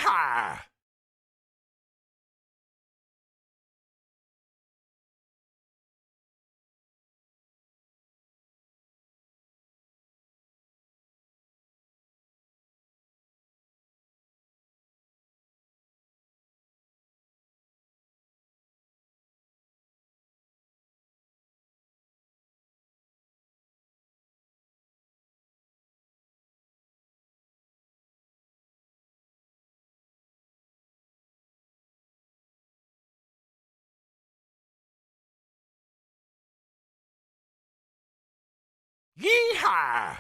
Yeehaw! Yeehaw!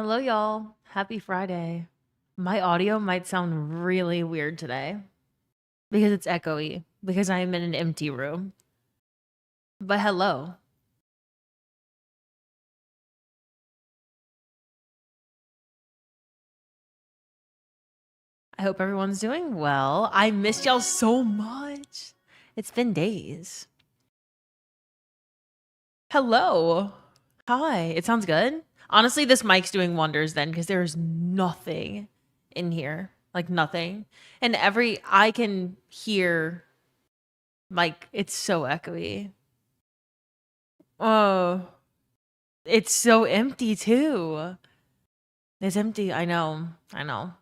Hello, y'all. Happy Friday. My audio might sound really weird today because it's echoey, because I am in an empty room. But hello. I hope everyone's doing well. I missed y'all so much. It's been days. Hello. Hi. It sounds good. Honestly, this mic's doing wonders then because there's nothing in here. Like nothing. And I can hear, like, it's so echoey. Oh. It's so empty too. It's empty. I know. I know.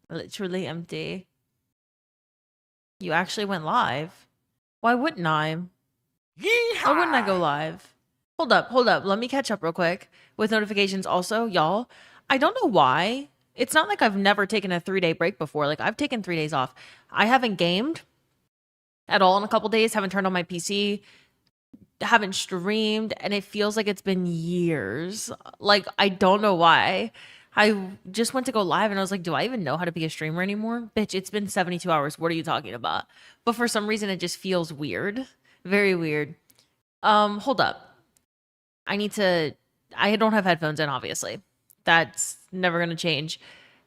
Literally empty. You actually went live. Why wouldn't I? Why wouldn't I go Yeehaw! live? Hold up. Let me catch up real quick with notifications. Also, y'all, I don't know why. It's not like I've never taken a 3-day break before. Like, I've taken 3 days off. I haven't gamed at all in a couple days, haven't turned on my PC, haven't streamed, and it feels like it's been years. Like, I don't know why. I just went to go live and I was like, do I even know how to be a streamer anymore? Bitch, it's been 72 hours. What are you talking about? But for some reason, it just feels weird. Very weird. Hold up. I don't have headphones in, obviously. That's never going to change.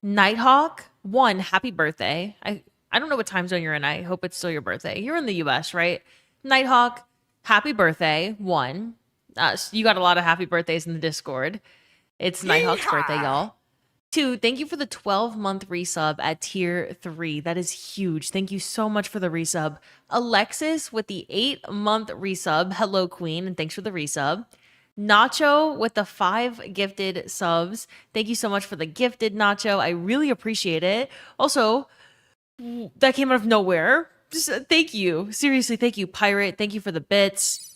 Nighthawk, one, happy birthday. I don't know what time zone you're in. I hope it's still your birthday. You're in the US, right? Nighthawk, happy birthday, one. So you got a lot of happy birthdays in the Discord. It's Nighthawk's birthday, y'all. Two, thank you for the 12-month resub at tier 3. That is huge. Thank you so much for the resub. Alexis with the 8-month resub. Hello, Queen, and thanks for the resub. Nacho with the 5 gifted subs. Thank you so much for the gifted, Nacho. I really appreciate it. Also, that came out of nowhere. Just thank you. Seriously, thank you, Pirate. Thank you for the bits.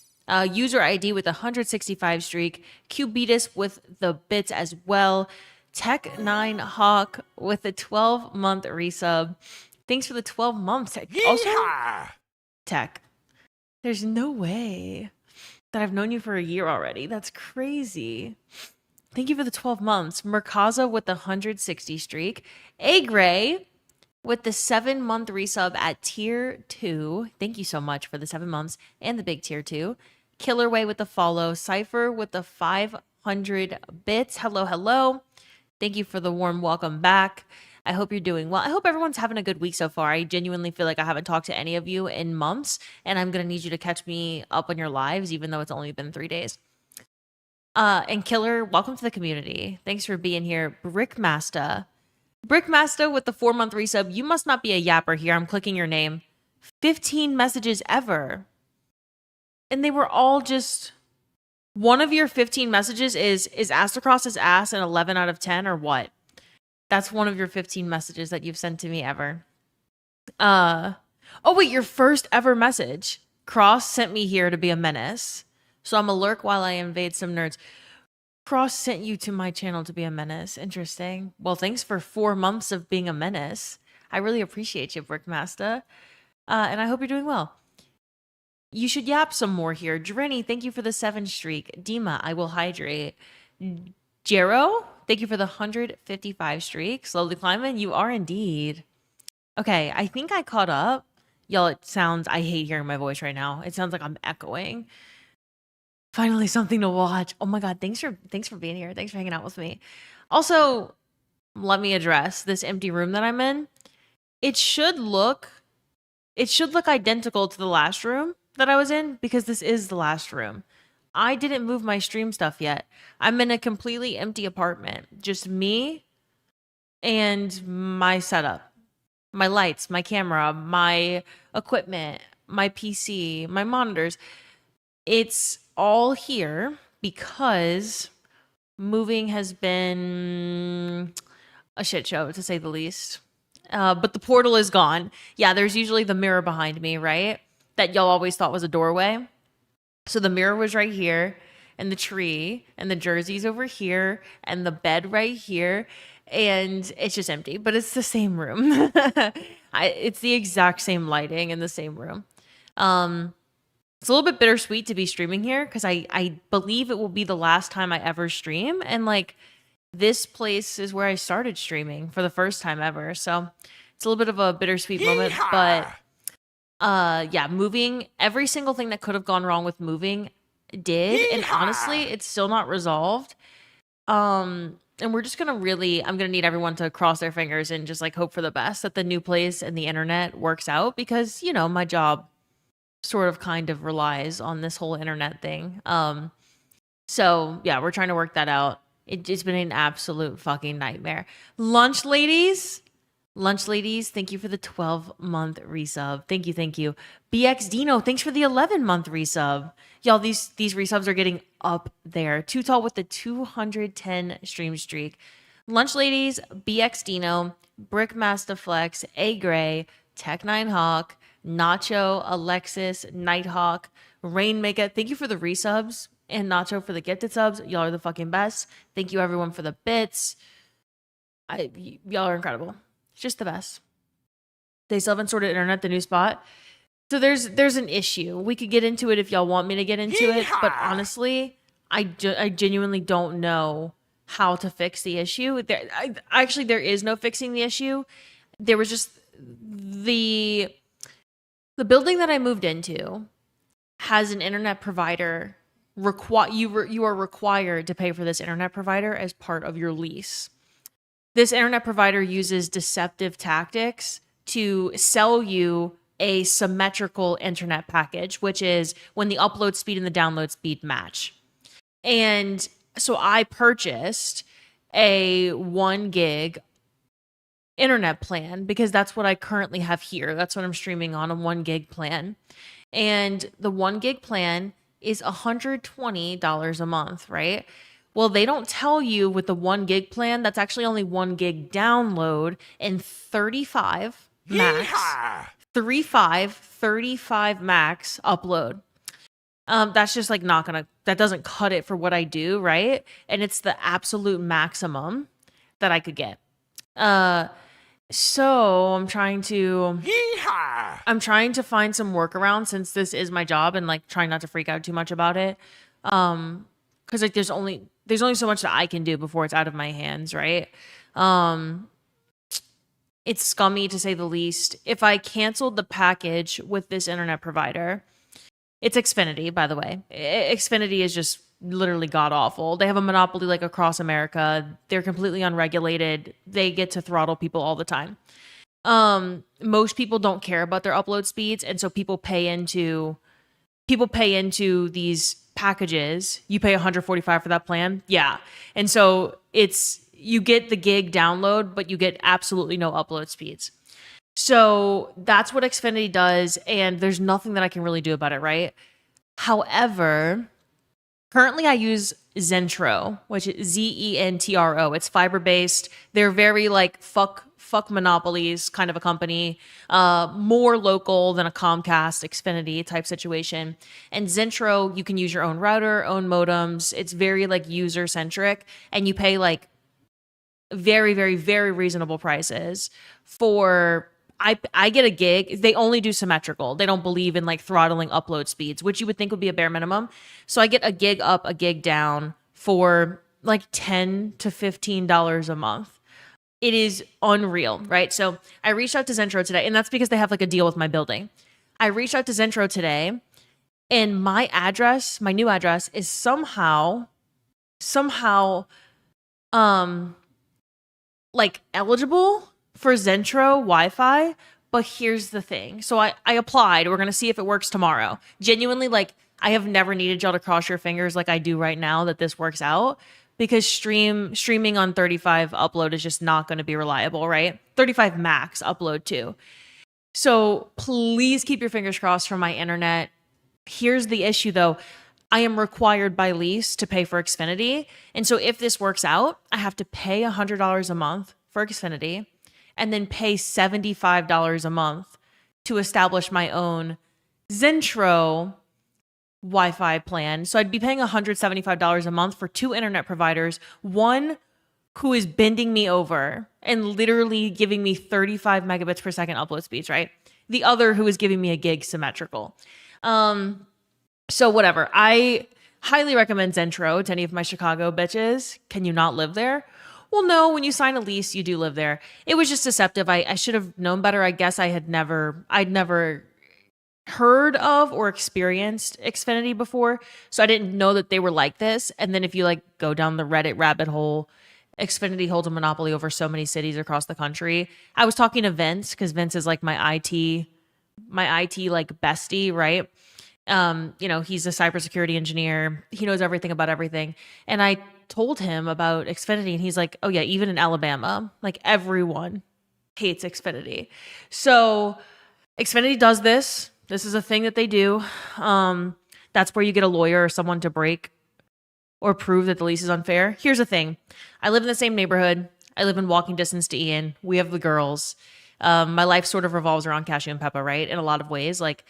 User ID with 165 streak. Cubitus with the bits as well. Tech9 Hawk with a 12-month resub. Thanks for the 12 months. Also, Tech, there's no way that I've known you for a year already. That's crazy. Thank you for the 12 months. Merkaza with the 160 streak. A Gray with the 7-month resub at tier 2. Thank you so much for the 7 months and the big tier 2. Killerway with the follow. Cypher with the 500 bits. Hello, hello. Thank you for the warm welcome back. I hope you're doing well. I hope everyone's having a good week so far. I genuinely feel like I haven't talked to any of you in months, and I'm going to need you to catch me up on your lives, even though it's only been 3 days. And Killer, welcome to the community. Thanks for being here. Brickmaster with the 4-month resub. You must not be a yapper here. I'm clicking your name. 15 messages ever. And they were all just... One of your 15 messages is Astrocross's ass an 11 out of 10 or what? That's one of your 15 messages that you've sent to me ever. Oh wait, your first ever message. Cross sent me here to be a menace. So I'm a lurk while I invade some nerds. Cross sent you to my channel to be a menace. Interesting. Well, thanks for 4 months of being a menace. I really appreciate you, Brickmaster. And I hope you're doing well. You should yap some more here. Drenny, thank you for the 7 streak. Dima, I will hydrate. Jero, thank you for the 155 streak. Slowly climbing. You are indeed. Okay, I think I caught up. Y'all, it sounds... I hate hearing my voice right now. It sounds like I'm echoing. Finally, something to watch. Oh my god, thanks for being here. Thanks for hanging out with me. Also, let me address this empty room that I'm in. It should look identical to the last room that I was in, because this is the last room. I didn't move my stream stuff yet. I'm in a completely empty apartment. Just me and my setup. My lights, my camera, my equipment, my PC, my monitors. It's all here because moving has been a shit show, to say the least. But the portal is gone. Yeah, there's usually the mirror behind me, right? That y'all always thought was a doorway. So the mirror was right here, and the tree, and the jersey's over here, and the bed right here, and it's just empty. But it's the same room. It's the exact same lighting in the same room. It's a little bit bittersweet to be streaming here, because I believe it will be the last time I ever stream, and like, this place is where I started streaming for the first time ever. So it's a little bit of a bittersweet moment, but yeah, moving, every single thing that could have gone wrong with moving did. And honestly, it's still not resolved. And we're just going to I'm going to need everyone to cross their fingers and just like hope for the best that the new place and the internet works out, because, you know, my job sort of kind of relies on this whole internet thing. So yeah, we're trying to work that out. It's been an absolute fucking nightmare. Lunch ladies, thank you for the 12-month resub. Thank you. BX Dino, thanks for the 11-month resub. Y'all, these resubs are getting up there. Too Tall with the 210 stream streak. Lunch ladies, BX Dino, Brickmaster Flex, A Gray, Tech9 Hawk, Nacho, Alexis, Nighthawk, Rainmaker, thank you for the resubs. And Nacho for the gifted subs. Y'all are the fucking best. Thank you everyone for the bits. Y'all are incredible. It's just the best. They still haven't sorted internet, the new spot. So there's an issue. We could get into it if y'all want me to get into it, but honestly, I genuinely don't know how to fix the issue. Actually, there is no fixing the issue. There was just the building that I moved into has an internet provider. You are required to pay for this internet provider as part of your lease. This internet provider uses deceptive tactics to sell you a symmetrical internet package, which is when the upload speed and the download speed match. And so I purchased a 1 gig internet plan because that's what I currently have here. That's what I'm streaming on, a 1 gig plan. And the 1 gig plan is $120 a month, right? Well, they don't tell you with the 1 gig plan, that's actually only 1 gig download and 35 max. Yeehaw! 35 max upload. That's just like that doesn't cut it for what I do, right? And it's the absolute maximum that I could get. So I'm trying to find some workaround since this is my job and like trying not to freak out too much about it. Cause like there's only so much that I can do before it's out of my hands, right? It's scummy to say the least. If I canceled the package with this internet provider, it's Xfinity, by the way. Xfinity is just literally god awful. They have a monopoly like across America. They're completely unregulated. They get to throttle people all the time. Most people don't care about their upload speeds, and so people pay into these packages. You pay $145 for that plan. Yeah. And so you get the gig download, but you get absolutely no upload speeds. So that's what Xfinity does, and there's nothing that I can really do about it, right? However, currently I use Zentro, which is Zentro. It's fiber-based. They're very like fuck monopolies kind of a company, more local than a Comcast, Xfinity type situation. And Zentro, you can use your own router, own modems. It's very like user-centric, and you pay like very, very, very reasonable prices for... I get a gig. They only do symmetrical. They don't believe in like throttling upload speeds, which you would think would be a bare minimum. So I get a gig up, a gig down for like $10 to $15 a month. It is unreal, right? So I reached out to Zentro today, and that's because they have like a deal with my building. I reached out to Zentro today, and my new address is somehow like eligible for Zentro Wi-Fi, but here's the thing. So I applied. We're going to see if it works tomorrow. Genuinely, like, I have never needed y'all to cross your fingers like I do right now that this works out, because streaming on 35 upload is just not going to be reliable, right? 35 max upload too. So please keep your fingers crossed for my internet. Here's the issue though. I am required by lease to pay for Xfinity. And so if this works out, I have to pay $100 a month for Xfinity, and then pay $75 a month to establish my own Zentro Wi-Fi plan. So I'd be paying $175 a month for 2 internet providers, one who is bending me over and literally giving me 35 megabits per second upload speeds, right? The other who is giving me a gig symmetrical. So whatever. I highly recommend Zentro to any of my Chicago bitches. Can you not live there? Well, no, when you sign a lease, you do live there. It was just deceptive. I should have known better. I guess I'd never heard of or experienced Xfinity before, so I didn't know that they were like this. And then if you like go down the Reddit rabbit hole, Xfinity holds a monopoly over so many cities across the country. I was talking to Vince, because Vince is like my IT like bestie, right? He's a cybersecurity engineer. He knows everything about everything. And I told him about Xfinity, and he's like, oh yeah, even in Alabama, like everyone hates Xfinity. So Xfinity does this. This is a thing that they do. That's where you get a lawyer or someone to break or prove that the lease is unfair. Here's the thing. I live in the same neighborhood. I live in walking distance to Ian. We have the girls. My life sort of revolves around Cashew and Peppa, right? In a lot of ways. Like,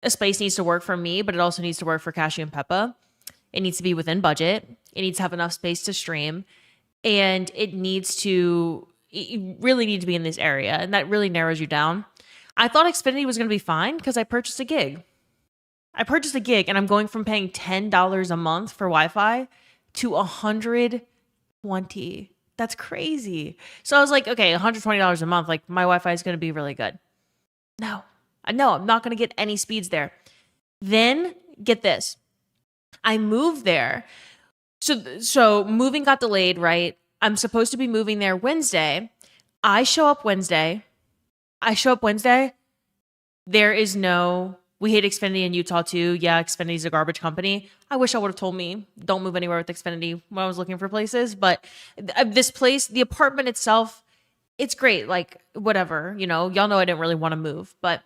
a space needs to work for me, but it also needs to work for Cashew and Peppa. It needs to be within budget. It needs to have enough space to stream, and it really need to be in this area, and that really narrows you down. I thought Xfinity was going to be fine because I purchased a gig. And I'm going from paying $10 a month for Wi-Fi to $120. That's crazy. So I was like, okay, $120 a month, like my Wi-Fi is going to be really good. No, I'm not going to get any speeds there. Then get this. I moved there. So moving got delayed, right? I'm supposed to be moving there Wednesday. I show up Wednesday. There is no, we hate Xfinity in Utah too. Yeah, Xfinity is a garbage company. I wish I would have told me, don't move anywhere with Xfinity when I was looking for places. But this place, the apartment itself, it's great. Like, whatever, y'all know I didn't really want to move, but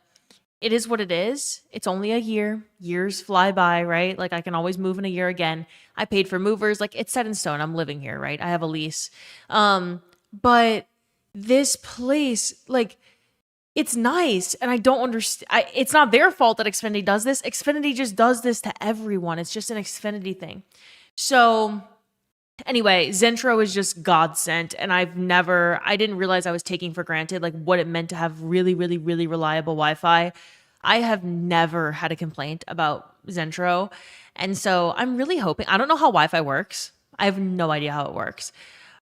it is what it is. It's only a year. Years fly by, right? Like, I can always move in a year again. I paid for movers. Like, it's set in stone. I'm living here, right? I have a lease. But this place, like, it's nice. And I don't understand. It's not their fault that Xfinity does this. Xfinity just does this to everyone. It's just an Xfinity thing. So anyway, Zentro is just God sent. And I didn't realize I was taking for granted like what it meant to have really, really, really reliable Wi-Fi. I have never had a complaint about Zentro. And so I'm really hoping, I don't know how Wi-Fi works. I have no idea how it works.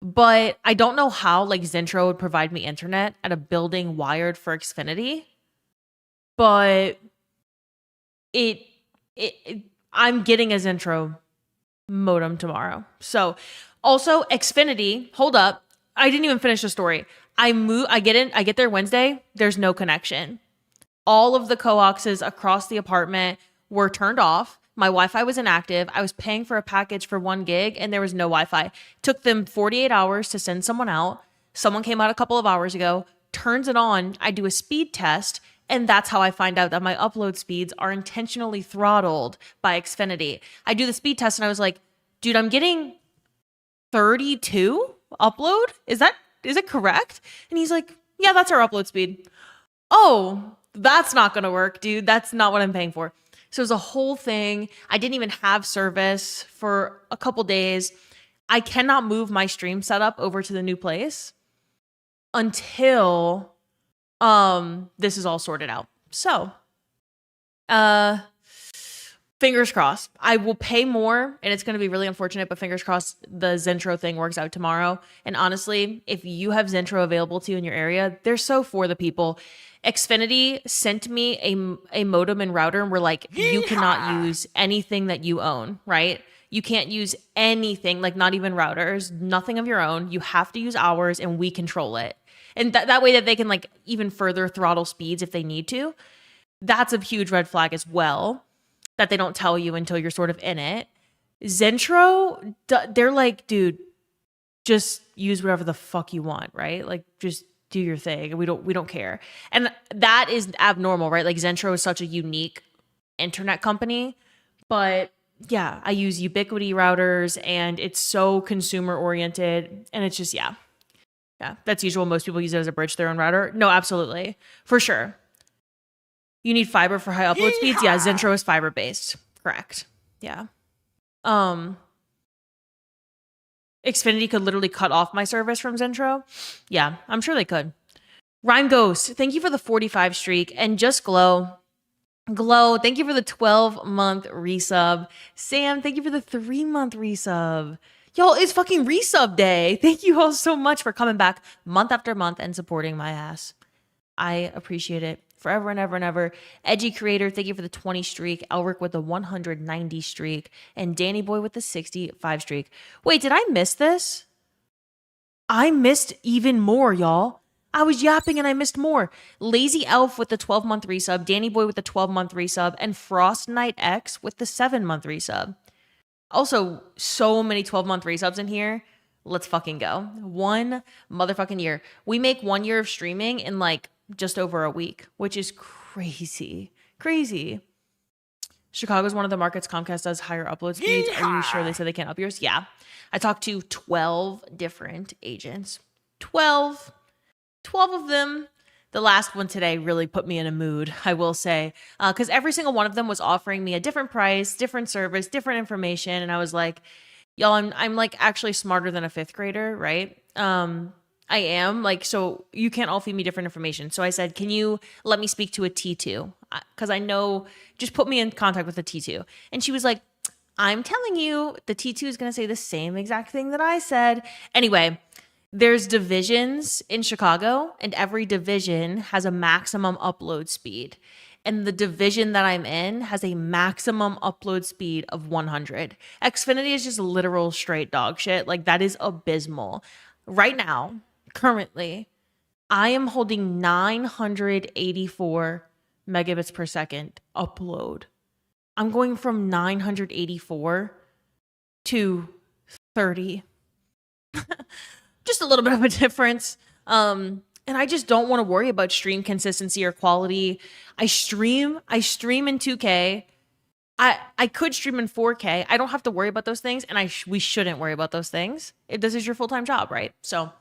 But I don't know how like Zentro would provide me internet at a building wired for Xfinity. But I'm getting a Zentro modem tomorrow. So also Xfinity, hold up. I didn't even finish the story. I get there Wednesday. There's no connection. All of the coaxes across the apartment were turned off. My Wi-Fi was inactive. I was paying for a package for 1 gig and there was no Wi-Fi. Took them 48 hours to send someone out. Someone came out a couple of hours ago, turns it on. I do a speed test. And that's how I find out that my upload speeds are intentionally throttled by Xfinity. I do the speed test and I was like, dude, I'm getting 32 upload. Is it correct? And he's like, yeah, that's our upload speed. Oh, that's not going to work, dude. That's not what I'm paying for. So it was a whole thing. I didn't even have service for a couple days. I cannot move my stream setup over to the new place until this is all sorted out. So fingers crossed. I will pay more and it's going to be really unfortunate, but fingers crossed the Zentro thing works out tomorrow. And honestly, if you have Zentro available to you in your area, they're so for the people. Xfinity sent me a modem and router and we're like, you cannot use anything that you own, right? You can't use anything, like not even routers, nothing of your own. You have to use ours and we control it. And that way that they can like even further throttle speeds if they need to. That's a huge red flag as well, that they don't tell you until you're sort of in it. Zentro, they're like, dude, just use whatever the fuck you want, right? Like, just do your thing. We don't care. And that is abnormal, right? Like, Zentro is such a unique internet company, but yeah, I use Ubiquiti routers and it's so consumer oriented and it's just, yeah, that's usual. Most people use it as a bridge to their own router. No, absolutely. For sure. You need fiber for high upload speeds? Yeah, Zentro is fiber based. Correct. Yeah. Xfinity could literally cut off my service from Zentro. Yeah, I'm sure they could. Rhyme Ghost, thank you for the 45 streak. And Just Glow, thank you for the 12-month resub. Sam, thank you for the 3-month resub. Y'all, it's fucking resub day. Thank you all so much for coming back month after month and supporting my ass. I appreciate it forever and ever and ever. Edgy Creator, thank you for the 20 streak. Elric with the 190 streak. And Danny Boy with the 65 streak. Wait, did I miss this? I missed even more, y'all. I was yapping and I missed more. Lazy Elf with the 12-month resub. Danny Boy with the 12-month resub. And Frost Knight X with the 7-month resub. Also, so many 12-month resubs in here. Let's fucking go. 1 motherfucking year. We make 1 year of streaming in like just over a week, which is crazy. Crazy. Chicago's one of the markets Comcast does higher upload speeds. Are you sure they said they can't up yours? Yeah. I talked to 12 different agents. 12 of them The last one today really put me in a mood, I will say, because every single one of them was offering me a different price, different service, different information, and I was like, y'all, I'm like actually smarter than a fifth grader, right? I am like, so you can't all feed me different information. So I said, can you let me speak to a T2? Because I know, just put me in contact with a T2. And she was like, I'm telling you, the T2 is going to say the same exact thing that I said. Anyway, there's divisions in Chicago, and every division has a maximum upload speed. And the division that I'm in has a maximum upload speed of 100. Xfinity is just literal straight dog shit. Like, that is abysmal. Right now, currently, I am holding 984 megabits per second upload. I'm going from 984 to 30. Just a little bit of a difference. And I just don't want to worry about stream consistency or quality. I stream in 2K. I could stream in 4K. I don't have to worry about those things, and we shouldn't worry about those things. This is your full-time job, right? So,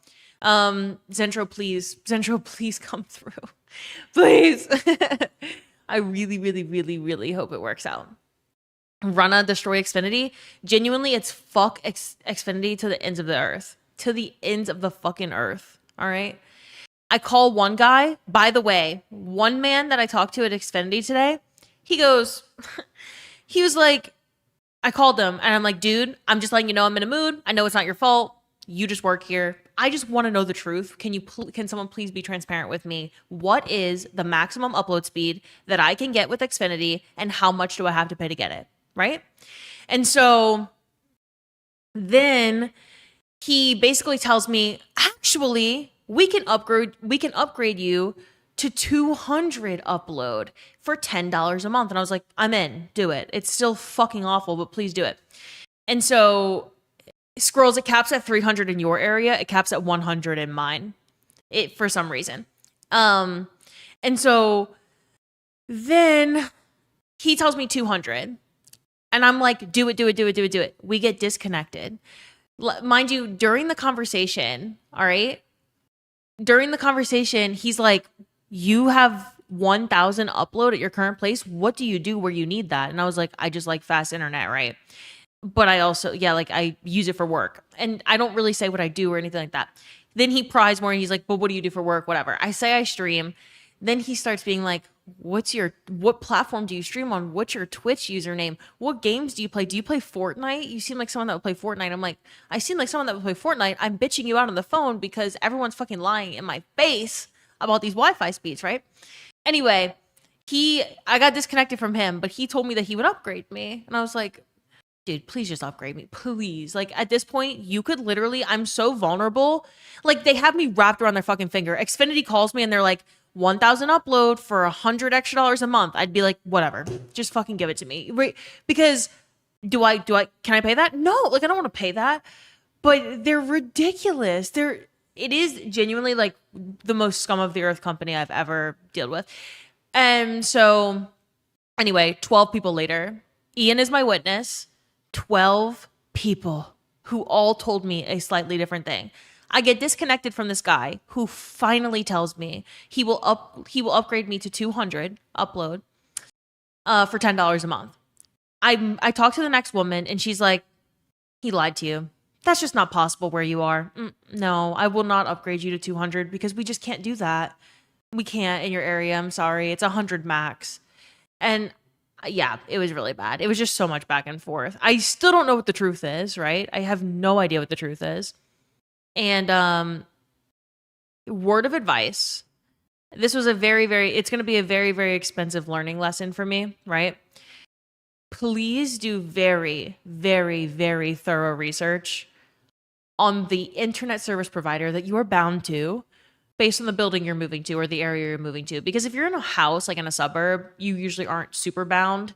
Zentro, please come through. Please. I really, really, really, really hope it works out. Rana destroy Xfinity. Genuinely, it's fuck Xfinity to the ends of the earth. To the ends of the fucking earth. All right. I call one guy. By the way, one man that I talked to at Xfinity today, he goes, he was like, I called him and I'm like, dude, I'm just letting you know I'm in a mood. I know it's not your fault. You just work here. I just want to know the truth. Can someone please be transparent with me? What is the maximum upload speed that I can get with Xfinity, and how much do I have to pay to get it? Right? And so then he basically tells me, actually, we can upgrade you to 200 upload for $10 a month. And I was like, I'm in, do it. It's still fucking awful, but please do it. And so Scrolls, it caps at 300 in your area. It caps at 100 in mine. For some reason. And so then he tells me 200. And I'm like, do it. We get disconnected. Mind you, during the conversation, all right? During the conversation, he's like, you have 1,000 upload at your current place. What do you do where you need that? And I was like, I just like fast internet, right? But I also, like I use it for work. And I don't really say what I do or anything like that. Then he pries more and he's like, but what do you do for work? Whatever. I say I stream. Then he starts being like, what platform do you stream on? What's your Twitch username? What games do you play? Do you play Fortnite? You seem like someone that would play Fortnite. I'm like, I seem like someone that would play Fortnite. I'm bitching you out on the phone because everyone's fucking lying in my face about these Wi-Fi speeds, right? Anyway, I got disconnected from him, but he told me that he would upgrade me. And I was like, dude, please just upgrade me. Please. Like, at this point, you could literally, I'm so vulnerable. Like, they have me wrapped around their fucking finger. Xfinity calls me and they're like, 1,000 upload for $100 extra a month. I'd be like, whatever, just fucking give it to me. Right? Because can I pay that? No, like, I don't want to pay that, but they're ridiculous. It is genuinely like the most scum of the earth company I've ever dealt with. And so anyway, 12 people later, Ian is my witness. 12 people who all told me a slightly different thing. I get disconnected from this guy who finally tells me he will upgrade me to 200 upload for $10 a month. I talk to the next woman and she's like, he lied to you. That's just not possible where you are. No, I will not upgrade you to 200 because we just can't do that. We can't in your area. I'm sorry. It's 100 max. And yeah, it was really bad. It was just so much back and forth. I still don't know what the truth is, right? I have no idea what the truth is. And word of advice, this was it's going to be a very, very expensive learning lesson for me, right? Please do very, very, very thorough research on the internet service provider that you are bound to based on the building you're moving to or the area you're moving to. Because if you're in a house, like in a suburb, you usually aren't super bound.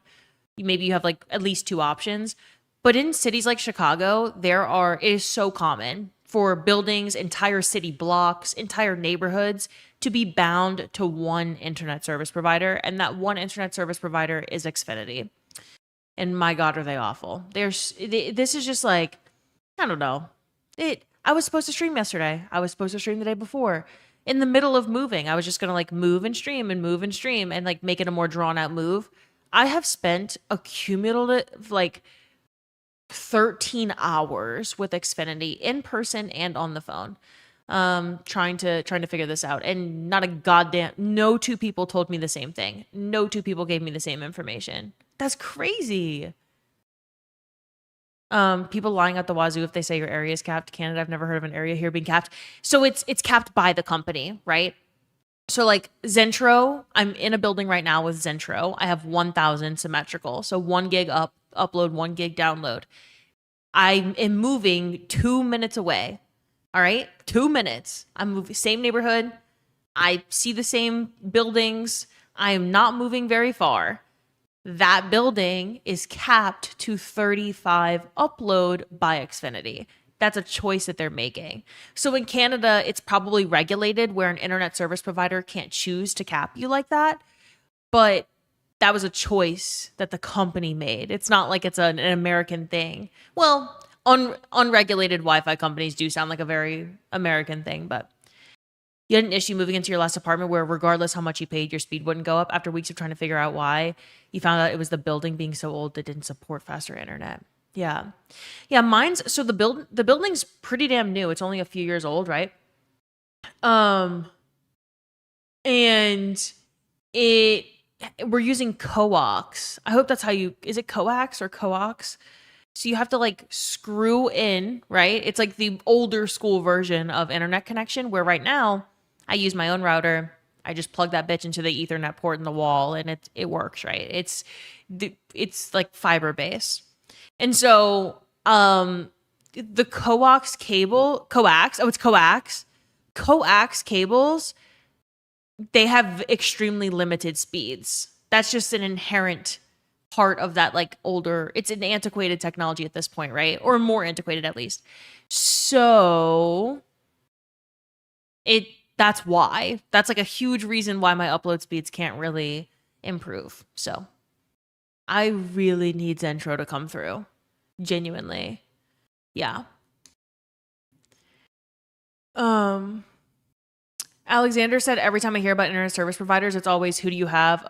Maybe you have like at least two options. But in cities like Chicago, it is so common for buildings, entire city blocks, entire neighborhoods to be bound to one internet service provider. And that one internet service provider is Xfinity. And my God, are they awful. This is just like, I don't know. I was supposed to stream yesterday. I was supposed to stream the day before. in the middle of moving. I was just going to like move and stream and move and stream and like make it a more drawn out move. I have spent a cumulative like 13 hours with Xfinity in person and on the phone, trying to figure this out. And no two people told me the same thing. No two people gave me the same information. That's crazy. People lying at the wazoo if they say your area is capped. Canada, I've never heard of an area here being capped. So it's capped by the company, right? So like Zentro, I'm in a building right now with Zentro. I have 1,000 symmetrical. So 1 gig upload, 1 gig download. I am moving 2 minutes away. All right? 2 minutes. I'm moving, same neighborhood. I see the same buildings. I am not moving very far. That building is capped to 35 upload by Xfinity. That's a choice that they're making. So in Canada, it's probably regulated where an internet service provider can't choose to cap you like that. But that was a choice that the company made. It's not like it's an American thing. Well, unregulated Wi-Fi companies do sound like a very American thing, but you had an issue moving into your last apartment where regardless how much you paid, your speed wouldn't go up. After weeks of trying to figure out why, you found out it was the building being so old that didn't support faster internet. Yeah. Yeah, mine's so the building's pretty damn new. It's only a few years old, right? And we're using coax. I hope that's how is it coax or coax? So you have to like screw in, right? It's like the older school version of internet connection where right now I use my own router. I just plug that bitch into the Ethernet port in the wall and it works, right? It's like fiber base. And so the coax cables, they have extremely limited speeds. That's just an inherent part of that like older, it's an antiquated technology at this point, right? Or more antiquated at least. So that's why. That's like a huge reason why my upload speeds can't really improve. So I really need Zentro to come through. Genuinely. Yeah. Alexander said every time I hear about internet service providers, it's always who do you have?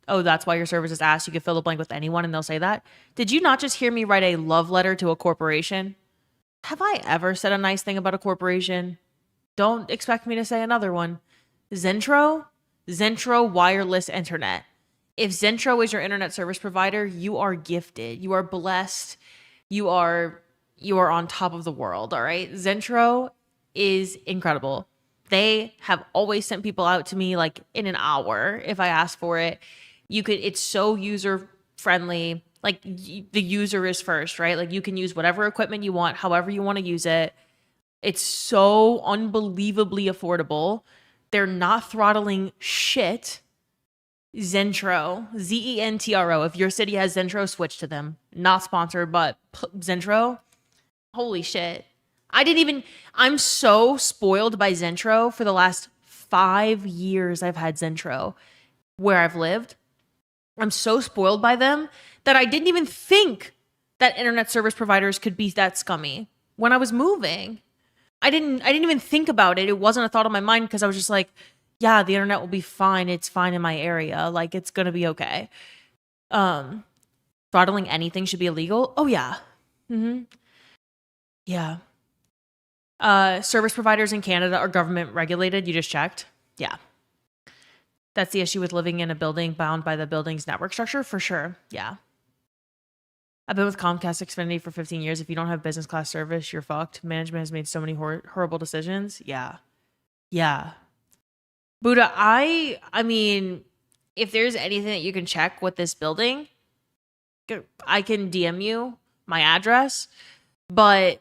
Oh, that's why your service is asked. You can fill the blank with anyone and they'll say that. Did you not just hear me write a love letter to a corporation? Have I ever said a nice thing about a corporation? Don't expect me to say another one. Zentro wireless internet. If Zentro is your internet service provider, you are gifted. You are blessed. You are on top of the world, all right? Zentro is incredible. They have always sent people out to me like in an hour if I ask for it. It's so user friendly. Like the user is first, right? Like you can use whatever equipment you want, however you want to use it. It's so unbelievably affordable. They're not throttling shit. Zentro, Zentro. If your city has Zentro, switch to them. Not sponsored, but Zentro. Holy shit. I'm so spoiled by Zentro. For the last 5 years, I've had Zentro where I've lived. I'm so spoiled by them that I didn't even think that internet service providers could be that scummy when I was moving. I didn't even think about it. It wasn't a thought on my mind because I was just like, yeah, the internet will be fine. It's fine in my area. Like it's going to be okay. Throttling anything should be illegal. Oh yeah. Yeah. Service providers in Canada are government regulated. You just checked. Yeah. That's the issue with living in a building bound by the building's network structure, for sure. Yeah. I've been with Comcast Xfinity for 15 years. If you don't have business class service, you're fucked. Management has made so many horrible decisions. Yeah. Yeah. Buddha, I mean, if there's anything that you can check with this building, I can DM you my address. But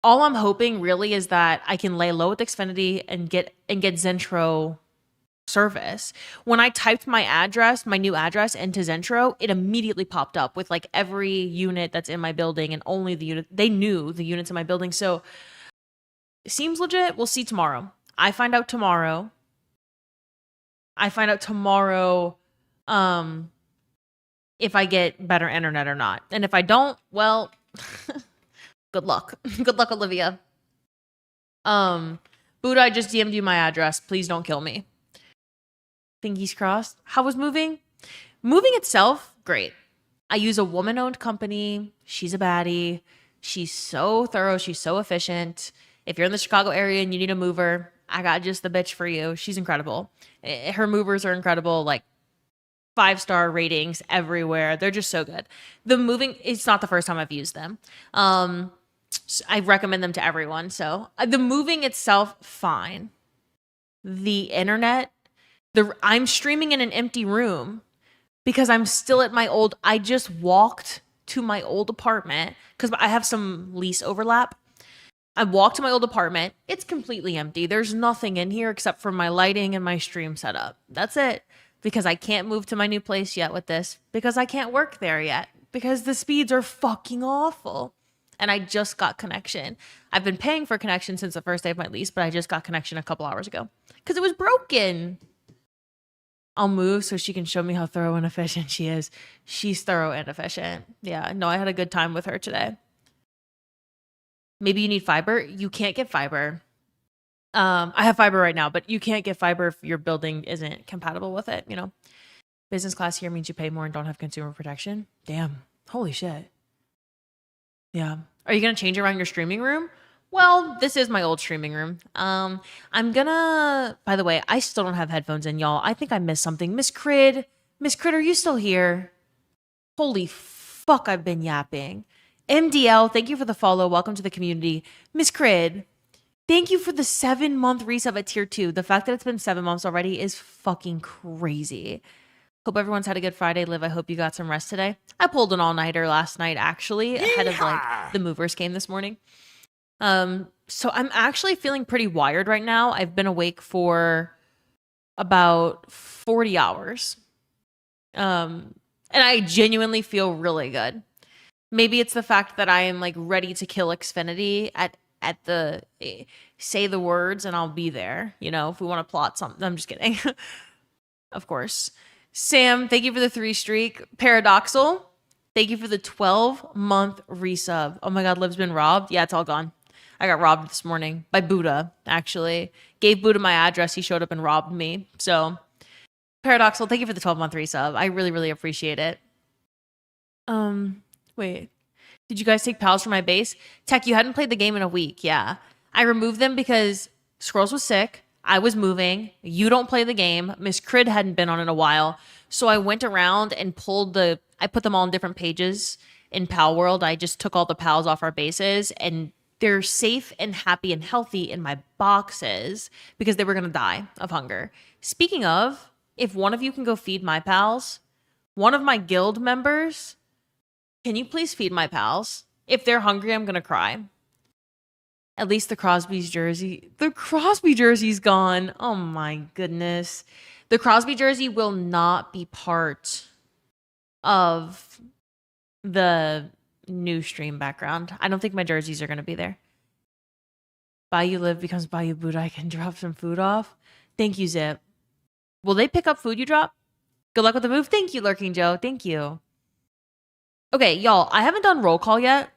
all I'm hoping really is that I can lay low with Xfinity and get Zentro service. When I typed my new address into Zentro, it immediately popped up with like every unit that's in my building and only the unit. They knew the units in my building. So it seems legit. We'll see tomorrow. I find out tomorrow if I get better internet or not. And if I don't, well, good luck. Good luck, Olivia. Buddha, I just DM'd you my address. Please don't kill me. Fingers crossed. How was moving? Moving itself, great. I use a woman-owned company. She's a baddie. She's so thorough. She's so efficient. If you're in the Chicago area and you need a mover, I got just the bitch for you. She's incredible. Her movers are incredible. Like 5-star ratings everywhere. They're just so good. The moving, it's not the first time I've used them. I recommend them to everyone. So the moving itself, fine. The internet, I'm streaming in an empty room because I'm still at my old, I just walked to my old apartment because I have some lease overlap. I walked to my old apartment. It's completely empty. There's nothing in here except for my lighting and my stream setup. That's it. Because I can't move to my new place yet with this. Because I can't work there yet. Because the speeds are fucking awful. And I just got connection. I've been paying for connection since the first day of my lease, but I just got connection a couple hours ago. Because it was broken. I'll move so she can show me how thorough and efficient she is. She's thorough and efficient. Yeah, no, I had a good time with her today. Maybe you need fiber. You can't get fiber. I have fiber right now, but you can't get fiber if your building isn't compatible with it, you know? Business class here means you pay more and don't have consumer protection. Damn. Holy shit. Yeah. Are you going to change around your streaming room? Well, this is my old streaming room. I'm gonna, by the way, I still don't have headphones in, y'all. I think I missed something. Miss Crid, are you still here? Holy fuck, I've been yapping. MDL, thank you for the follow. Welcome to the community. Miss Crid, thank you for the 7-month resub at tier 2. The fact that it's been 7 months already is fucking crazy. Hope everyone's had a good Friday. Liv, I hope you got some rest today. I pulled an all-nighter last night, actually, ahead of like the movers game this morning. So I'm actually feeling pretty wired right now. I've been awake for about 40 hours. And I genuinely feel really good. Maybe it's the fact that I am like ready to kill Xfinity at the say the words and I'll be there. You know, if we want to plot something. I'm just kidding. Of course. Sam, thank you for the 3 streak. Paradoxal, thank you for the 12-month resub. Oh my God, Liv's been robbed. Yeah, it's all gone. I got robbed this morning by Buddha, actually. Gave Buddha my address. He showed up and robbed me. So, Paradoxal, thank you for the 12-month resub. I really, really appreciate it. Wait. Did you guys take pals from my base? Tech, you hadn't played the game in a week. Yeah. I removed them because Scrolls was sick. I was moving. You don't play the game. Miss Crid hadn't been on in a while. So I went around and I put them all on different pages in Pal World. I just took all the pals off our bases and they're safe and happy and healthy in my boxes because they were going to die of hunger. Speaking of, if one of you can go feed my pals, one of my guild members, can you please feed my pals? If they're hungry, I'm going to cry. At least the Crosby's jersey. The Crosby jersey's gone. Oh my goodness. The Crosby jersey will not be part of the new stream background. I don't think my jerseys are going to be there. Bayou Live becomes Bayou Buddha. I can drop some food off. Thank you, Zip. Will they pick up food you drop? Good luck with the move. Thank you, Lurking Joe. Thank you. Okay, y'all, I haven't done roll call yet.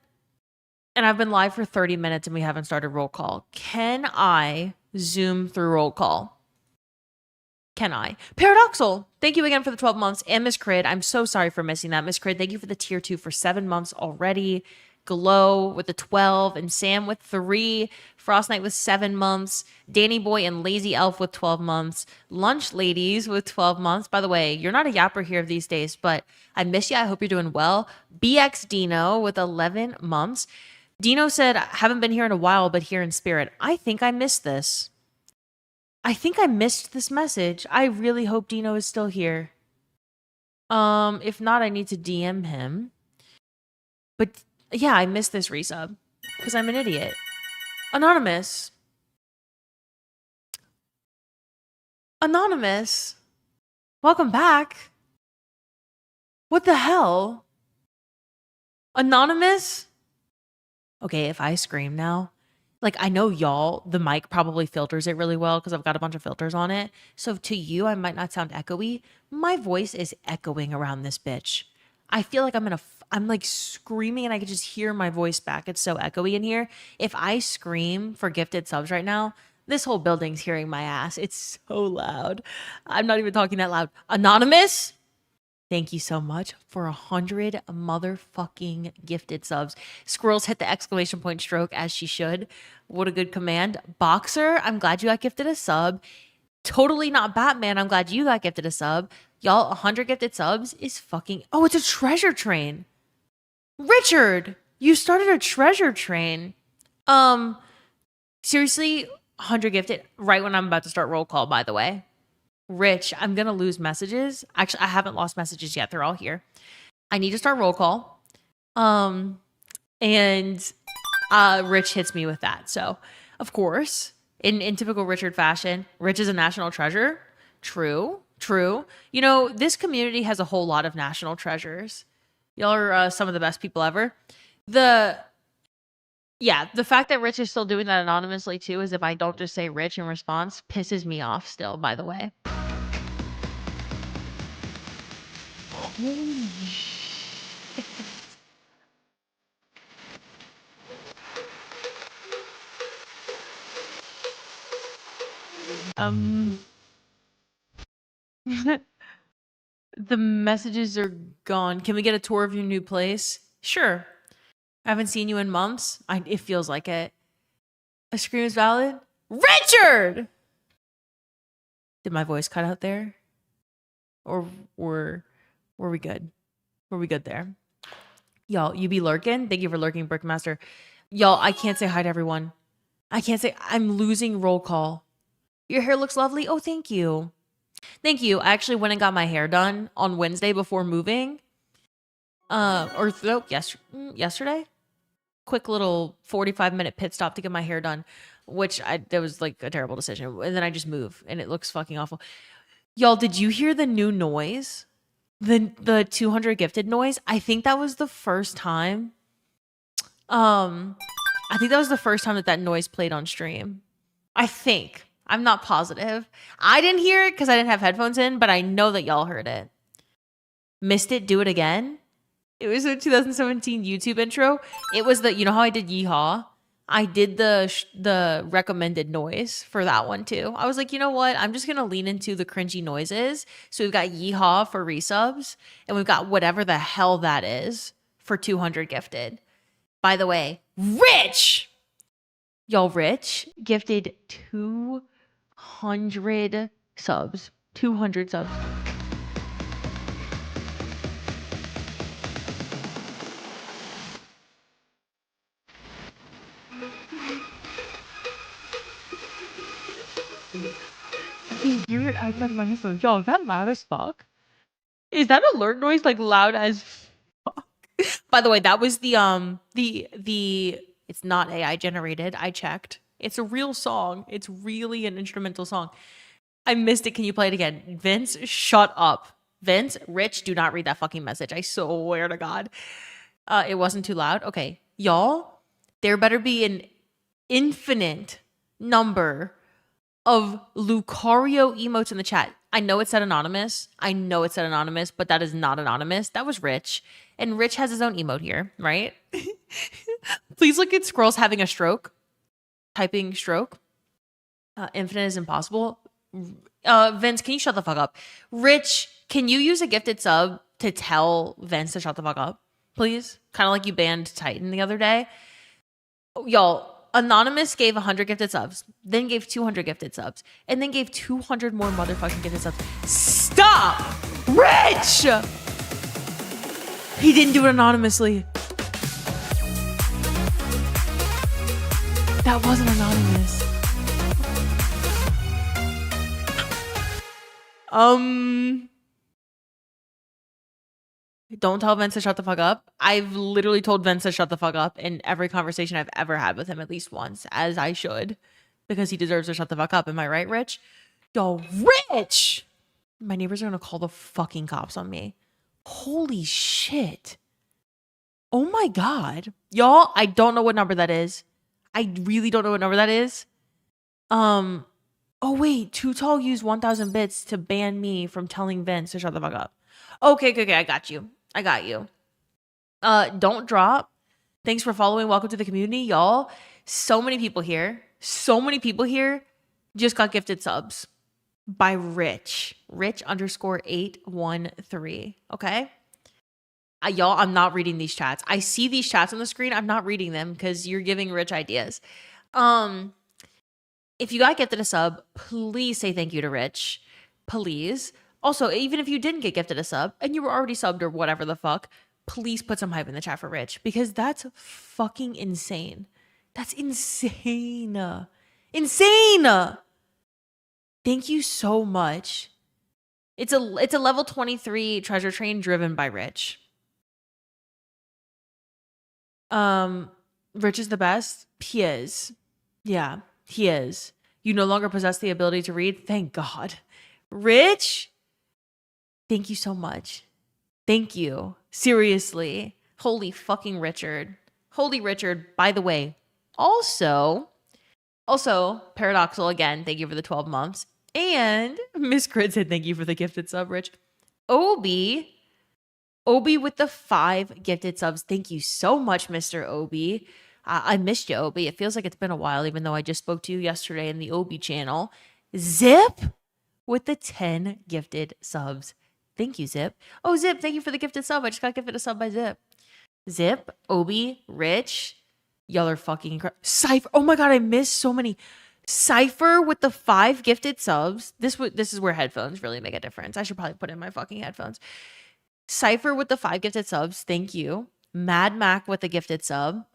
And I've been live for 30 minutes and we haven't started roll call. Can I zoom through roll call? Can I? Paradoxal, thank you again for the 12 months. And Miss Crid, I'm so sorry for missing that. Miss Crid, thank you for the tier 2 for 7 months already. Glow with the 12 and Sam with 3. Frost Knight with 7 months. Danny Boy and Lazy Elf with 12 months. Lunch Ladies with 12 months. By the way, you're not a yapper here these days, but I miss you. I hope you're doing well. BX Dino with 11 months. Dino said, I haven't been here in a while, but here in spirit. I think I missed this. I think I missed this message. I really hope Dino is still here. If not, I need to DM him. But yeah, I missed this resub because I'm an idiot. Anonymous. Anonymous. Welcome back. What the hell? Anonymous? Okay, if I scream now, like I know y'all, the mic probably filters it really well because I've got a bunch of filters on it. So to you, I might not sound echoey. My voice is echoing around this bitch. I feel like I'm like screaming and I could just hear my voice back. It's so echoey in here. If I scream for gifted subs right now, This whole building's hearing my ass. It's so loud. I'm not even talking that loud. Anonymous, thank you so much for 100 motherfucking gifted subs. Squirrels hit the exclamation point stroke as she should. What a good command. Boxer, I'm glad you got gifted a sub. Totally not Batman, I'm glad you got gifted a sub. Y'all, 100 gifted subs is fucking... Oh, it's a treasure train. Richard, you started a treasure train. Seriously, 100 gifted right when I'm about to start roll call, by the way. Rich, I'm going to lose messages. Actually, I haven't lost messages yet. They're all here. I need to start roll call. And Rich hits me with that. So, of course, in typical Richard fashion, Rich is a national treasure. True. You know, this community has a whole lot of national treasures. Y'all are some of the best people ever. The fact that Rich is still doing that anonymously too, as if I don't just say Rich in response, pisses me off still, by the way. Holy shit. The messages are gone. Can we get a tour of your new place? Sure. I haven't seen you in months. It feels like it. A scream is valid? Richard! Did my voice cut out there? Or were we good? Were we good there? Y'all, you be lurking? Thank you for lurking, Brickmaster. Y'all, I can't say hi to everyone. I'm losing roll call. Your hair looks lovely. Oh, thank you. Thank you. I actually went and got my hair done on Wednesday before moving. Yesterday. Quick little 45-minute pit stop to get my hair done, that was like a terrible decision. And then I just move and it looks fucking awful. Y'all, did you hear the new noise? The 200 gifted noise? I think that was the first time. that noise played on stream. I think. I'm not positive. I didn't hear it because I didn't have headphones in, but I know that y'all heard it. Missed it? Do it again? It was a 2017 YouTube intro. It was you know how I did Yeehaw? I did the recommended noise for that one too. I was like, you know what? I'm just going to lean into the cringy noises. So we've got Yeehaw for resubs, and we've got whatever the hell that is for 200 gifted. By the way, Rich! Y'all, Rich gifted 200 subs. 200 subs. Hear it outside my headphones. Yo, is that loud as fuck? Is that alert noise like loud as fuck? By the way, that was the it's not AI generated. I checked. It's a real song. It's really an instrumental song. I missed it. Can you play it again? Vince, shut up. Vince, Rich, do not read that fucking message. I swear to God. It wasn't too loud. Okay. Y'all, there better be an infinite number of Lucario emotes in the chat. I know it said anonymous, but that is not anonymous. That was Rich. And Rich has his own emote here, right? Please look at Squirrels having a stroke. Typing stroke. Infinite is impossible. Vince, can you shut the fuck up? Rich, can you use a gifted sub to tell Vince to shut the fuck up? Please? Kind of like you banned Titan the other day. Y'all, Anonymous gave 100 gifted subs, then gave 200 gifted subs, and then gave 200 more motherfucking gifted subs. Stop! Rich! He didn't do it anonymously. That wasn't anonymous. Don't tell Vince to shut the fuck up. I've literally told Vince to shut the fuck up in every conversation I've ever had with him at least once, as I should, because he deserves to shut the fuck up. Am I right, Rich? Yo, Rich! My neighbors are gonna call the fucking cops on me. Holy shit. Oh my God. Y'all, I don't know what number that is. I really don't know what number that is. Oh wait, Too Tall used 1,000 bits to ban me from telling Vince to shut the fuck up. Okay, I got you. Don't drop. Thanks for following. Welcome to the community, y'all. So many people here. Just got gifted subs by Rich. Rich underscore 813. Okay. Y'all, I'm not reading these chats. I see these chats on the screen. I'm not reading them because you're giving Rich ideas. If you got gifted a sub, please say thank you to Rich. Please. Also, even if you didn't get gifted a sub and you were already subbed or whatever the fuck, please put some hype in the chat for Rich because that's fucking insane. That's insane. Insane. Thank you so much. It's a level 23 treasure train driven by Rich. Rich is the best. He is. Yeah, he is. You no longer possess the ability to read. Thank God. Rich, thank you so much. Thank you. Seriously. Holy fucking Richard. Holy Richard. By the way, also, Paradoxal again, thank you for the 12 months. And Miss Crid said thank you for the gifted sub, Rich. Obi with the 5 gifted subs. Thank you so much, Mr. Obi. I missed you, Obi. It feels like it's been a while, even though I just spoke to you yesterday in the Obi channel. Zip with the 10 gifted subs. Thank you, Zip. Oh, Zip, thank you for the gifted sub. I just got gifted a sub by Zip. Zip, Obi, Rich. Y'all are fucking incredible. Cypher. Oh my God, I missed so many. Cypher with the 5 gifted subs. This is where headphones really make a difference. I should probably put in my fucking headphones. Cypher with the 5 gifted subs. Thank you. Mad Mac with the gifted sub.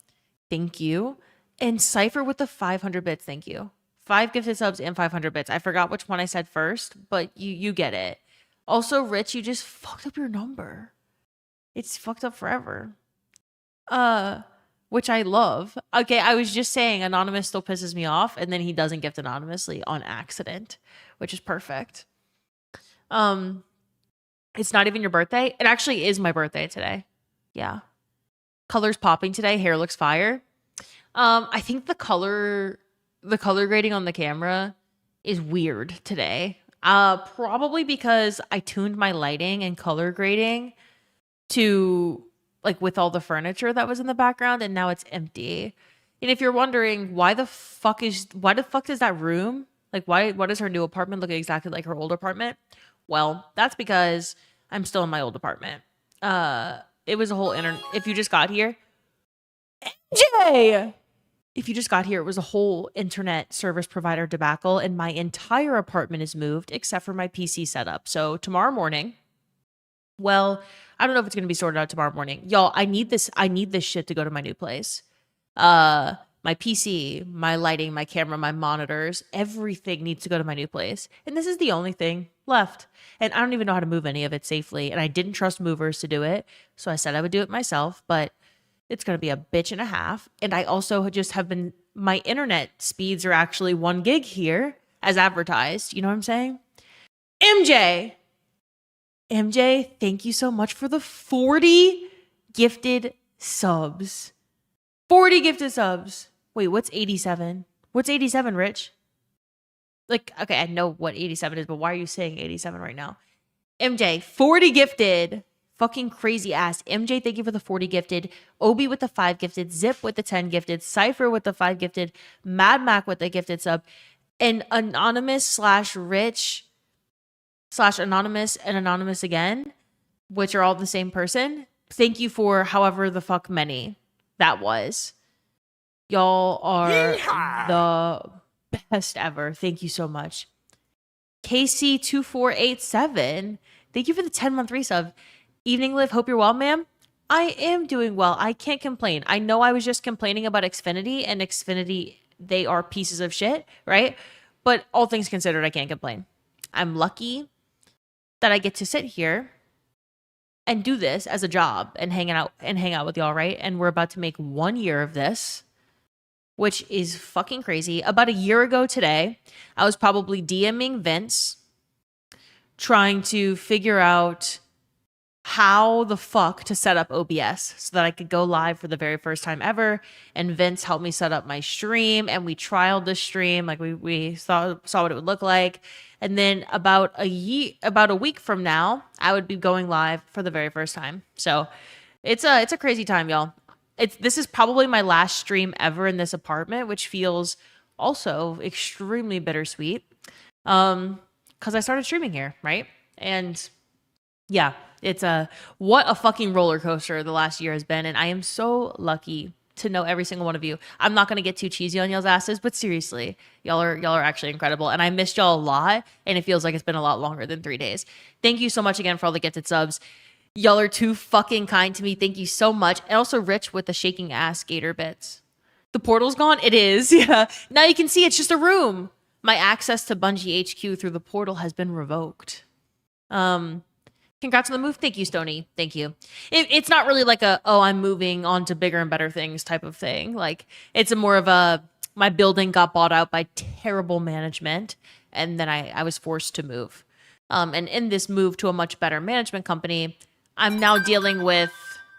Thank you. And Cypher with the 500 bits. Thank you. 5 gifted subs and 500 bits. I forgot which one I said first, but you get it. Also, Rich, you just fucked up your number. It's fucked up forever. Which I love. Okay, I was just saying Anonymous still pisses me off, and then he doesn't gift anonymously on accident, which is perfect. It's not even your birthday. It actually is my birthday today. Yeah. Colors popping today. Hair looks fire. I think the color grading on the camera is weird today. Probably because I tuned my lighting and color grading to like with all the furniture that was in the background, and now it's empty. And if you're wondering why the fuck is that room? Like why does her new apartment look exactly like her old apartment? Well, that's because I'm still in my old apartment. It was a whole if you just got here, MJ! If you just got here, it was a whole internet service provider debacle, and my entire apartment is moved except for my PC setup. So tomorrow morning, well, I don't know if it's going to be sorted out tomorrow morning. Y'all, I need this shit to go to my new place. My PC, my lighting, my camera, my monitors, everything needs to go to my new place. And this is the only thing left. And I don't even know how to move any of it safely. And I didn't trust movers to do it. So I said I would do it myself, but it's going to be a bitch and a half. And I also just have been, my internet speeds are actually 1 gig here as advertised. You know what I'm saying? MJ, thank you so much for the 40 gifted subs. 40 gifted subs. Wait, what's 87? What's 87, Rich? Like, okay, I know what 87 is, but why are you saying 87 right now? MJ, 40 gifted. Fucking crazy ass. MJ, thank you for the 40 gifted. Obi with the 5 gifted. Zip with the 10 gifted. Cypher with the 5 gifted. Mad Mac with the gifted sub. And Anonymous / Rich / Anonymous and Anonymous again, which are all the same person. Thank you for however the fuck many that was. Y'all are the best ever. Thank you so much. KC2487, thank you for the 10-month resub. Evening Liv, hope you're well, ma'am. I am doing well. I can't complain. I know I was just complaining about Xfinity, and Xfinity, they are pieces of shit, right? But all things considered, I can't complain. I'm lucky that I get to sit here and do this as a job and hang out with y'all, right? And we're about to make 1 year of this, which is fucking crazy. About a year ago today, I was probably DMing Vince, trying to figure out how the fuck to set up OBS so that I could go live for the very first time ever. And Vince helped me set up my stream, and we trialed the stream. Like we saw what it would look like. And then about a week from now, I would be going live for the very first time. So it's a crazy time, y'all. This is probably my last stream ever in this apartment, which feels also extremely bittersweet. Because I started streaming here, right? And yeah, it's what a fucking roller coaster the last year has been, and I am so lucky to know every single one of you. I'm not gonna get too cheesy on y'all's asses, but seriously, y'all are actually incredible, and I missed y'all a lot, and it feels like it's been a lot longer than 3 days. Thank you so much again for all the gifted subs. Y'all are too fucking kind to me. Thank you so much, and also Rich with the shaking ass gator bits. The portal's gone. It is, yeah. Now you can see it's just a room. My access to Bungie HQ through the portal has been revoked. Congrats on the move. Thank you, Stony. Thank you. It's not really like I'm moving on to bigger and better things type of thing. Like, it's a more of a, my building got bought out by terrible management, and then I was forced to move. And in this move to a much better management company, I'm now dealing with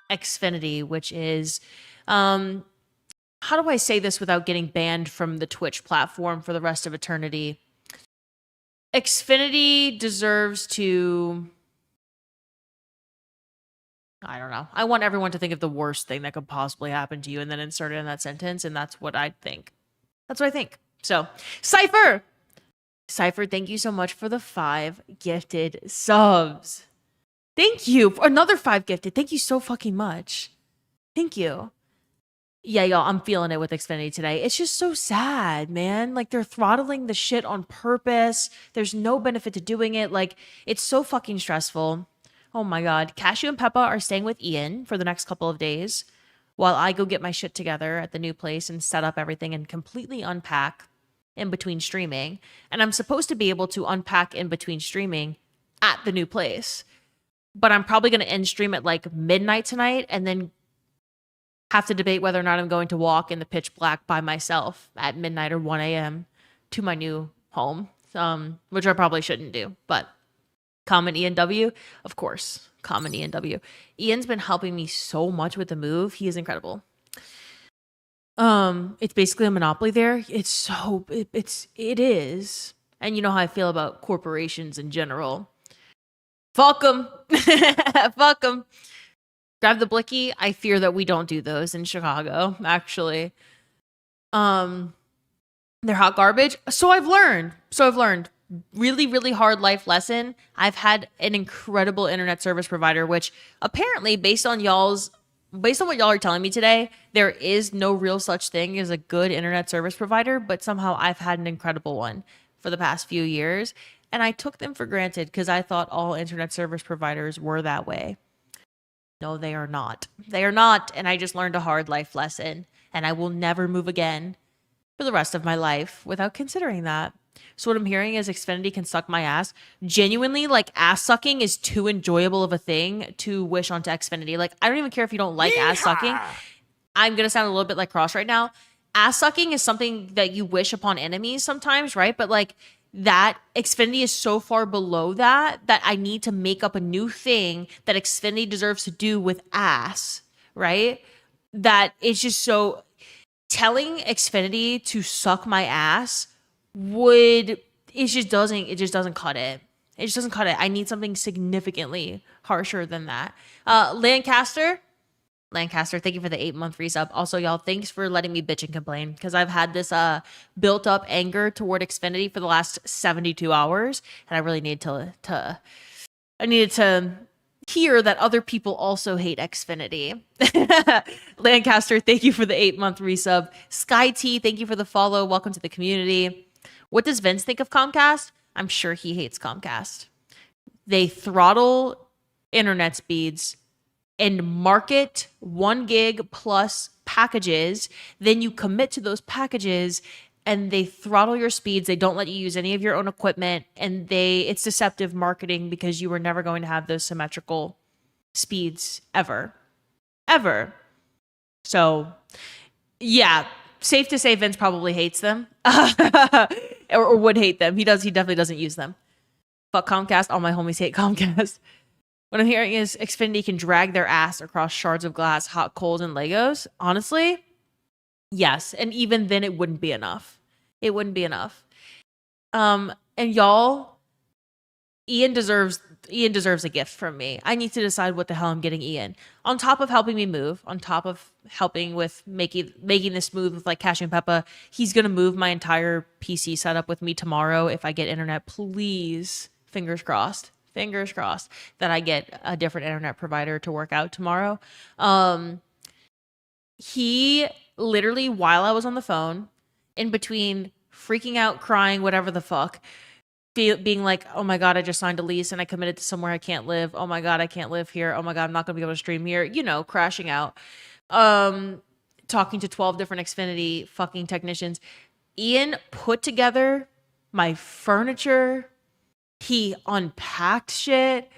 Xfinity, which is, how do I say this without getting banned from the Twitch platform for the rest of eternity? Xfinity deserves to, I don't know. I want everyone to think of the worst thing that could possibly happen to you and then insert it in that sentence, and that's what I think. That's what I think. So, Cypher, thank you so much for the 5 gifted subs. Thank you for another 5 gifted. Thank you so fucking much. Thank you. Yeah, y'all, I'm feeling it with Xfinity today. It's just so sad, man. Like, they're throttling the shit on purpose. There's no benefit to doing it. Like, it's so fucking stressful. Oh my God. Cashew and Peppa are staying with Ian for the next couple of days while I go get my shit together at the new place and set up everything and completely unpack in between streaming. And I'm supposed to be able to unpack in between streaming at the new place. But I'm probably going to end stream at like midnight tonight and then have to debate whether or not I'm going to walk in the pitch black by myself at midnight or 1 a.m. to my new home, which I probably shouldn't do. But comment ENW, of course, comment ENW. Ian's been helping me so much with the move. He is incredible. It's basically a monopoly there. It is. And you know how I feel about corporations in general. Fuck them. Fuck them. Grab the blicky. I fear that we don't do those in Chicago, actually. They're hot garbage. So I've learned. Really, really hard life lesson. I've had an incredible internet service provider, which apparently, based on what y'all are telling me today, there is no real such thing as a good internet service provider, but somehow I've had an incredible one for the past few years. And I took them for granted because I thought all internet service providers were that way. No, they are not. They are not. And I just learned a hard life lesson. And I will never move again for the rest of my life without considering that. So what I'm hearing is Xfinity can suck my ass. Genuinely, like, ass sucking is too enjoyable of a thing to wish onto Xfinity. Like, I don't even care if you don't like ass sucking. I'm going to sound a little bit like Cross right now. Ass sucking is something that you wish upon enemies sometimes, right? But like, that Xfinity is so far below that I need to make up a new thing that Xfinity deserves to do with ass, right? That it's just so, telling Xfinity to suck my ass it just doesn't cut it. It just doesn't cut it. I need something significantly harsher than that. Lancaster, thank you for the 8-month resub. Also, y'all, thanks for letting me bitch and complain, because I've had this built up anger toward Xfinity for the last 72 hours, and I really need I needed to hear that other people also hate Xfinity. Lancaster, thank you for the 8-month resub. Sky T, thank you for the follow. Welcome to the community. What does Vince think of Comcast? I'm sure he hates Comcast. They throttle internet speeds and market 1 gig plus packages. Then you commit to those packages and they throttle your speeds. They don't let you use any of your own equipment, and it's deceptive marketing because you were never going to have those symmetrical speeds ever. So yeah, safe to say Vince probably hates them or would hate them. He definitely doesn't use them. Fuck Comcast. All my homies hate Comcast. What I'm hearing is Xfinity can drag their ass across shards of glass, hot coals, and Legos. Honestly, yes. And even then, it wouldn't be enough. And y'all, Ian deserves a gift from me. I need to decide what the hell I'm getting Ian. On top of helping me move, on top of helping with making this move with like Cashew and Peppa, he's gonna move my entire PC setup with me tomorrow if I get internet. Please, fingers crossed that I get a different internet provider to work out tomorrow. He literally, while I was on the phone, in between freaking out, crying, whatever the fuck, being like, oh my God, I just signed a lease and I committed to somewhere I can't live. Oh my God, I can't live here. Oh my God, I'm not going to be able to stream here. You know, crashing out. Talking to 12 different Xfinity fucking technicians. Ian put together my furniture. He unpacked shit.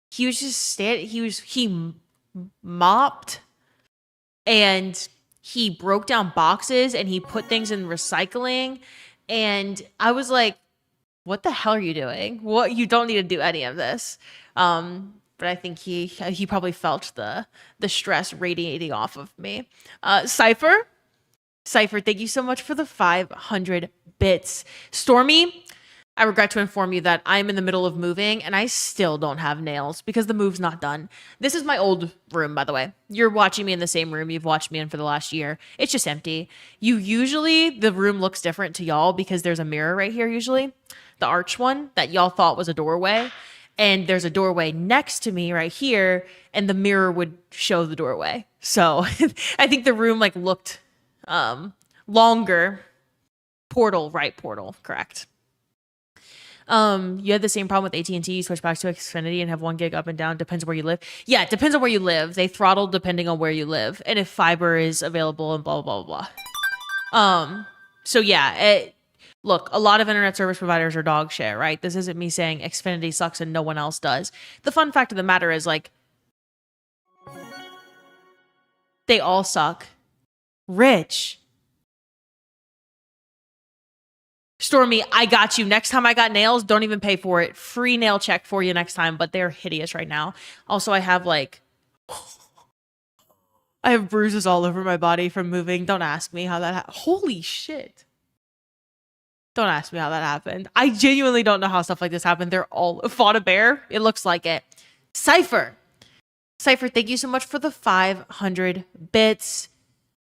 He was just he mopped and he broke down boxes and he put things in recycling. And I was like, what the hell are you doing? What, you don't need to do any of this. But I think he probably felt the stress radiating off of me. Cypher, thank you so much for the 500 bits. Stormy, I regret to inform you that I'm in the middle of moving and I still don't have nails because the move's not done. This is my old room, by the way. You're watching me in the same room you've watched me in for the last year. It's just empty. The room looks different to y'all because there's a mirror right here usually. The arch one that y'all thought was a doorway. And there's a doorway next to me right here and the mirror would show the doorway. So I think the room like looked longer. Portal, correct. You had the same problem with AT&T. You switch back to Xfinity and have 1 gig up and down. Depends on where you live. Yeah, it depends on where you live. They throttle depending on where you live and if fiber is available and blah, blah, blah, blah. So yeah, look, a lot of internet service providers are dog shit, right? This isn't me saying Xfinity sucks and no one else does. The fun fact of the matter is like, they all suck. Rich. Stormy, I got you. Next time I got nails, don't even pay for it. Free nail check for you next time, but they're hideous right now. Also, I have bruises all over my body from moving. Don't ask me how that happened. Holy shit. Don't ask me how that happened. I genuinely don't know how stuff like this happened. They're all fought a bear. It looks like it. Cypher, thank you so much for the 500 bits.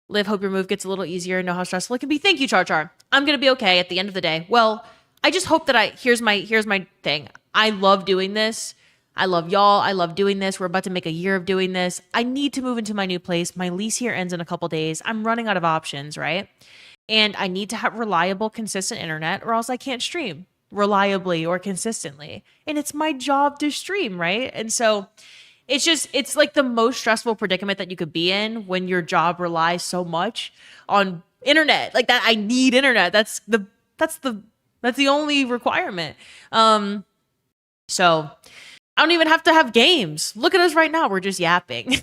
Liv, hope your move gets a little easier. Know how stressful it can be. Thank you, Char. I'm gonna be okay at the end of the day. Well, I just hope that here's my thing. I love doing this. I love y'all. I love doing this. We're about to make a year of doing this. I need to move into my new place. My lease here ends in a couple days. I'm running out of options, right? And I need to have reliable, consistent internet or else I can't stream reliably or consistently. And it's my job to stream, right? And so it's like the most stressful predicament that you could be in when your job relies so much on internet. Like that, I need internet. That's the only requirement. So I don't even have to have games. Look at us right now. We're just yapping.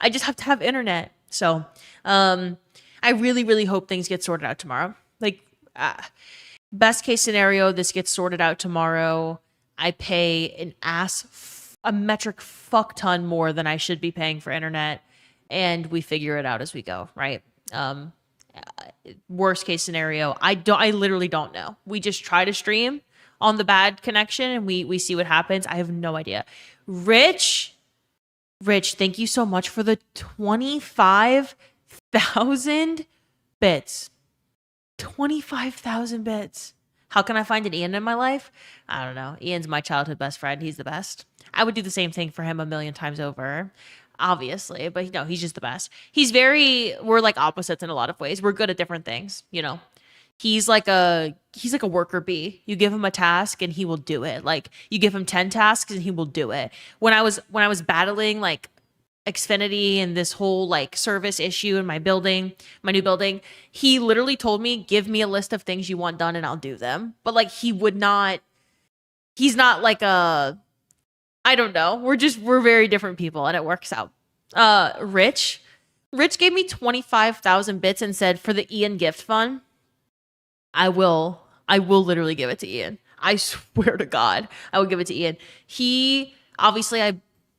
I just have to have internet. So I really, really hope things get sorted out tomorrow. Like best case scenario, this gets sorted out tomorrow. I pay a metric fuck ton more than I should be paying for internet, and we figure it out as we go, right? Worst case scenario, I literally don't know. We just try to stream on the bad connection and we see what happens. I have no idea. Rich, thank you so much for the 25,000 bits. 25,000 bits. How can I find an Ian in my life? I don't know. Ian's my childhood best friend. He's the best. I would do the same thing for him a million times over, obviously. But no, he's just the best. We're like opposites in a lot of ways. We're good at different things, you know. He's like a worker bee. You give him a task and he will do it. Like you give him 10 tasks and he will do it. When I was battling like Xfinity and this whole like service issue in my new building, he literally told me, give me a list of things you want done and I'll do them. But like he's not like I don't know. We're very different people and it works out. Rich gave me 25,000 bits and said for the Ian gift fund, I will literally give it to Ian. I swear to God, I will give it to Ian. I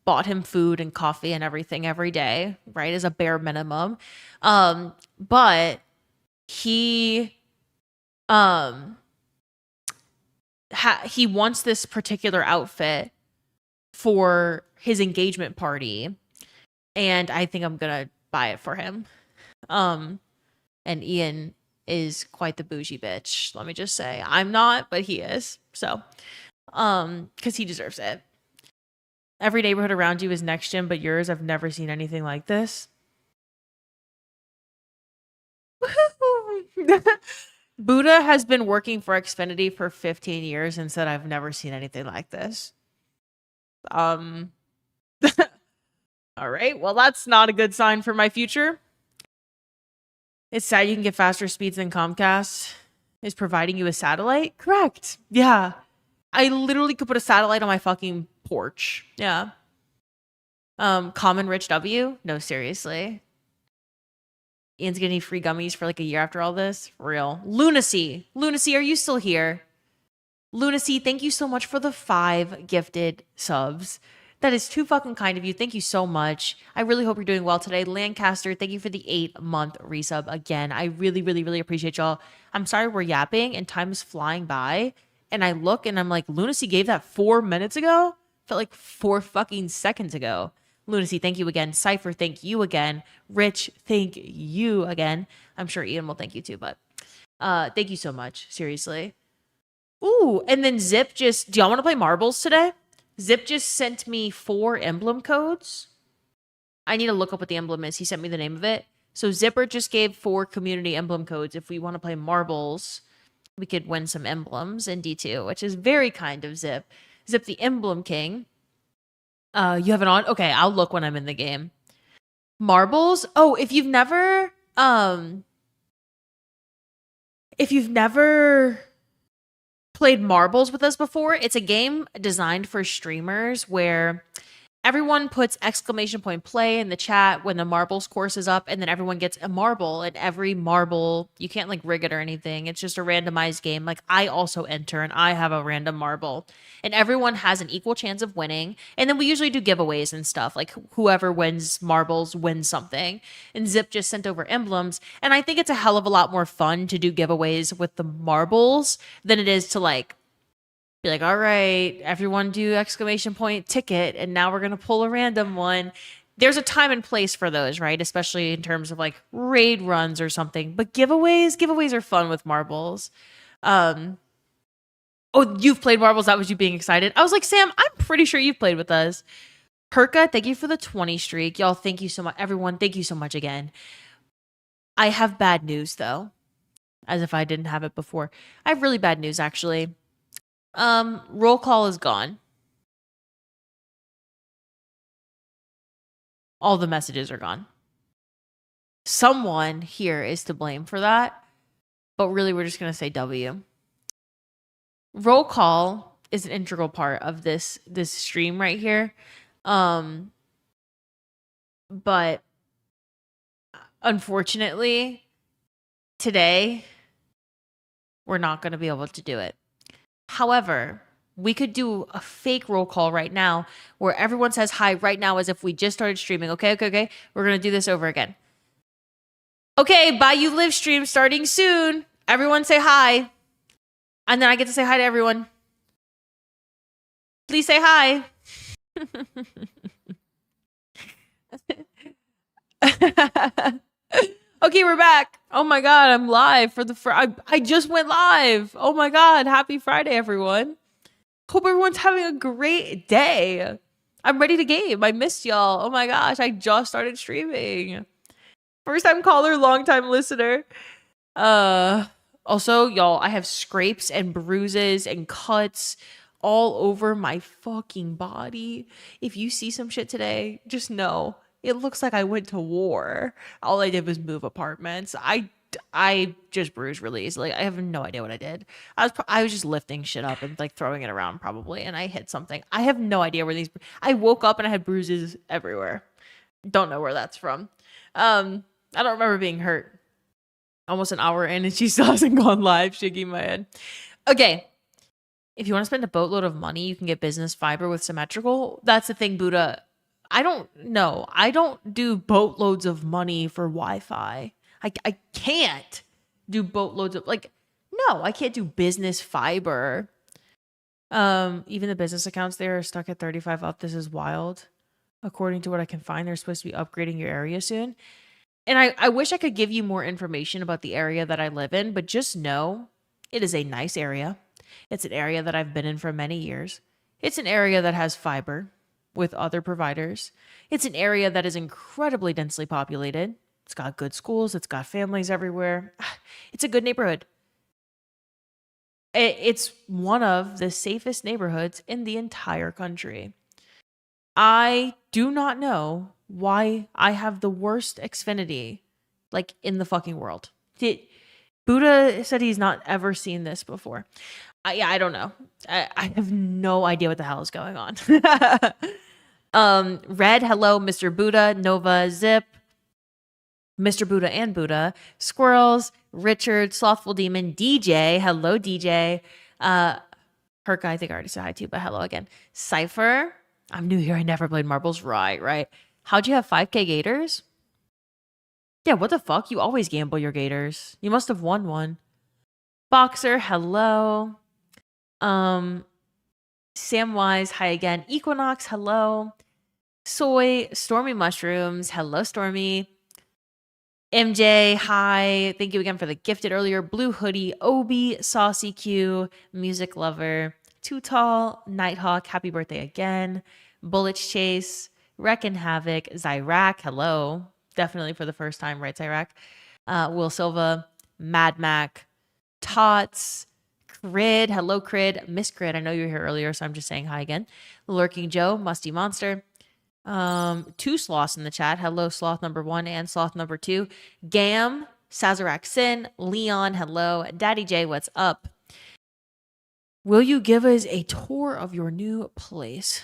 bought him food and coffee and everything every day, right? As a bare minimum. But he he wants this particular outfit for his engagement party, and I think I'm gonna buy it for him. And Ian is quite the bougie bitch. Let me just say, I'm not, but he is. So, because he deserves it. Every neighborhood around you is next gen, but yours, I've never seen anything like this. Buddha has been working for Xfinity for 15 years and said, I've never seen anything like this. All right. Well, that's not a good sign for my future. It's sad you can get faster speeds than Comcast is providing you a satellite. Correct. Yeah. I literally could put a satellite on my fucking porch. Yeah. Common Rich W? No, seriously. Ian's gonna need free gummies for like a year after all this. For real. Lunacy. Lunacy, are you still here? Lunacy, thank you so much for the 5 gifted subs. That is too fucking kind of you. Thank you so much. I really hope you're doing well today. Lancaster, thank you for the 8-month resub again. I really, really, really appreciate y'all. I'm sorry we're yapping and time is flying by. And I look and I'm like, Lunacy gave that 4 minutes ago? Felt like 4 fucking seconds ago. Lunacy, thank you again. Cypher, thank you again. Rich, thank you again. I'm sure Ian will thank you too, but thank you so much. Seriously. Ooh, and then Zip do y'all want to play marbles today? Zip just sent me 4 emblem codes. I need to look up what the emblem is. He sent me the name of it. So Zipper just gave 4 community emblem codes. If we want to play marbles, we could win some emblems in D2, which is very kind of Zip. Zip the Emblem King. You have it on? Okay, I'll look when I'm in the game. Marbles? Oh, if you've never played marbles with us before, it's a game designed for streamers where everyone puts exclamation point play in the chat when the marbles course is up, and then everyone gets a marble, and every marble, you can't like rig it or anything. It's just a randomized game. Like I also enter and I have a random marble, and everyone has an equal chance of winning. And then we usually do giveaways and stuff. Like whoever wins marbles wins something. And Zip just sent over emblems. And I think it's a hell of a lot more fun to do giveaways with the marbles than it is to like be like, all right, everyone do exclamation point ticket, and now we're going to pull a random one. There's a time and place for those, right? Especially in terms of like raid runs or something. But giveaways are fun with marbles. Oh, you've played marbles? That was you being excited? I was like, Sam, I'm pretty sure you've played with us. Herka, thank you for the 20 streak. Y'all, thank you so much. Everyone, thank you so much again. I have bad news, though. As if I didn't have it before. I have really bad news, actually. Roll call is gone. All the messages are gone. Someone here is to blame for that, but really we're just going to say W. Roll call is an integral part of this stream right here. But unfortunately, today we're not going to be able to do it. However, we could do a fake roll call right now where everyone says hi right now as if we just started streaming. Okay. We're going to do this over again. Okay, bye you live stream starting soon. Everyone say hi. And then I get to say hi to everyone. Please say hi. Okay, we're back. Oh my God, I'm live for the I just went live. Oh my God, happy Friday, everyone. Hope everyone's having a great day. I'm ready to game. I missed y'all. Oh my gosh, I just started streaming. First time caller, long time listener. Also, y'all, I have scrapes and bruises and cuts all over my fucking body. If you see some shit today, just know it looks like I went to war. All I did was move apartments. I just bruised really easily. I have no idea what I did. I was just lifting shit up and like throwing it around probably, and I hit something. I have no idea where I woke up and I had bruises everywhere. Don't know where that's from. I don't remember being hurt. Almost an hour in and she still hasn't gone live, shaking my head. Okay. If you want to spend a boatload of money, you can get business fiber with symmetrical. That's the thing, Buddha. I don't know. I don't do boatloads of money for Wi-Fi. I can't do boatloads of no, I can't do business fiber. Even the business accounts there are stuck at 35 up. This is wild. According to what I can find, they're supposed to be upgrading your area soon. And I wish I could give you more information about the area that I live in, but just know it is a nice area. It's an area that I've been in for many years. It's an area that has fiber with other providers. It's an area that is incredibly densely populated. It's got good schools, it's got families everywhere. It's a good neighborhood. It's one of the safest neighborhoods in the entire country. I do not know why I have the worst Xfinity like in the fucking world. Buddha said he's not ever seen this before. Yeah, I don't know. I have no idea what the hell is going on. Red, hello, Mr. Buddha, Nova, Zip, Mr. Buddha and Buddha, Squirrels, Richard, Slothful Demon, DJ, hello, DJ. Herka, I think I already said hi to you, but hello again. Cypher, I'm new here. I never played marbles. Right. How'd you have 5K gators? Yeah, what the fuck? You always gamble your gators. You must have won one. Boxer, hello. Samwise, hi again. Equinox, hello. Soy, Stormy Mushrooms, hello, Stormy. MJ, hi. Thank you again for the gifted earlier. Blue Hoodie, Obi, Saucy Q, Music Lover, Too Tall, Nighthawk, happy birthday again. Bullets Chase, Wreck and Havoc, Zyrac, hello. Definitely for the first time, right, Zyrac? Will Silva, Mad Mac, Tots, Crid, hello, Crid. Miss Crid, I know you were here earlier, so I'm just saying hi again. Lurking Joe, Musty Monster. Two sloths in the chat. Hello, sloth number 1 and sloth number 2. Gam, Sazerac Sin, Leon, hello. Daddy J, what's up? Will you give us a tour of your new place?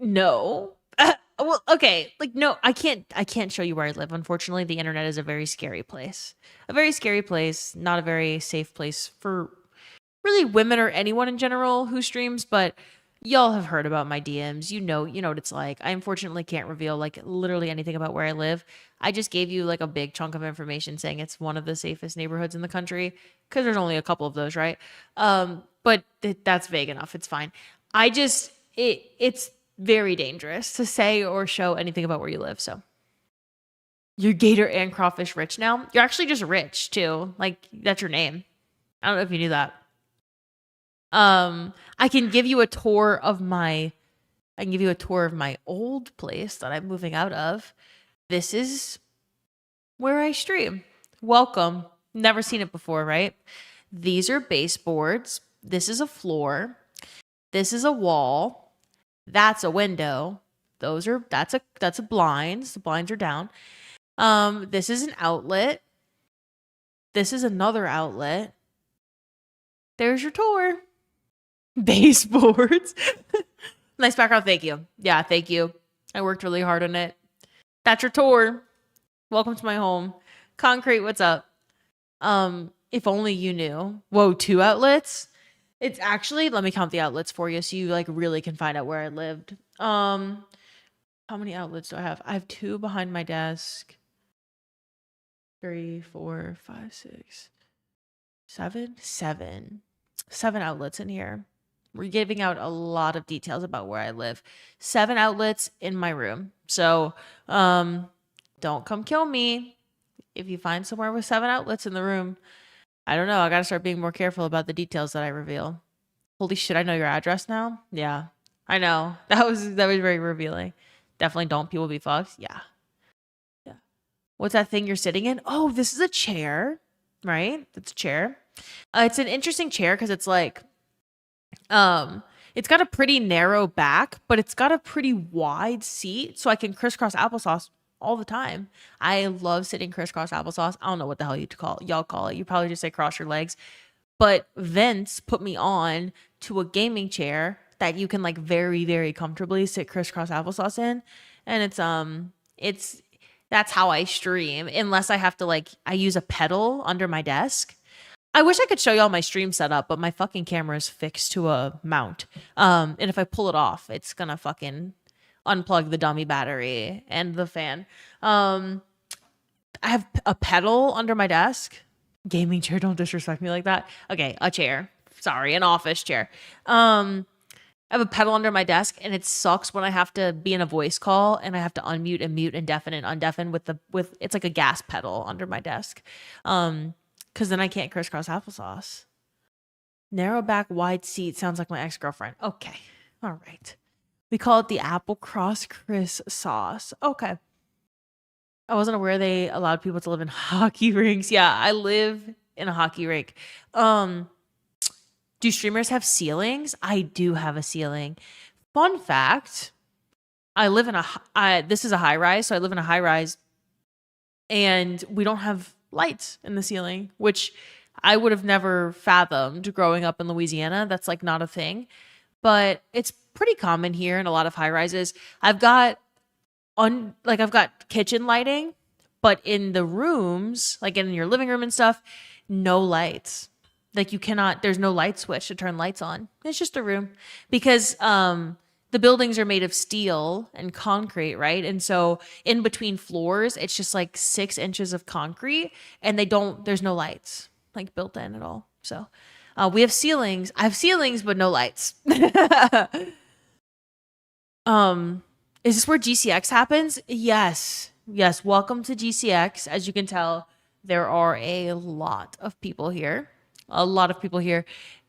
No. Well, okay. Like, no, I can't show you where I live. Unfortunately, the internet is a very scary place. A very scary place, not a very safe place for really women or anyone in general who streams, but y'all have heard about my DMs. You know what it's like. I unfortunately can't reveal like literally anything about where I live. I just gave you like a big chunk of information saying it's one of the safest neighborhoods in the country because there's only a couple of those, right? But that's vague enough. It's fine. It's very dangerous to say or show anything about where you live. So you're gator and crawfish rich now. You're actually just rich too. Like that's your name. I don't know if you knew that. I can give you a tour of my old place that I'm moving out of. This is where I stream. Welcome. Never seen it before, right? These are baseboards. This is a floor. This is a wall. That's a window. That's a blinds. The blinds are down. This is an outlet. This is another outlet. There's your tour. Baseboards. Nice background. Thank you. Yeah, thank you. I worked really hard on it. That's your tour. Welcome to my home. Concrete, what's up? If only you knew. Whoa, 2 outlets? It's actually, let me count the outlets for you so you like really can find out where I lived. How many outlets do I have? I have 2 behind my desk. 3, 4, 5, 6, 7. 7 outlets in here. We're giving out a lot of details about where I live. 7 outlets in my room. So, don't come kill me if you find somewhere with 7 outlets in the room. I don't know. I got to start being more careful about the details that I reveal. Holy shit, I know your address now? Yeah. I know. That was very revealing. Definitely don't people be fucked? Yeah. What's that thing you're sitting in? Oh, this is a chair, right? It's a chair. It's an interesting chair because it's like it's got a pretty narrow back, but it's got a pretty wide seat, so I can crisscross applesauce all the time. I love sitting crisscross applesauce. I don't know what the hell y'all call it. You probably just say cross your legs. But Vince put me on to a gaming chair that you can like very, very comfortably sit crisscross applesauce in. And it's that's how I stream, unless I have to I use a pedal under my desk. I wish I could show y'all my stream setup, but my fucking camera is fixed to a mount. And if I pull it off, it's gonna fucking unplug the dummy battery and the fan. I have a pedal under my desk, Gaming chair, don't disrespect me like that. Okay, a chair. Sorry, an office chair. I have a pedal under my desk, and it sucks when I have to be in a voice call and I have to unmute and mute and deafen and undeafen with it's like a gas pedal under my desk. Because then I can't crisscross applesauce. Narrow back, wide seat sounds like my ex-girlfriend. Okay, all right. We call it the apple cross Chris sauce. Okay. I wasn't aware they allowed people to live in hockey rinks. Yeah, I live in a hockey rink. Do streamers have ceilings? I do have a ceiling. Fun fact, I live in this is a high rise, so I live in a high rise, and we don't have lights in the ceiling, which I would have never fathomed growing up in Louisiana. That's like not a thing, but it's pretty common here in a lot of high rises. I've got kitchen lighting, but in the rooms, like in your living room and stuff, no lights. Like there's no light switch to turn lights on. It's just a room because the buildings are made of steel and concrete, right? And so in between floors, it's just like 6 inches of concrete, and there's no lights like built in at all. So we have ceilings. I have ceilings, but no lights. Is this where GCX happens? Yes. Yes. Welcome to GCX. As you can tell, there are a lot of people here.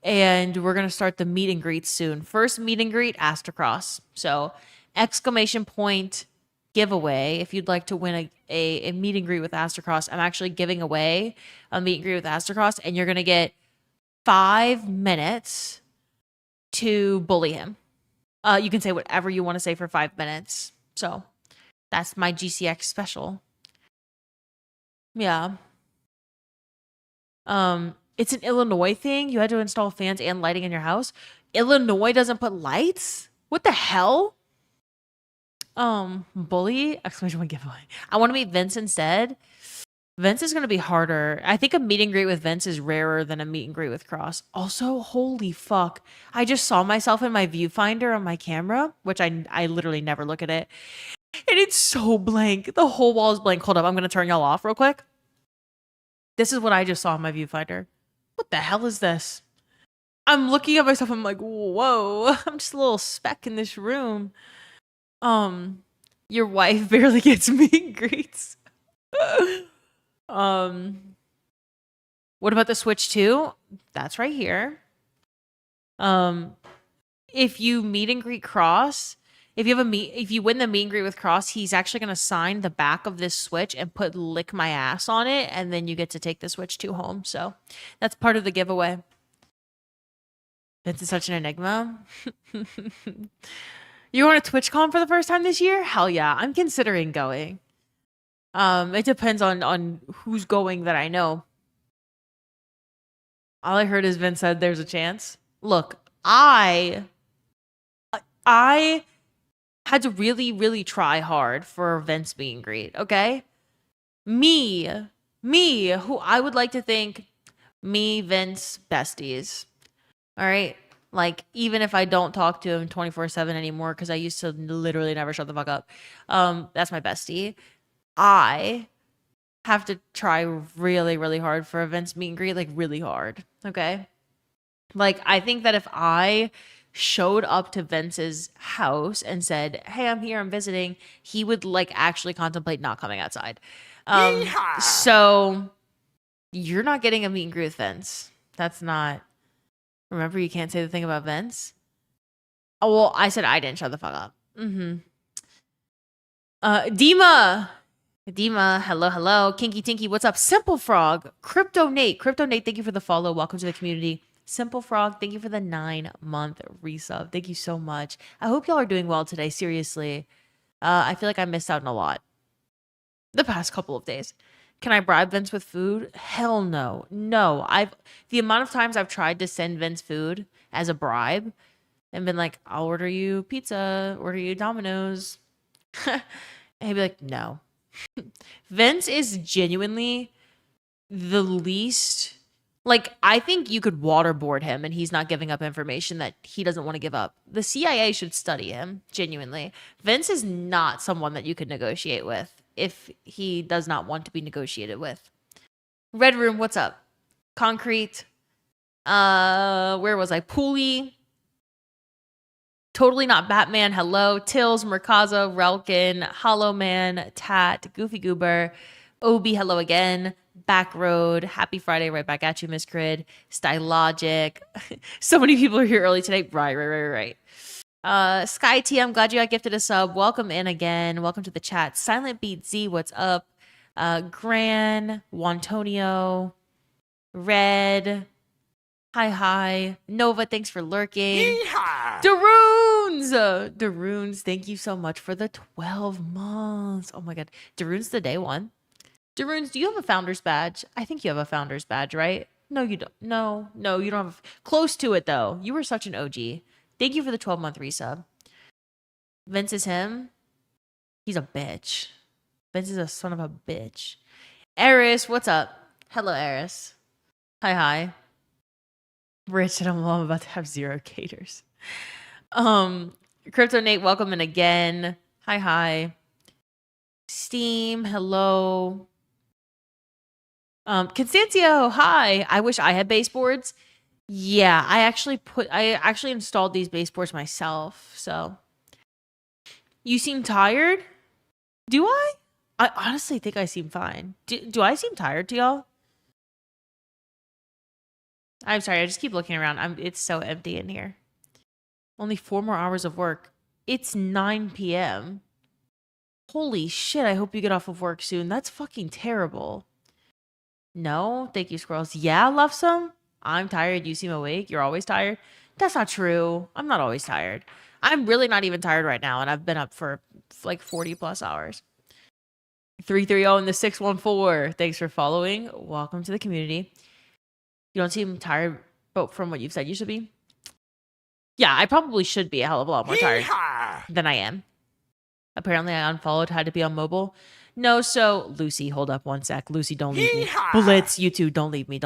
And we're going to start the meet and greet soon. First meet and greet, Astrocross. So exclamation point giveaway. If you'd like to win a meet and greet with Astrocross, I'm actually giving away a meet and greet with Astrocross, and you're going to get 5 minutes to bully him. You can say whatever you want to say for 5 minutes. So that's my GCX special. Yeah. It's an Illinois thing. You had to install fans and lighting in your house. Illinois doesn't put lights? What the hell? Bully! Exclamation point giveaway. I want to meet Vince instead. Vince is going to be harder. I think a meet and greet with Vince is rarer than a meet and greet with Cross. Also, holy fuck. I just saw myself in my viewfinder on my camera, which I literally never look at it. And it's so blank. The whole wall is blank. Hold up. I'm going to turn y'all off real quick. This is what I just saw in my viewfinder. What the hell is this? I'm looking at myself. I'm like, whoa. I'm just a little speck in this room. Your wife barely gets meet and greets. What about the Switch 2? That's right here. If you meet and greet Cross, if you win the meet and greet with Cross, he's actually gonna sign the back of this Switch and put "lick my ass" on it, and then you get to take the Switch 2 home. So that's part of the giveaway. Vince is such an enigma. You want a TwitchCon for the first time this year? Hell yeah, I'm considering going. It depends on who's going that I know. All I heard is Vince said there's a chance. Look, I had to really, really try hard for Vince meet and greet, okay? Me, who I would like to think Vince besties. All right? Like, even if I don't talk to him 24/7 anymore, because I used to literally never shut the fuck up. That's my bestie. I have to try really, really hard for a Vince meet and greet, like really hard. Okay. Like, I think that if I showed up to Vince's house and said, "Hey, I'm here, I'm visiting," he would like actually contemplate not coming outside. So you're not getting a meet and greet with Vince. That's not. Remember, you can't say the thing about Vince. Oh, well, I said I didn't. Shut the fuck up. Dima, hello. Kinky Tinky, what's up? Simple Frog, Crypto Nate, thank you for the follow. Welcome to the community. Simple Frog, thank you for the 9-month resub. Thank you so much. I hope y'all are doing well today. Seriously, I feel like I missed out on a lot the past couple of days. Can I bribe Vince with food? Hell no. No. The amount of times I've tried to send Vince food as a bribe and been like, "I'll order you pizza, order you Domino's." And he'd be like, "No." Vince is genuinely the least, like, I think you could waterboard him and he's not giving up information that he doesn't want to give up. The CIA should study him, genuinely. Vince is not someone that you could negotiate with if he does not want to be negotiated with. Red Room, what's up? Concrete. Where was I? Pooley. Totally Not Batman. Hello. Tills, Merkaza, Relkin, Hollow Man, Tat, Goofy Goober, Obi. Hello again. Back Road. Happy Friday. Right back at you, Miss Crid. Stylogic. So many people are here early today. Right. Sky T, I'm glad you got gifted a sub. Welcome in again. Welcome to the chat. Silent Beat Z, what's up? Gran, Wantonio, Red. Hi. Nova, thanks for lurking. Yeehaw! Daroons, thank you so much for the 12 months. Oh my god. Daroons the day one. Daroons, do you have a founder's badge? I think you have a founder's badge, right? No, you don't. No, you don't have. Close to it though. You were such an OG. Thank you for the 12-month resub. Vince is him. He's a bitch. Vince is a son of a bitch. Eris, what's up? Hello, Eris. Hi. Rich and I'm about to have 0 caters. Crypto Nate, welcome in again. Hi. Steam, hello. Constancio, hi. I wish I had baseboards. Yeah, I actually installed these baseboards myself. So you seem tired? Do I? I honestly think I seem fine. Do I seem tired to y'all? I'm sorry, I just keep looking around. It's so empty in here. Only 4 more hours of work. It's 9 p.m. Holy shit, I hope you get off of work soon. That's fucking terrible. No, thank you, squirrels. Yeah, love some. I'm tired. You seem awake. You're always tired. That's not true. I'm not always tired. I'm really not even tired right now, and I've been up for like 40 plus hours. 330 in the 614. Thanks for following. Welcome to the community. You don't seem tired, but from what you've said, you should be. Yeah, I probably should be a hell of a lot more tired than I am. Apparently, I unfollowed, had to be on mobile. No, so Lucy, hold up one sec. Lucy, don't leave me. Blitz, you two, don't leave me.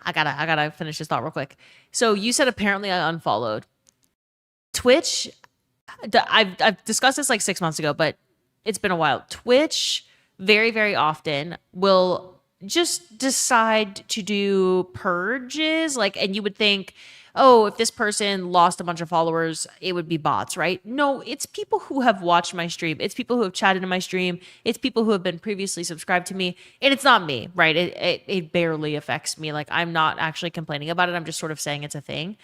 I gotta finish this thought real quick. So you said apparently I unfollowed. Twitch, I've discussed this like 6 months ago, but it's been a while. Twitch very, very often will just decide to do purges, and you would think, oh, if this person lost a bunch of followers, it would be bots, right? No, it's people who have watched my stream. It's people who have chatted in my stream. It's people who have been previously subscribed to me. And it's not me, right? It barely affects me. I'm not actually complaining about it. I'm just sort of saying it's a thing.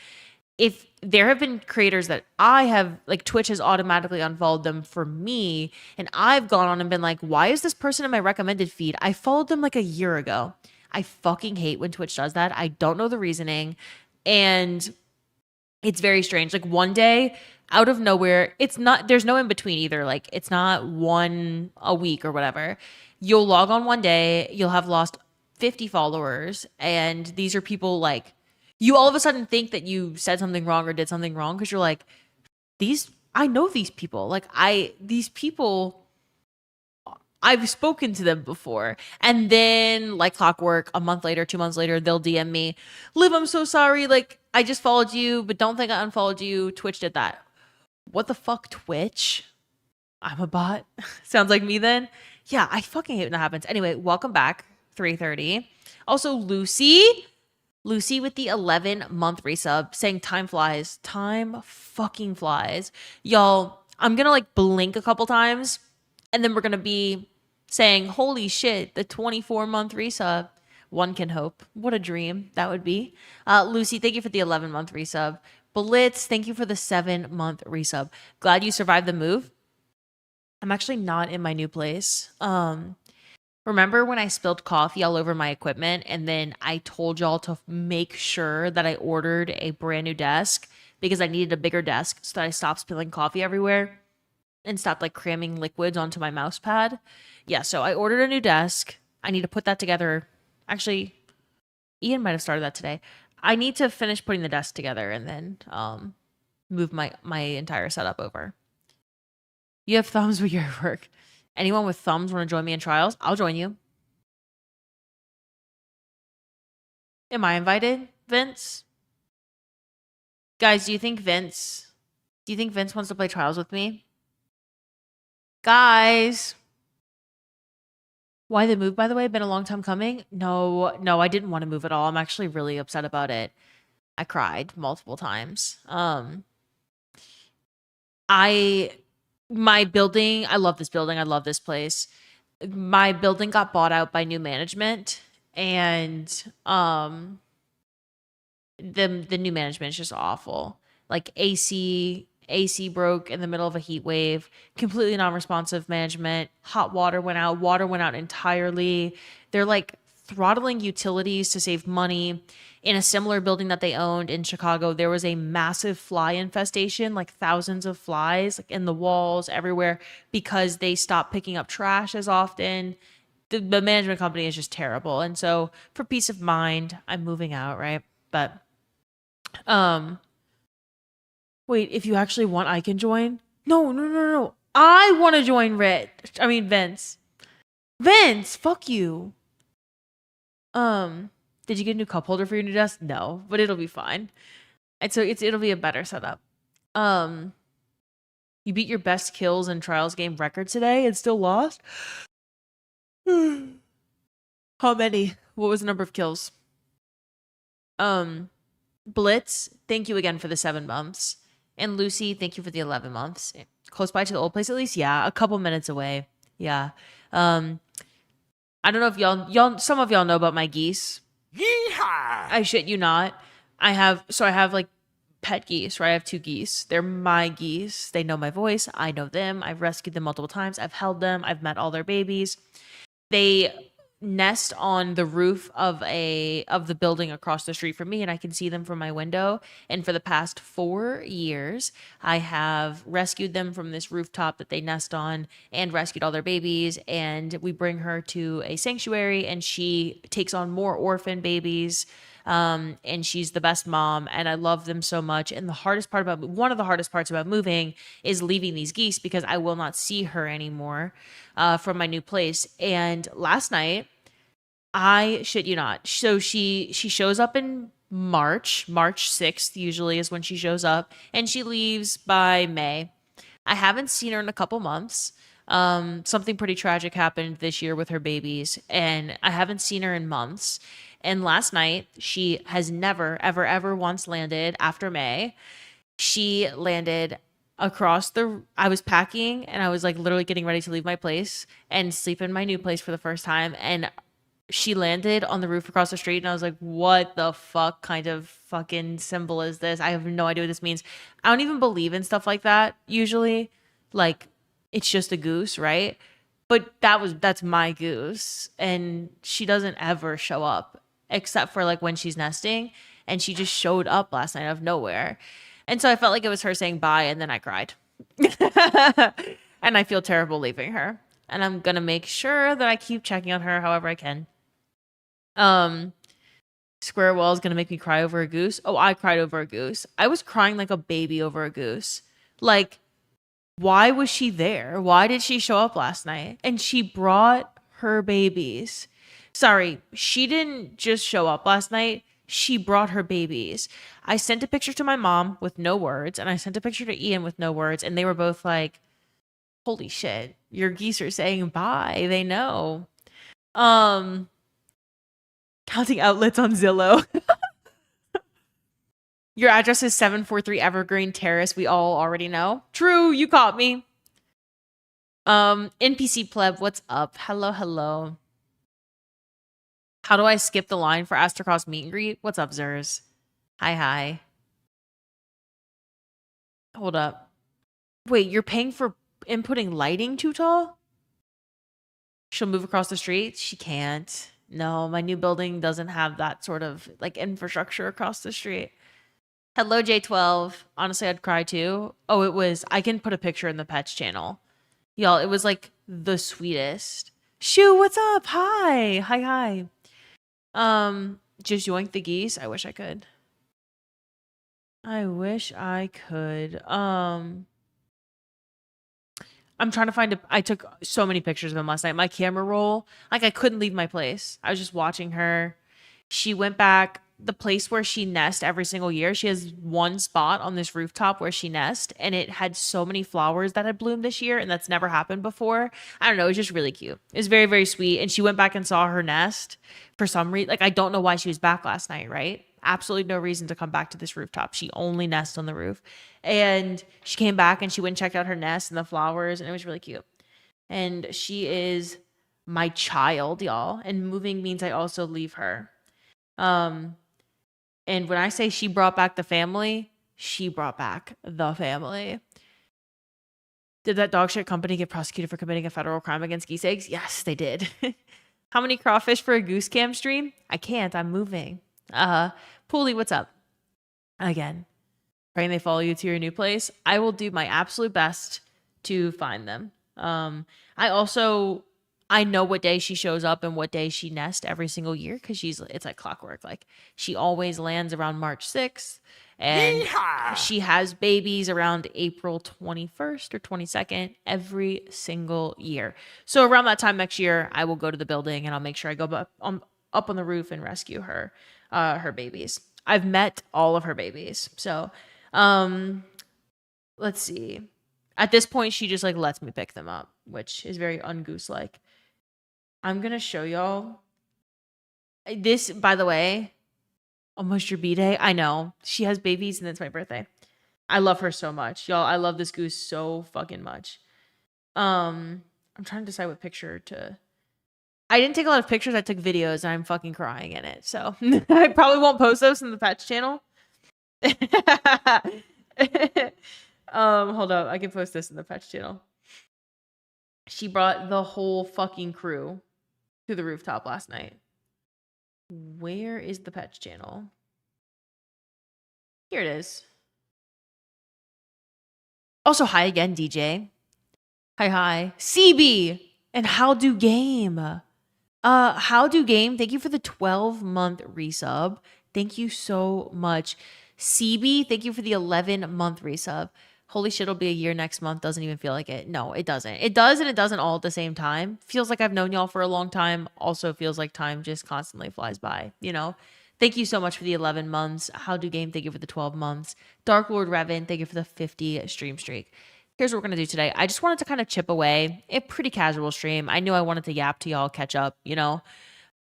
If there have been creators that I have, Twitch has automatically unfollowed them for me, and I've gone on and been like, why is this person in my recommended feed? I followed them a year ago. I fucking hate when Twitch does that. I don't know the reasoning. And it's very strange. One day out of nowhere, there's no in between either. It's not one a week or whatever. You'll log on one day, you'll have lost 50 followers. And these are people you all of a sudden think that you said something wrong or did something wrong because you're like, I know these people. These people, I've spoken to them before. And then, like clockwork, a month later, 2 months later, they'll DM me, Liv, I'm so sorry. I just followed you, but don't think I unfollowed you. Twitch did that. What the fuck, Twitch? I'm a bot. Sounds like me then. Yeah, I fucking hate when that happens. Anyway, welcome back, 330. Also, Lucy with the 11-month resub saying time flies. Time fucking flies. Y'all, I'm gonna blink a couple times and then we're gonna be saying, holy shit, the 24-month resub. One can hope. What a dream that would be. Lucy, thank you for the 11-month resub. Blitz, thank you for the 7-month resub. Glad you survived the move. I'm actually not in my new place. Remember when I spilled coffee all over my equipment and then I told y'all to make sure that I ordered a brand new desk because I needed a bigger desk so that I stopped spilling coffee everywhere and stopped cramming liquids onto my mouse pad? Yeah, so I ordered a new desk. I need to put that together. Actually, Ian might have started that today. I need to finish putting the desk together and then move my entire setup over. You have thumbs with your work. Anyone with thumbs want to join me in trials? I'll join you. Am I invited, Vince? Guys, do you think Vince wants to play trials with me? Guys. Why the move, by the way? Been a long time coming? No, no, I didn't want to move at all. I'm actually really upset about it. I cried multiple times. I my building, I love this building. I love this place. My building got bought out by new management, and the new management is just awful. Like AC broke in the middle of a heat wave, completely non-responsive management. Hot water went out entirely. They're like throttling utilities to save money. In a similar building that they owned in Chicago, there was a massive fly infestation, like thousands of flies like in the walls everywhere because they stopped picking up trash as often. The management company is just terrible. And so for peace of mind, I'm moving out, right? But um, wait, if you actually want, I can join. No, no, no, no. I want to join Vince. Vince, fuck you. Did you get a new cup holder for your new desk? No, but it'll be fine. And so it'll be a better setup. Um, you beat your best kills in Trials game record today and still lost? How many? What was the number of kills? Blitz, thank you again for the 7 months. And Lucy, thank you for the 11 months. Close by to the old place, at least? Yeah, a couple minutes away. Yeah. I don't know if y'all some of y'all know about my geese. Yeehaw! I shit you not. I have like pet geese, right? I have 2 geese. They're my geese. They know my voice. I know them. I've rescued them multiple times. I've held them. I've met all their babies. They nest on the roof of the building across the street from me, and I can see them from my window. And for the past 4 years, I have rescued them from this rooftop that they nest on and rescued all their babies. And we bring her to a sanctuary, and she takes on more orphan babies. And she's the best mom, and I love them so much. And one of the hardest parts about moving is leaving these geese because I will not see her anymore from my new place. And last night, I shit you not. So she shows up in March 6th usually is when she shows up, and she leaves by May. I haven't seen her in a couple months. Something pretty tragic happened this year with her babies, and I haven't seen her in months. And last night, she has never, ever, ever once landed after May. She landed I was packing, and I was like literally getting ready to leave my place and sleep in my new place for the first time. And she landed on the roof across the street, and I was like, what the fuck kind of fucking symbol is this? I have no idea what this means. I don't even believe in stuff like that usually. Like, it's just a goose, right? But that's my goose, and she doesn't ever show up except for like when she's nesting, and she just showed up last night out of nowhere. And so I felt like it was her saying bye, and then I cried. And I feel terrible leaving her. And I'm going to make sure that I keep checking on her however I can. Square Wall is going to make me cry over a goose. Oh, I cried over a goose. I was crying like a baby over a goose. Like, why was she there? Why did she show up last night? And she brought her babies. Sorry, she didn't just show up last night. She brought her babies. I sent a picture to my mom with no words, and I sent a picture to Ian with no words, and they were both like, holy shit, your geese are saying bye. They know. Counting outlets on Zillow. Your address is 743 Evergreen Terrace. We all already know. True, you caught me. NPC pleb, what's up? Hello, hello. How do I skip the line for Astrocross meet and greet? What's up, Zers? Hi, hi. Hold up. Wait, you're paying for inputting lighting too tall? She'll move across the street? She can't. No, my new building doesn't have that sort of like infrastructure across the street. Hello, J12. Honestly, I'd cry too. Oh, I can put a picture in the pets channel. Y'all, it was like the sweetest. Shoo, what's up? Hi. Hi. Just yoink the geese. I wish I could. I'm trying to find I took so many pictures of him last night. My camera roll, like I couldn't leave my place. I was just watching her. She went back the place where she nests every single year. She has one spot on this rooftop where she nests, and it had so many flowers that had bloomed this year, and that's never happened before. I don't know, it was just really cute. It was very, very sweet. And she went back and saw her nest for some reason. Like, I don't know why she was back last night, right? Absolutely no reason to come back to this rooftop. She only nests on the roof. And she came back and she went and checked out her nest and the flowers, and it was really cute. And she is my child, y'all. And moving means I also leave her. And when I say she brought back the family, she brought back the family. Did that dog shit company get prosecuted for committing a federal crime against geese eggs? Yes, they did. How many crawfish for a goose cam stream? I can't. I'm moving. Poolie, what's up? Again, praying they follow you to your new place. I will do my absolute best to find them. I know what day she shows up and what day she nests every single year because it's like clockwork. Like, she always lands around March 6th, and Yeehaw! she has babies around April 21st or 22nd every single year. So around that time next year, I will go to the building and I'll make sure I go up on the roof and rescue her babies. I've met all of her babies. So, let's see. At this point, she just like lets me pick them up, which is very ungoose-like. I'm going to show y'all. This, by the way, almost your B-Day. I know. She has babies and it's my birthday. I love her so much. Y'all, I love this goose so fucking much. I'm trying to decide what picture to... I didn't take a lot of pictures. I took videos and I'm fucking crying in it. So I probably won't post those in the Pets channel. Hold up. I can post this in the Pets channel. She brought the whole fucking crew to the rooftop last night. Where is the Pets channel? Here it is. Also, hi again, DJ. Hi. CB and How Do Game. How Do Game, thank you for the 12-month resub. Thank you so much. CB, thank you for the 11-month resub. Holy shit, it'll be a year next month. Doesn't even feel like it. No, it doesn't. It does and it doesn't all at the same time. Feels like I've known y'all for a long time. Also feels like time just constantly flies by, you know? Thank you so much for the 11 months. How Do Game, thank you for the 12 months. Dark Lord Revan, thank you for the 50 stream streak. Here's what we're going to do today. I just wanted to kind of chip away. A pretty casual stream. I knew I wanted to yap to y'all, catch up, you know?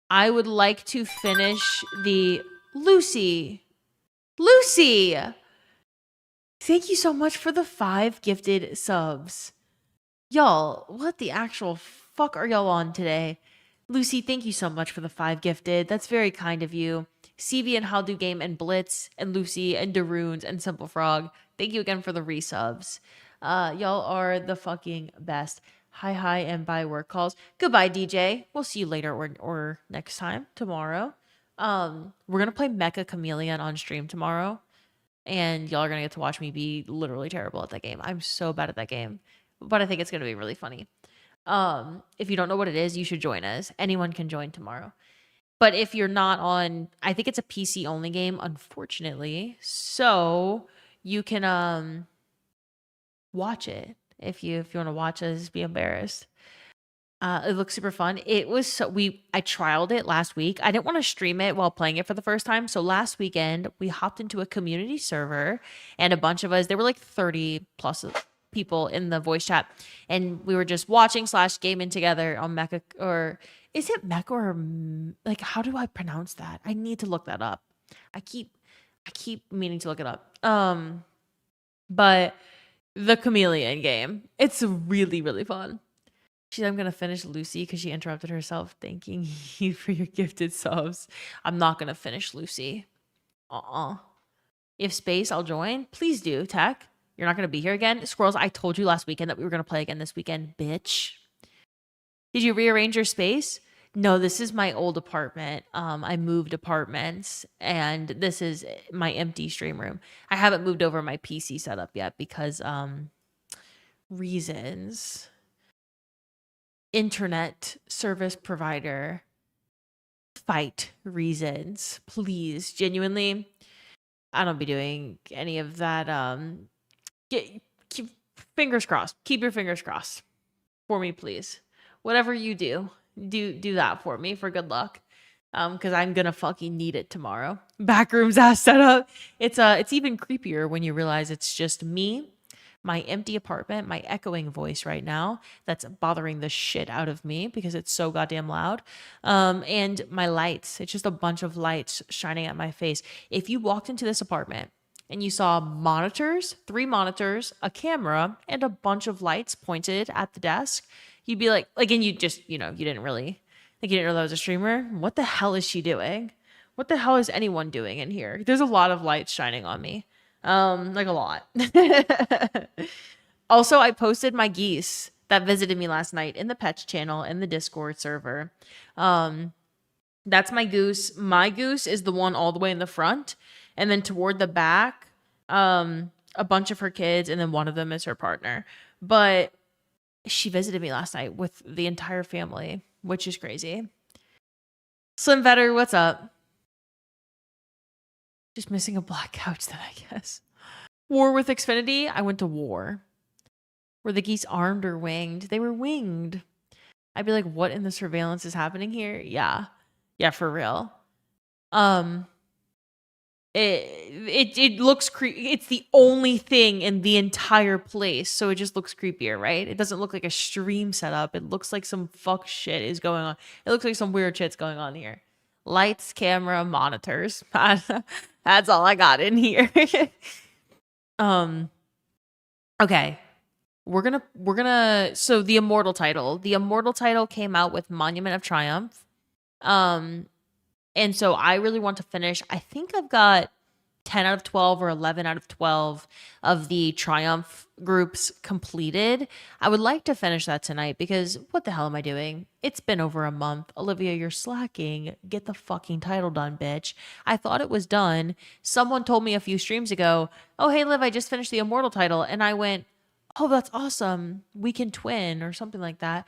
I would like to finish the... Lucy! Thank you so much for the 5 gifted subs. Y'all, what the actual fuck are y'all on today? Lucy, thank you so much for the 5 gifted. That's very kind of you. CV and How Do Game and Blitz and Lucy and Darunes and Simple Frog, thank you again for the resubs. Y'all are the fucking best. Hi, and bye work calls. Goodbye, DJ. We'll see you later or next time, tomorrow. We're going to play Mecha Chameleon on stream tomorrow. And y'all are going to get to watch me be literally terrible at that game. I'm so bad at that game. But I think it's going to be really funny. If you don't know what it is, you should join us. Anyone can join tomorrow. But if you're not on... I think it's a PC-only game, unfortunately. So you can watch it. If you want to watch us be embarrassed. It looks super fun. It was I trialed it last week. I didn't want to stream it while playing it for the first time. So last weekend we hopped into a community server and a bunch of us, there were like 30 plus people in the voice chat, and we were just watching / gaming together on Mecha, or is it Mecha, or like, how do I pronounce that? I need to look that up. I keep meaning to look it up. But the Chameleon game, it's really, really fun. She said, I'm going to finish Lucy because she interrupted herself thanking you for your gifted subs. I'm not going to finish Lucy. If space, I'll join. Please do, Tech. You're not going to be here again. Squirrels, I told you last weekend that we were going to play again this weekend, bitch. Did you rearrange your space? No, this is my old apartment. I moved apartments, and this is my empty stream room. I haven't moved over my PC setup yet because reasons. Internet service provider fight reasons. Please, genuinely, I don't be doing any of that. Keep fingers crossed. Keep your fingers crossed for me, please. Whatever you do that for me for good luck. Because I'm gonna fucking need it tomorrow. Backrooms ass setup. It's even creepier when you realize it's just me, my empty apartment, my echoing voice right now that's bothering the shit out of me because it's so goddamn loud. And my lights. It's just a bunch of lights shining at my face. If you walked into this apartment and you saw monitors, 3 monitors, a camera, and a bunch of lights pointed at the desk, you'd be like, and you just, you didn't really, like, you didn't know that was a streamer. What the hell is she doing? What the hell is anyone doing in here? There's a lot of lights shining on me. Like a lot. Also, I posted my geese that visited me last night in the pets channel in the Discord server. That's my goose. My goose is the one all the way in the front, and then toward the back, a bunch of her kids, and then one of them is her partner. But she visited me last night with the entire family, which is crazy. Slim Vetter, what's up? Just missing a black couch then, I guess. War with Xfinity, I went to war. Were the geese armed or winged? They were winged. I'd be like, what in the surveillance is happening here? Yeah. Yeah, for real. It looks creepy. It's the only thing in the entire place, so it just looks creepier, right? It doesn't look like a stream setup. It looks like some fuck shit is going on. It looks like some weird shit's going on here. Lights, camera, monitors. That's all I got in here. Okay. We're gonna so the Immortal title. The Immortal title came out with Monument of Triumph. And so I really want to finish. I think I've got 10 out of 12 or 11 out of 12 of the Triumph groups completed. I would like to finish that tonight because what the hell am I doing? It's been over a month. Olivia, you're slacking. Get the fucking title done, bitch. I thought it was done. Someone told me a few streams ago, oh, hey, Liv, I just finished the Immortal title. And I went, oh, that's awesome. We can twin or something like that.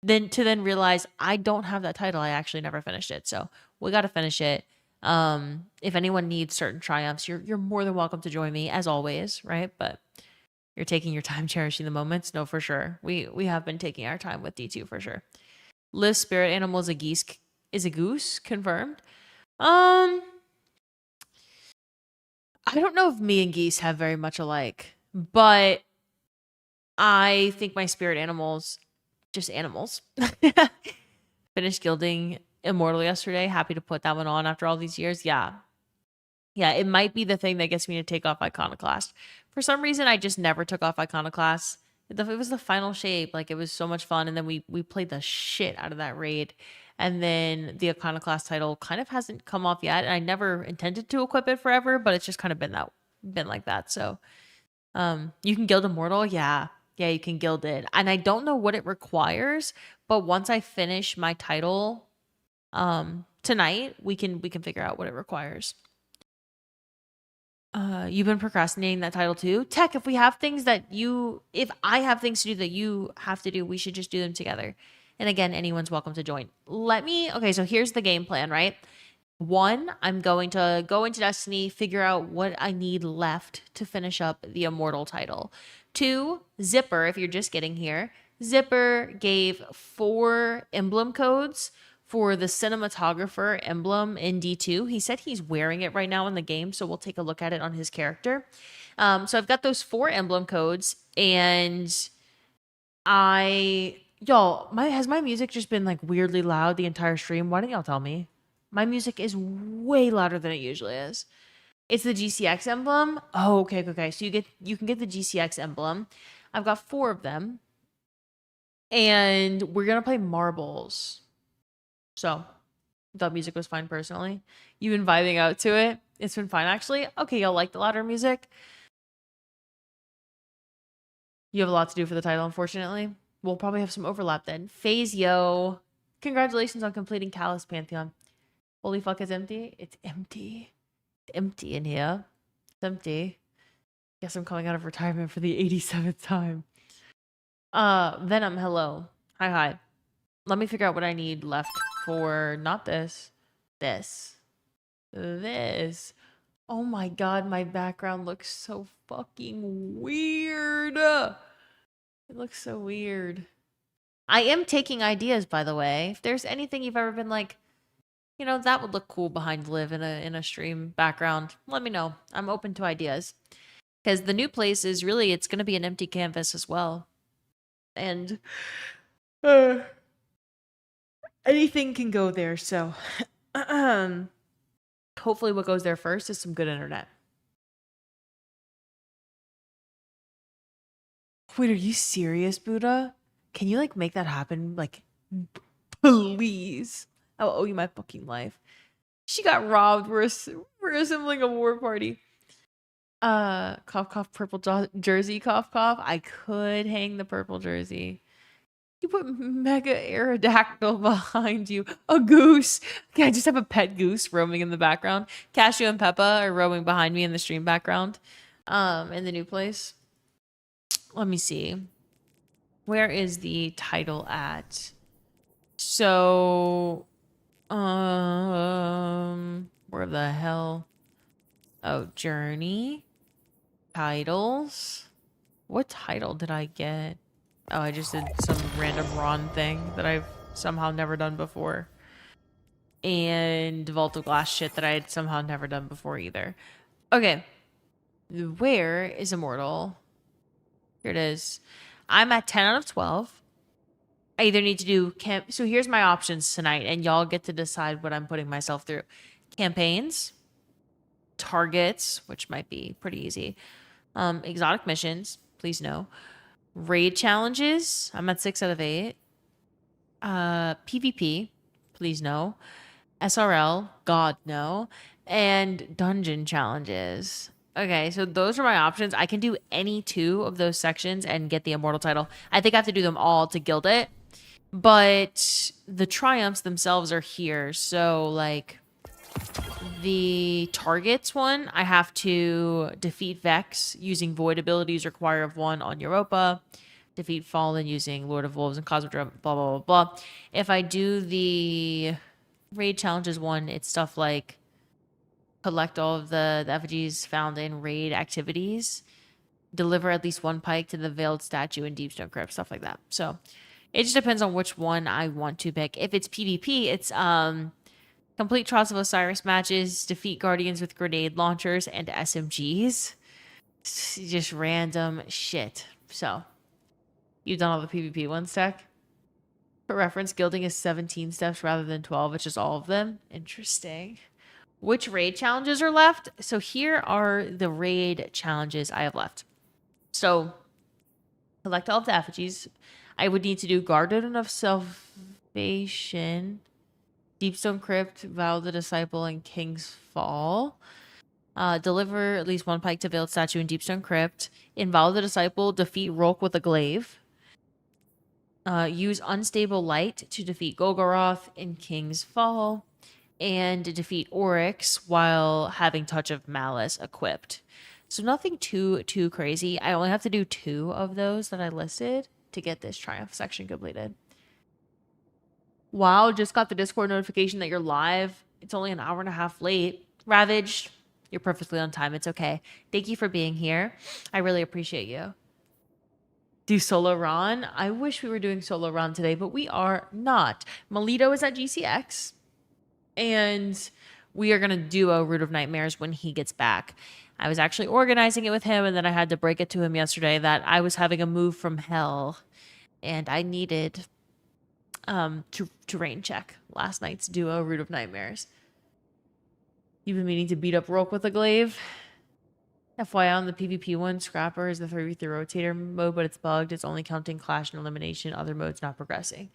Then realize I don't have that title. I actually never finished it. So we got to finish it. If anyone needs certain triumphs, you're more than welcome to join me as always, right? But you're taking your time cherishing the moments. No, for sure. We have been taking our time with D2 for sure. Liz spirit animal is a goose confirmed. I don't know if me and geese have very much alike, but I think my spirit animals just animals. Finished gilding Immortal yesterday. Happy to put that one on after all these years. Yeah. Yeah, it might be the thing that gets me to take off Iconoclast. For some reason, I just never took off Iconoclast. It was the final shape. Like, it was so much fun. And then we played the shit out of that raid. And then the Iconoclast title kind of hasn't come off yet. And I never intended to equip it forever, but it's just kind of been like that. So you can guild Immortal. Yeah, you can guild it. And I don't know what it requires, but once I finish my title tonight, we can figure out what it requires. You've been procrastinating that title too. Tech, if I have things to do that you have to do, we should just do them together. And again, anyone's welcome to join. Okay, so here's the game plan, right? 1, I'm going to go into Destiny, figure out what I need left to finish up the Immortal title. 2, Zipper, if you're just getting here, Zipper gave 4 emblem codes for the cinematographer emblem in D2. He said he's wearing it right now in the game, so we'll take a look at it on his character. So I've got those 4 emblem codes, and has my music just been like weirdly loud the entire stream? Why didn't y'all tell me? My music is way louder than it usually is. It's the GCX emblem. Oh, okay. So you can get the GCX emblem. I've got 4 of them. And we're gonna play marbles. So the music was fine personally. You've been vibing out to it. It's been fine actually. Okay, y'all like the louder music. You have a lot to do for the title, unfortunately. We'll probably have some overlap then. Phase yo. Congratulations on completing Callus Pantheon. Holy fuck, it's empty? It's empty. It's empty in here. It's empty. Guess I'm coming out of retirement for the 87th time. Venom, hello. Hi. Let me figure out what I need left for not this. This. Oh my god, my background looks so fucking weird. It looks so weird. I am taking ideas, by the way. If there's anything you've ever been like, You know, that would look cool behind Liv in a stream background. Let me know. I'm open to ideas. Because the new place is really, it's going to be an empty canvas as well. And uh, anything can go there. So hopefully what goes there first is some good internet. Wait, are you serious, Buddha? Can you like make that happen? Like, please. I'll owe you my fucking life. She got robbed. We're assembling a war party. Cough cough purple jersey cough cough. I could hang the purple jersey. You put mega aerodactyl behind you. A goose. Okay, I just have a pet goose roaming in the background. Cashew and Peppa are roaming behind me in the stream background. In the new place. Let me see. Where is the title at? So, where the hell? Oh, journey. Titles. What title did I get? Oh, I just did some random Ron thing that I've somehow never done before. And Vault of Glass shit that I had somehow never done before either. Okay. Where is Immortal? Here it is. I'm at 10 out of 12. I either need to do camp. So here's my options tonight, and y'all get to decide what I'm putting myself through. Campaigns, targets, which might be pretty easy. Exotic missions, please no. Raid challenges, I'm at 6 out of 8. PvP, please no. SRL, God no. And dungeon challenges. Okay, so those are my options. I can do any 2 of those sections and get the Immortal title. I think I have to do them all to guild it. But the triumphs themselves are here. So, like, the targets one, I have to defeat Vex using Void abilities require of 1 on Europa. Defeat Fallen using Lord of Wolves and Cosmodrome, blah, blah, blah, blah. If I do the raid challenges one, it's stuff like collect all of the effigies found in raid activities, deliver at least 1 pike to the veiled statue in Deepstone Crypt, stuff like that. So it just depends on which one I want to pick. If it's PvP, it's complete Trials of Osiris matches, defeat guardians with grenade launchers and SMGs. It's just random shit. So you've done all the PvP ones, Tech? For reference, guilding is 17 steps rather than 12. It's just all of them. Interesting. Which raid challenges are left? So here are the raid challenges I have left. So collect all of the effigies. I would need to do Garden of Salvation, Deepstone Crypt, Vow of the Disciple, and King's Fall. Deliver at least 1 pike to Veiled Statue in Deepstone Crypt. In Vow of the Disciple, defeat Rolk with a glaive. Use Unstable Light to defeat Golgoroth in King's Fall. And defeat Oryx while having Touch of Malice equipped. So nothing too crazy. I only have to do 2 of those that I listed to get this Triumph section completed. Wow, just got the Discord notification that you're live. It's only an hour and a half late. Ravaged, you're perfectly on time. It's okay. Thank you for being here. I really appreciate you. Do solo Ron? I wish we were doing solo Ron today, but we are not. Melito is at GCX. And we are going to do a Root of Nightmares when he gets back. I was actually organizing it with him, and then I had to break it to him yesterday that I was having a move from hell, and I needed to rain check last night's duo Root of Nightmares. You've been meaning to beat up Rolk with a glaive. FYI, on the PvP one, Scrapper is the 3v3 rotator mode, but it's bugged. It's only counting Clash and Elimination. Other modes not progressing.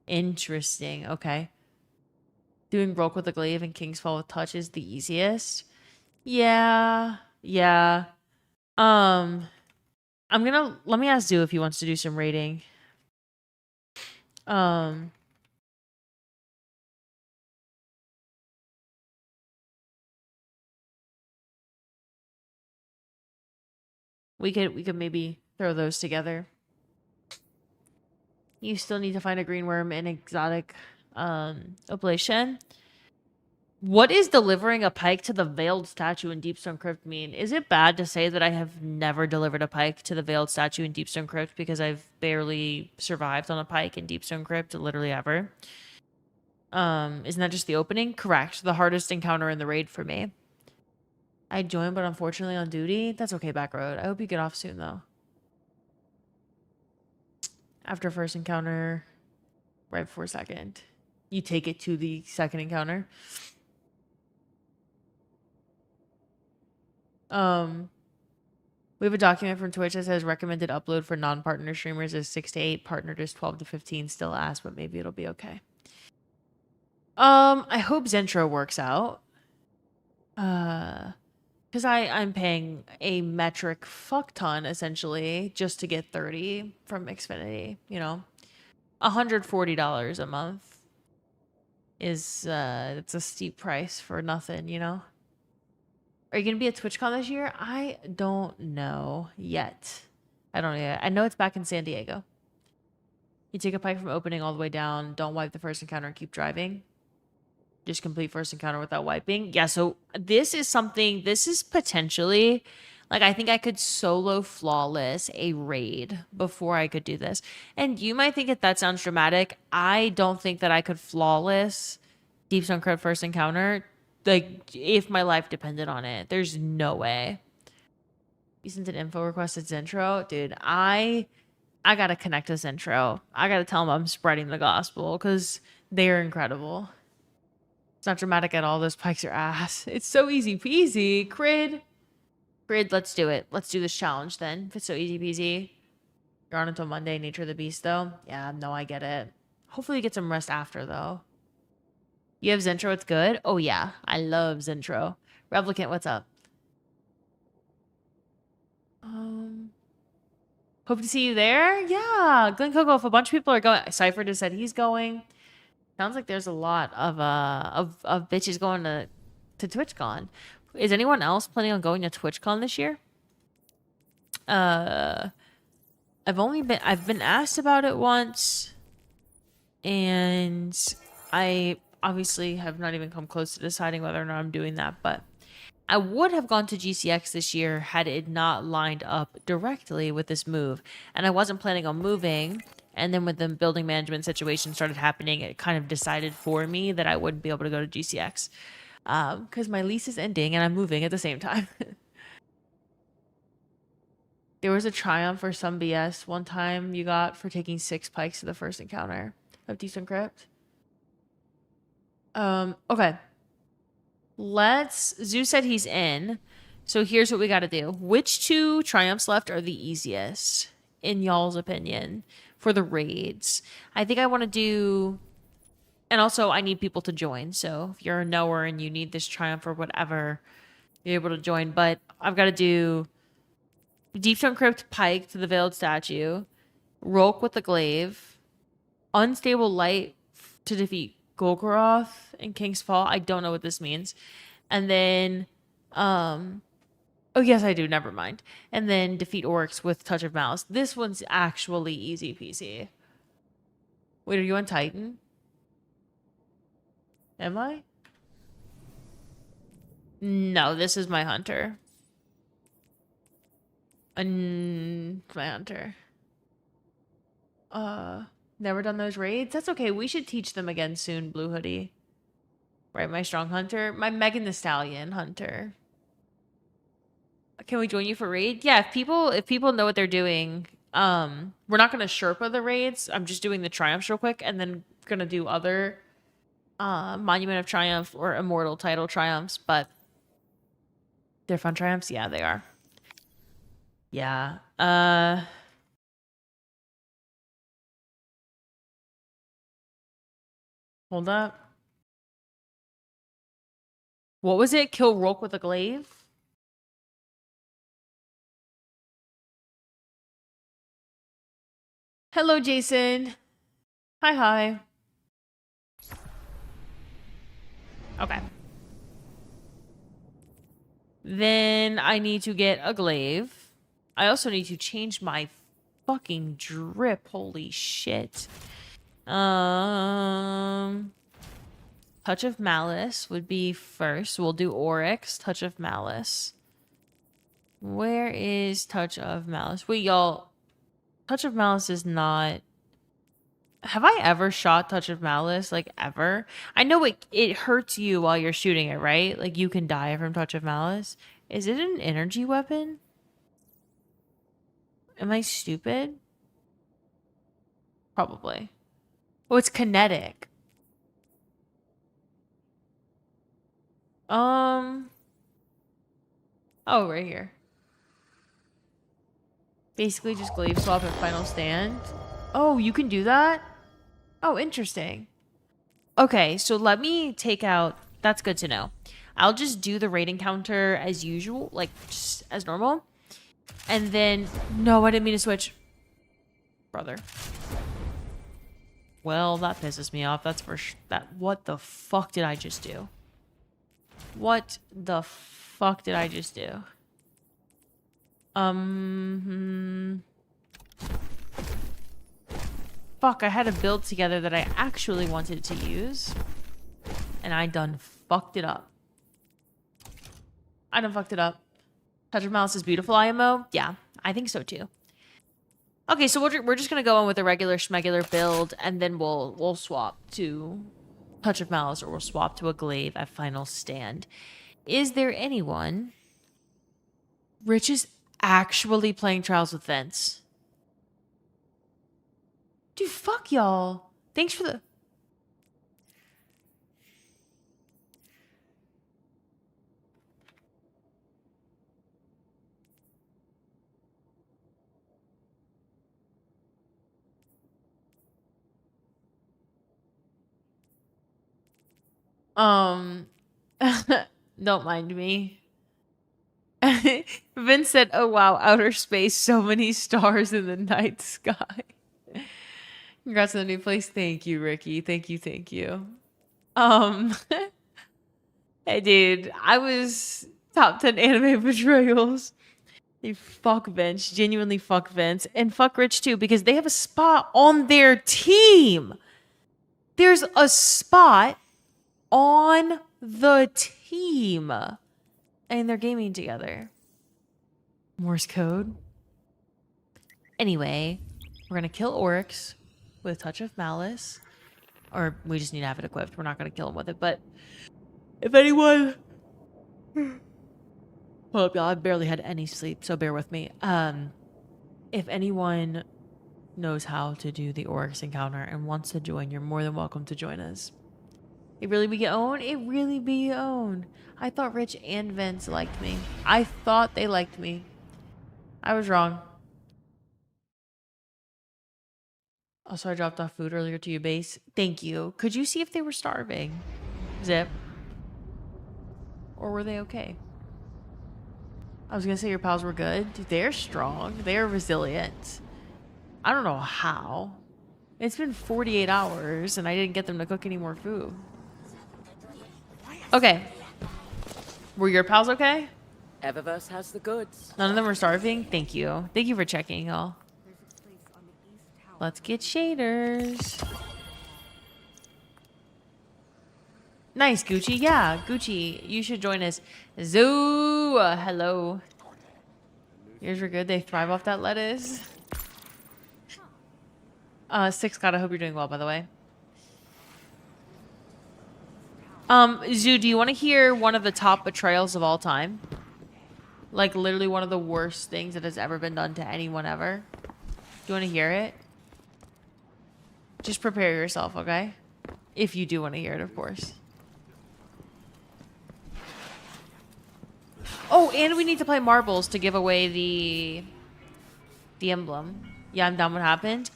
Interesting. Okay. Doing Rolk with a glaive and King's Fall with touch is the easiest. Yeah. Let me ask Zoo if he wants to do some raiding. We could maybe throw those together. You still need to find a green worm in exotic oblation. What is delivering a pike to the veiled statue in Deepstone Crypt mean? Is it bad to say that I have never delivered a pike to the veiled statue in Deepstone Crypt because I've barely survived on a pike in Deepstone Crypt, literally ever? Isn't that just the opening? Correct. The hardest encounter in the raid for me. I joined, but unfortunately on duty. That's okay, back road. I hope you get off soon, though. After first encounter, right before second. You take it to the second encounter. We have a document from Twitch that says recommended upload for non-partner streamers is 6 to 8, partnered is 12 to 15. Still ask, but maybe it'll be okay. I hope Zentro works out. Because I'm paying a metric fuck ton essentially just to get 30 from Xfinity. You know, $140 a month is it's a steep price for nothing. You know. Are you gonna be at TwitchCon this year? I don't know yet. I don't know yet. I know it's back in San Diego. You take a pike from opening all the way down. Don't wipe the first encounter and keep driving. Just complete first encounter without wiping. Yeah, so this is potentially, like, I think I could solo flawless a raid before I could do this. And you might think that sounds dramatic. I don't think that I could flawless Deep Stone Crypt first encounter, like, if my life depended on it. There's no way. You sent an info request at Zentro? Dude, I gotta connect to Zentro. I gotta tell them I'm spreading the gospel because they're incredible. It's not dramatic at all. Those pikes are ass. It's so easy peasy. Crid, let's do it. Let's do this challenge then. If it's so easy peasy. You're on until Monday. Nature of the beast, though. Yeah, no, I get it. Hopefully you get some rest after, though. You have Zentro, it's good? Oh, yeah. I love Zentro. Replicant, what's up? Hope to see you there. Yeah, Glen Coco, if a bunch of people are going. Cypher just said he's going. Sounds like there's a lot of bitches going to TwitchCon. Is anyone else planning on going to TwitchCon this year? I've been asked about it once, and I obviously have not even come close to deciding whether or not I'm doing that, but I would have gone to GCX this year had it not lined up directly with this move. And I wasn't planning on moving. And then when the building management situation started happening, it kind of decided for me that I wouldn't be able to go to GCX. Because my lease is ending and I'm moving at the same time. There was a triumph or some BS one time you got for taking 6 pikes to the first encounter of Decent Crypt. Okay. Zeus said he's in. So here's what we got to do. Which 2 triumphs left are the easiest, in y'all's opinion, for the raids? I think I want to do... And also, I need people to join. So if you're a knower and you need this triumph or whatever, you're able to join. But I've got to do Deep Stone Crypt Pike to the Veiled Statue, Rolk with the Glaive, Unstable Light to defeat Golgoroth in King's Fall. I don't know what this means. And then, oh yes, I do. Never mind. And then defeat orcs with Touch of Malice. This one's actually easy peasy. Wait, are you on Titan? Am I? No, this is my hunter. My hunter. Never done those raids? That's okay. We should teach them again soon, Blue Hoodie. Right, my strong hunter. My Megan the Stallion hunter. Can we join you for raid? Yeah, if people know what they're doing, we're not gonna Sherpa the raids. I'm just doing the triumphs real quick and then gonna do other Monument of Triumph or Immortal title triumphs, but they're fun triumphs? Yeah, they are. Yeah. Hold up. What was it? Kill Rolk with a glaive? Hello, Jason. Hi. Okay. Then I need to get a glaive. I also need to change my fucking drip. Holy shit. Touch of Malice would be first. We'll do Oryx, Touch of Malice. Where is Touch of Malice? Wait, y'all. Touch of Malice is not... Have I ever shot Touch of Malice? Like, ever? I know it hurts you while you're shooting it, right? Like, you can die from Touch of Malice. Is it an energy weapon? Am I stupid? Probably. Oh, it's kinetic. Oh, right here. Basically just glaive swap at final stand. Oh, you can do that? Oh, interesting. Okay, so let me take out... That's good to know. I'll just do the raid encounter as usual, like, just as normal. And then... No, I didn't mean to switch. Brother. Well, that pisses me off. That's for that. What the fuck did I just do? What the fuck did I just do? Fuck, I had a build together that I actually wanted to use. And I done fucked it up. I done fucked it up. Touch of Malice is beautiful, IMO? Yeah, I think so too. Okay, so we're just gonna go in with a regular schmegular build, and then we'll swap to Touch of Malice, or we'll swap to a glaive at final stand. Is there anyone? Rich is actually playing Trials with Vince. Dude, fuck y'all. Thanks for the... Don't mind me. Vince said, "Oh wow, outer space, so many stars in the night sky." Congrats on the new place. Thank you, Ricky. Thank you, thank you. Hey dude, I was top 10 anime betrayals. You fuck Vince, genuinely fuck Vince, and fuck Rich too, because they have a spot on their team. There's a spot on the team. And they're gaming together. Morse code. Anyway, we're going to kill Oryx with Touch of Malice. Or we just need to have it equipped. We're not going to kill him with it. But if anyone... Hold up, y'all. I barely had any sleep, so bear with me. If anyone knows how to do the Oryx encounter and wants to join, you're more than welcome to join us. It really be your own? It really be your own. I thought Rich and Vince liked me. I thought they liked me. I was wrong. Also, I dropped off food earlier to your base. Thank you. Could you see if they were starving? Zip. Or were they okay? I was going to say your pals were good. Dude, they're strong. They're resilient. I don't know how. It's been 48 hours and I didn't get them to cook any more food. Okay. Were your pals okay? Eververse has the goods. None of them were starving? Thank you. Thank you for checking, y'all. Let's get shaders. Nice, Gucci. Yeah, Gucci, you should join us. Zoo, hello. Yours were good. They thrive off that lettuce. Six God, I hope you're doing well, by the way. Zoo, do you want to hear one of the top betrayals of all time? Like, literally one of the worst things that has ever been done to anyone ever? Do you want to hear it? Just prepare yourself, okay? If you do want to hear it, of course. Oh, and we need to play marbles to give away the emblem. Yeah, I'm done. What happened?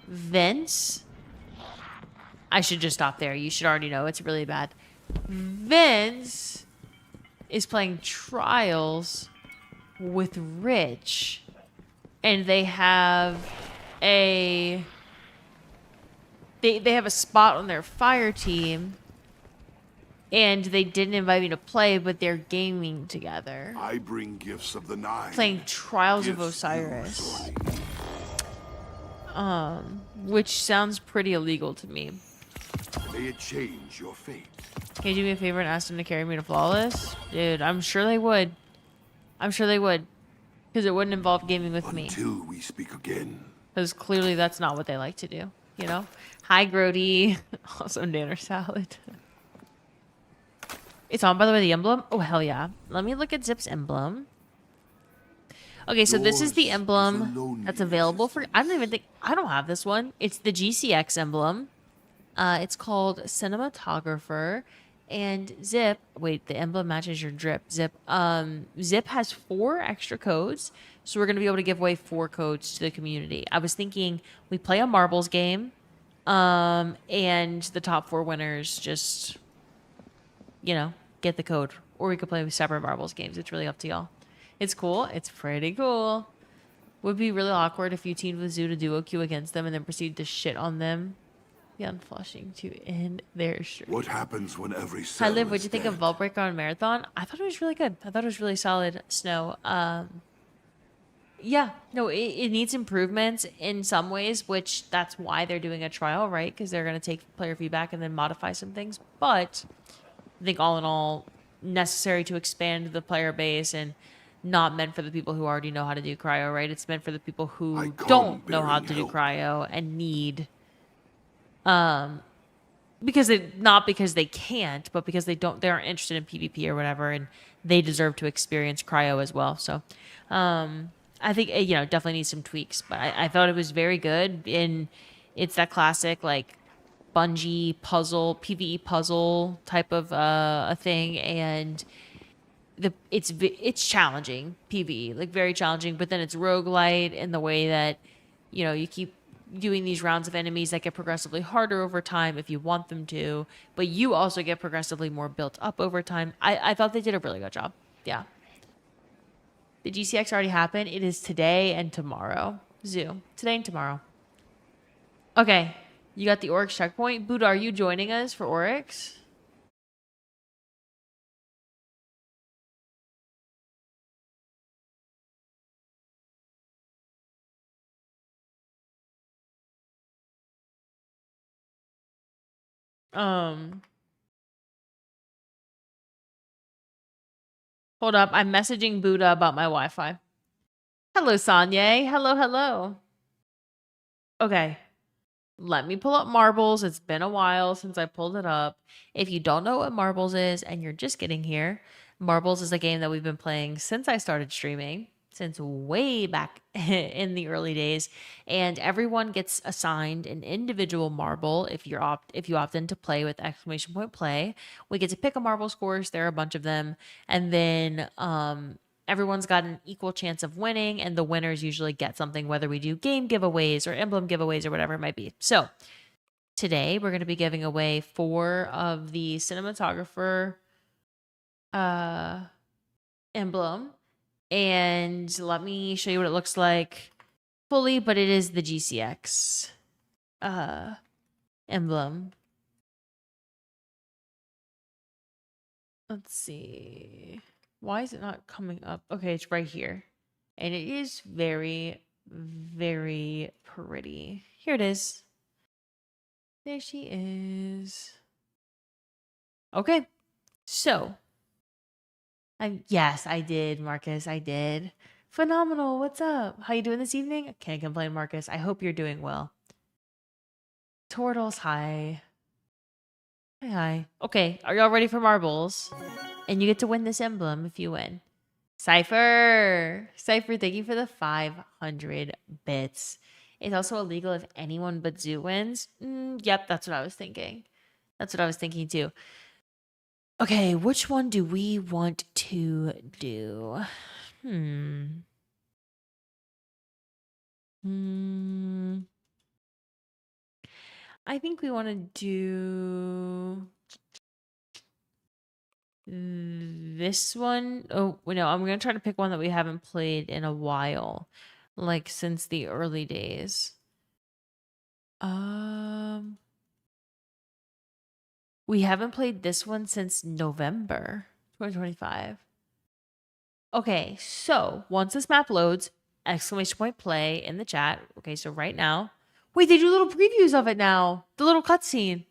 Vince? I should just stop there. You should already know. It's really bad. Vince is playing Trials with Rich. And they have a... They have a spot on their fire team. And they didn't invite me to play, but they're gaming together. I bring gifts of the nine. Playing Trials of Osiris. Which sounds pretty illegal to me. May it change your fate. Can you do me a favor and ask them to carry me to Flawless? Dude, I'm sure they would. I'm sure they would. Because it wouldn't involve gaming with me. Until we speak again. Because clearly that's not what they like to do. you know? Hi, Grody. Also, nanner salad. It's on, by the way, the emblem. Oh, hell yeah. Let me look at Zip's emblem. Okay, so this is the Yours emblem a lonely that's available for... I don't even existence. think... I don't have this one. It's the GCX emblem. It's called Cinematographer. And Zip... Wait, the emblem matches your drip. Zip has 4 extra codes. So we're going to be able to give away 4 codes to the community. I was thinking we play a marbles game. And the top 4 winners just... get the code. Or we could play separate marbles games. It's really up to y'all. It's cool. It's pretty cool. Would be really awkward if you teamed with Zoo to duo queue against them and then proceed to shit on them. Beyond flushing to end their stream. What happens when every Hi, cell Liv. What'd is you think of dead? Vault Breaker on Marathon? I thought it was really good. I thought it was really solid, Snow. Yeah, no, it needs improvements in some ways, which that's why they're doing a trial, right? Because they're going to take player feedback and then modify some things. But I think all in all, necessary to expand the player base and not meant for the people who already know how to do cryo, right? It's meant for the people who Icon don't know how bearing to do help. cryo and need, not because they can't, but because they aren't interested in PvP or whatever, and they deserve to experience cryo as well. So, I think definitely needs some tweaks, but I thought it was very good. And it's that classic like bungie puzzle, PvE puzzle type of a thing, and it's challenging PvE, like very challenging, but then it's roguelite in the way that you keep doing these rounds of enemies that get progressively harder over time if you want them to, but you also get progressively more built up over time. I thought they did a really good job. Yeah. The GCX already happened. It is today and tomorrow. Zoo. Today and tomorrow. Okay. You got the Oryx checkpoint. Buddha, are you joining us for Oryx? Hold up. I'm messaging Buddha about my Wi-Fi. Hello, Sanye. Hello, hello. Okay. Let me pull up Marbles. It's been a while since I pulled it up. If you don't know what Marbles is and you're just getting here, Marbles is a game that we've been playing since I started streaming, since way back in the early days. And everyone gets assigned an individual marble if you opt in to play with exclamation point play. We get to pick a marble course. There are a bunch of them. And then everyone's got an equal chance of winning, and the winners usually get something, whether we do game giveaways or emblem giveaways or whatever it might be. So today we're going to be giving away 4 of the cinematographer emblem, and let me show you what it looks like fully, but it is the GCX emblem. Let's see. Why is it not coming up? Okay, it's right here. And it is very, very pretty. Here it is. There she is. Okay. So, yes, I did, Marcus. I did. Phenomenal. What's up? How you doing this evening? Can't complain, Marcus. I hope you're doing well. Tortles, hi. Hi, hi. Okay, are y'all ready for marbles? And you get to win this emblem if you win. Cypher, thank you for the 500 bits. It's also illegal if anyone but Zoo wins. Yep, that's what I was thinking. That's what I was thinking too. Okay, which one do we want to do? I think we want to do this one. Oh, no, I'm going to try to pick one that we haven't played in a while, like since the early days. We haven't played this one since November 2025. Okay, so once this map loads, exclamation point play in the chat. Okay, so right now, wait, they do little previews of it now. The little cutscene.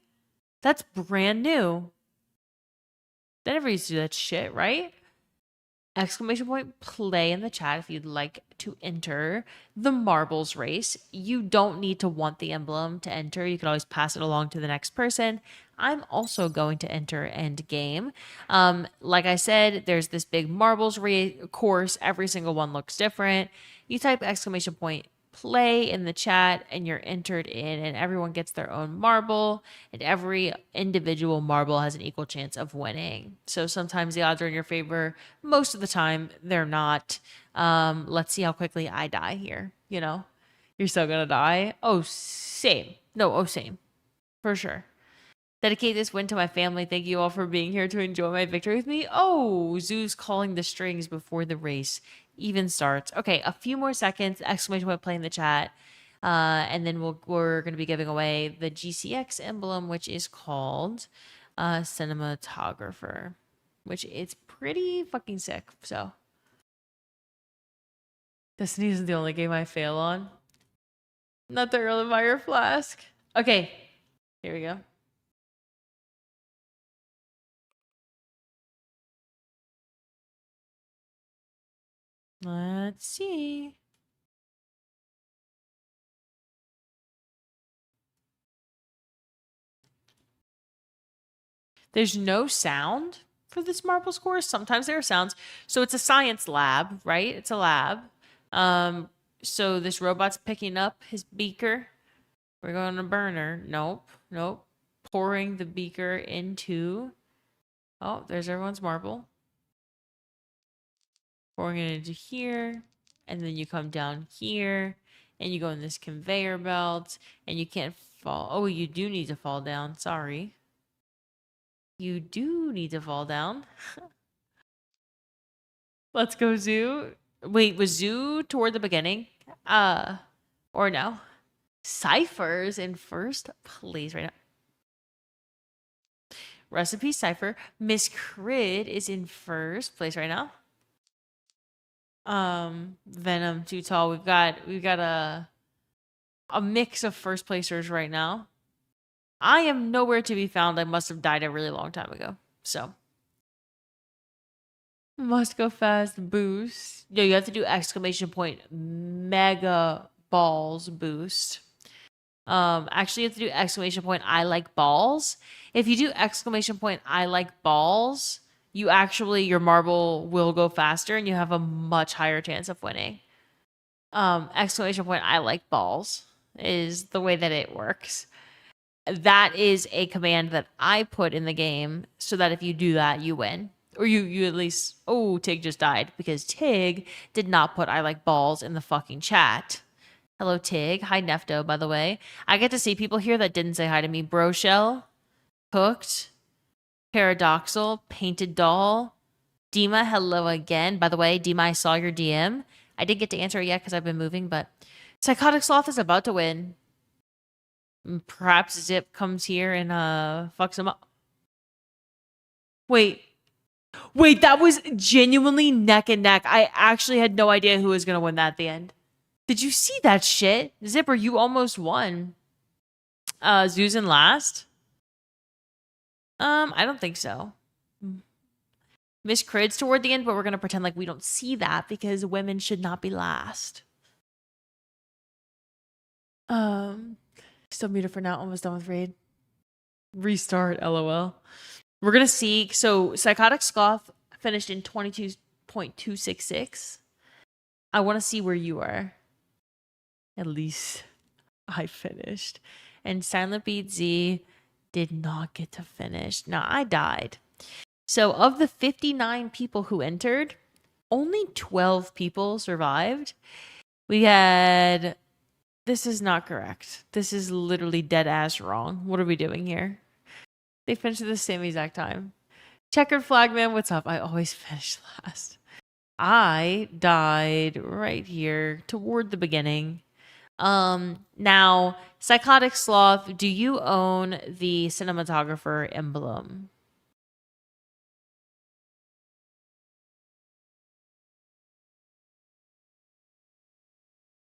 That's brand new. They never used to do that shit, right? exclamation point play in the chat if you'd like to enter the marbles race. You don't need to want the emblem to enter. You can always pass it along to the next person. I'm also going to enter end game. Like I said, there's this big marbles course. Every single one looks different. You type exclamation point play in the chat and you're entered in, and everyone gets their own marble, and every individual marble has an equal chance of winning. So sometimes the odds are in your favor, most of the time they're not. Let's see how quickly I die here. You're still gonna die. Oh, same. No, oh, same, for sure. Dedicate this win to my family. Thank you all for being here to enjoy my victory with me. Oh, Zoo's calling the strings before the race even starts. Okay, a few more seconds. Exclamation point play in the chat. And then we're going to be giving away the GCX emblem, which is called Cinematographer, which is pretty fucking sick. So, Destiny isn't the only game I fail on. Not the Erlenmeyer flask. Okay, here we go. Let's see. There's no sound for this marbles course. Sometimes there are sounds. So it's a science lab, right? It's a lab. So this robot's picking up his beaker. We're going to burner. Nope. Pouring the beaker into... Oh, there's everyone's marble. Pouring it into here. And then you come down here. And you go in this conveyor belt. And you can't fall. Oh, you do need to fall down. Sorry. You do need to fall down. Let's go, Zoo. Wait, was Zoo toward the beginning? Or no? Cypher's in first place right now. Recipe Cypher. Miss Crid is in first place right now. Venom Too Tall. We've got a mix of first placers right now. I am nowhere to be found. I must have died a really long time ago. So must go fast boost. No, you have to do exclamation point mega balls boost. Actually you have to do exclamation point I like balls. If you do exclamation point I like balls, your marble will go faster and you have a much higher chance of winning. Exclamation point I like balls is the way that it works. That is a command that I put in the game so that if you do that, you win. Or you at least... Oh, Tig just died because Tig did not put I like balls in the fucking chat. Hello, Tig. Hi, Nefto, by the way. I get to see people here that didn't say hi to me. Broshell, Cooked, Paradoxal, Painted Doll, Dima, hello again. By the way, Dima, I saw your DM. I didn't get to answer it yet because I've been moving, but Psychotic Sloth is about to win. Perhaps Zip comes here and fucks him up. Wait, that was genuinely neck and neck. I actually had no idea who was going to win that at the end. Did you see that shit? Zipper, you almost won. Zoo's in last? I don't think so. Miss Crid's toward the end, but we're going to pretend like we don't see that because women should not be last. Still muted for now. Almost done with raid. Restart, lol. We're going to see. So Psychotic Sloth finished in 22.266. I want to see where you are. At least I finished. And Silent Beat Z did not get to finish. Now, I died. So of the 59 people who entered, only 12 people survived. We had... This is not correct. This is literally dead ass wrong. What are we doing here? They finished at the same exact time. Checkered Flag Man, what's up? I always finish last. I died right here toward the beginning. Now, Psychotic Sloth, do you own the cinematographer emblem?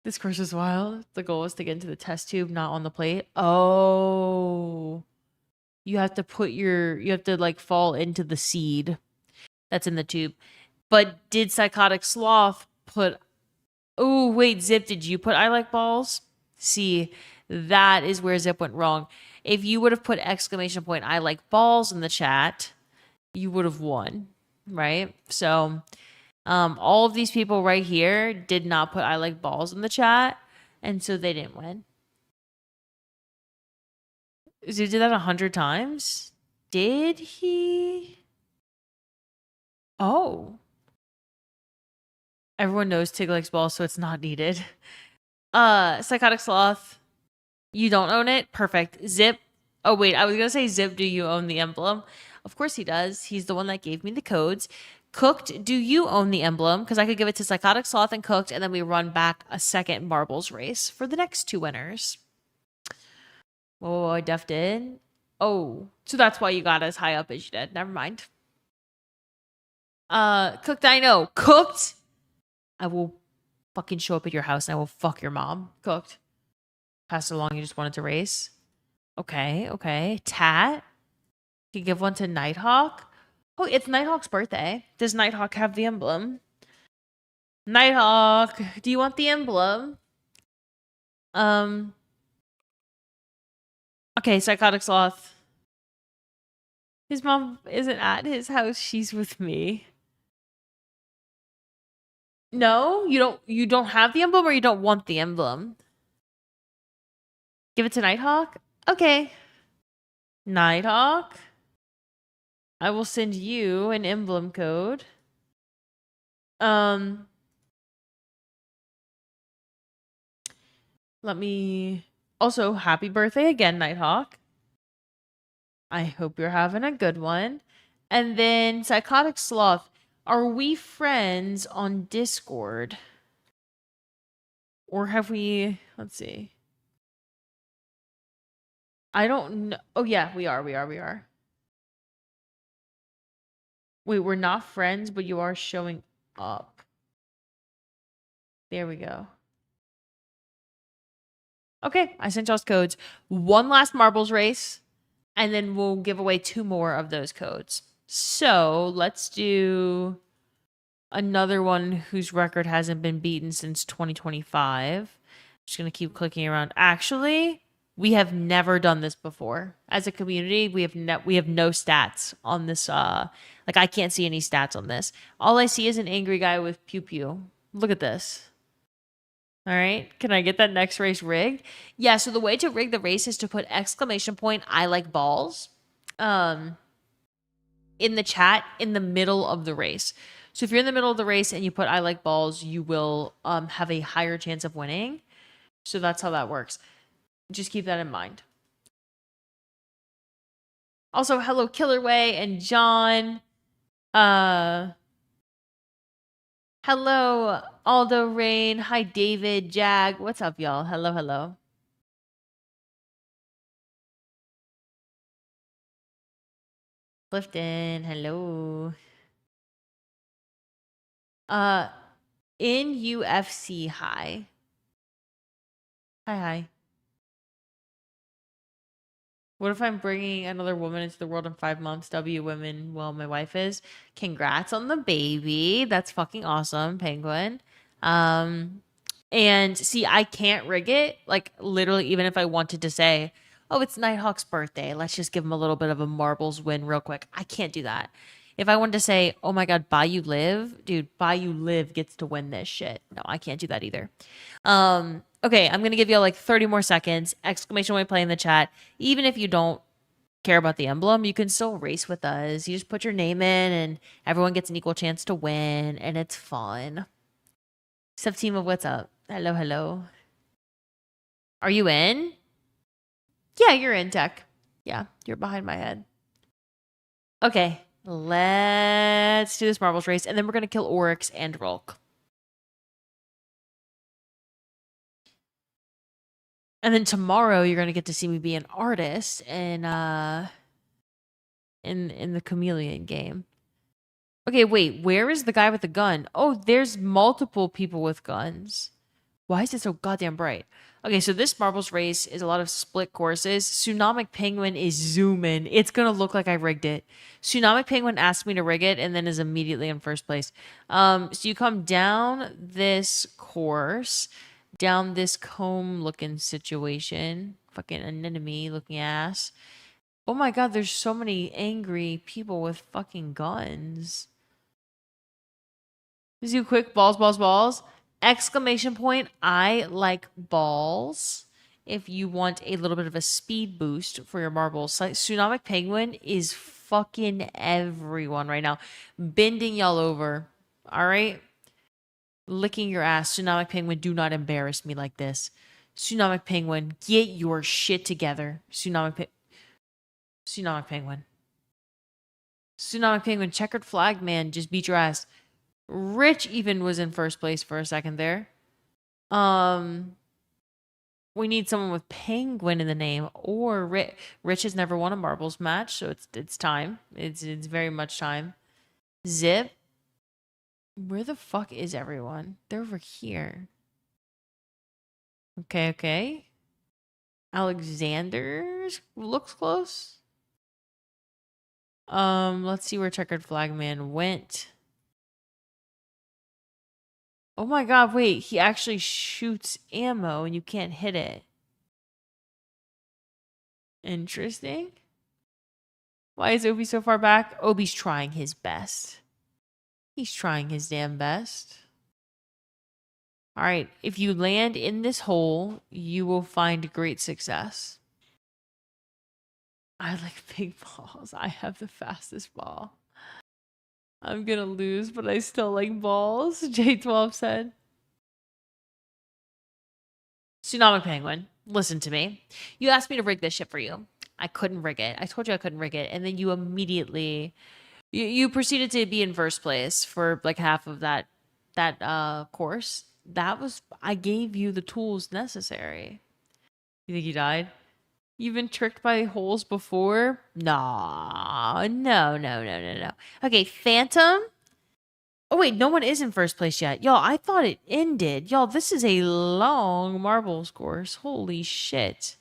This course is wild. The goal is to get into the test tube, not on the plate. Oh. You have to like fall into the seed that's in the tube. But did Psychotic Sloth put... Oh, wait, Zip, did you put I like balls? See, that is where Zip went wrong. If you would have put exclamation point I like balls in the chat, you would have won, right? So all of these people right here did not put I like balls in the chat, and so they didn't win. Zip did that 100 times? Did he? Oh. Everyone knows Tig likes balls, so it's not needed. Psychotic Sloth, you don't own it? Perfect. Zip. Oh, wait, I was going to say, Zip, do you own the emblem? Of course he does. He's the one that gave me the codes. Cooked, do you own the emblem? Because I could give it to Psychotic Sloth and Cooked, and then we run back a second marbles race for the next 2 winners. Oh, I Def did. Oh, so that's why you got as high up as you did. Never mind. Cooked, I know. Cooked, I will fucking show up at your house and I will fuck your mom. Cooked. Pass it along. You just wanted to race. Okay, okay. Tat. You can give one to Nighthawk. Oh, it's Nighthawk's birthday. Does Nighthawk have the emblem? Nighthawk, do you want the emblem? Okay, Psychotic Sloth. His mom isn't at his house. She's with me. No, you don't have the emblem, or you don't want the emblem? Give it to Nighthawk? Okay. Nighthawk, I will send you an emblem code. Let me... Also, happy birthday again, Nighthawk. I hope you're having a good one. And then, Psychotic Sloth, are we friends on Discord? Or have we... Let's see. I don't know. Oh, yeah, we are. Wait, we're not friends, but you are showing up. There we go. Okay, I sent y'all's codes. One last marbles race, and then we'll give away 2 more of those codes. So let's do another one whose record hasn't been beaten since 2025. I'm just going to keep clicking around. Actually, we have never done this before. As a community, we have no stats on this. Like, I can't see any stats on this. All I see is an angry guy with pew pew. Look at this. All right. Can I get that next race rigged? Yeah. So the way to rig the race is to put exclamation point I like balls in the chat in the middle of the race. So if you're in the middle of the race and you put I like balls, you will have a higher chance of winning. So that's how that works. Just keep that in mind. Also, hello Killerway and John. Hello, Aldo Rain. Hi, David, Jag. What's up, y'all? Hello. Clifton, hello. In UFC, hi. Hi. What if I'm bringing another woman into the world in 5 months? W women, well, my wife is. Congrats on the baby. That's fucking awesome, Penguin. And see, I can't rig it. Like, literally, even if I wanted to say, oh, it's Nighthawk's birthday, let's just give him a little bit of a marbles win real quick. I can't do that. If I wanted to say, oh my God, Bayou Live, dude, Bayou Live gets to win this shit. No, I can't do that either. Okay, I'm going to give you like 30 more seconds. Exclamation point play in the chat. Even if you don't care about the emblem, you can still race with us. You just put your name in and everyone gets an equal chance to win, and it's fun. Sub team of what's up? Hello. Are you in? Yeah, you're in, Tech. Yeah, you're behind my head. Okay, let's do this marbles race, and then we're going to kill Oryx and Rolk. And then tomorrow you're gonna get to see me be an artist in the Chameleon game. Okay, wait, where is the guy with the gun? Oh, there's multiple people with guns. Why is it so goddamn bright? Okay, so this marbles race is a lot of split courses. Tsunamic Penguin is zooming. It's going to look like I rigged it. Tsunamic Penguin asked me to rig it and then is immediately in first place. So you come down this course, down this comb looking situation. Fucking anemone looking ass. Oh my god, there's so many angry people with fucking guns. Just do quick balls, balls, balls. Exclamation point. I like balls. If you want a little bit of a speed boost for your marbles. Tsunamic Penguin is fucking everyone right now. Bending y'all over. All right? Licking your ass. Tsunamic Penguin, do not embarrass me like this. Tsunamic Penguin, get your shit together. Tsunamic Penguin. Tsunamic Penguin, checkered flag man, just beat your ass. Rich even was in first place for a second there. We need someone with penguin in the name, or Rich has never won a marbles match, so it's time. It's very much time. Zip. Where the fuck is everyone? They're over here. Okay. Alexander's looks close. Let's see where checkered flag man went. Oh my god, wait, he actually shoots ammo and you can't hit it. Interesting. Why is Obi so far back? Obi's trying his best. He's trying his damn best. All right, if you land in this hole, you will find great success. I like big balls. I have the fastest ball. I'm gonna lose, but I still like balls, J12 said. Tsunami Penguin, listen to me. You asked me to rig this shit for you. I couldn't rig it. I told you I couldn't rig it. And then you immediately, you proceeded to be in first place for like half of that course. I gave you the tools necessary. You think you died? You've been tricked by holes before? Nah, no. Okay, Phantom. Oh wait, no one is in first place yet. Y'all, I thought it ended. Y'all, this is a long marbles course. Holy shit.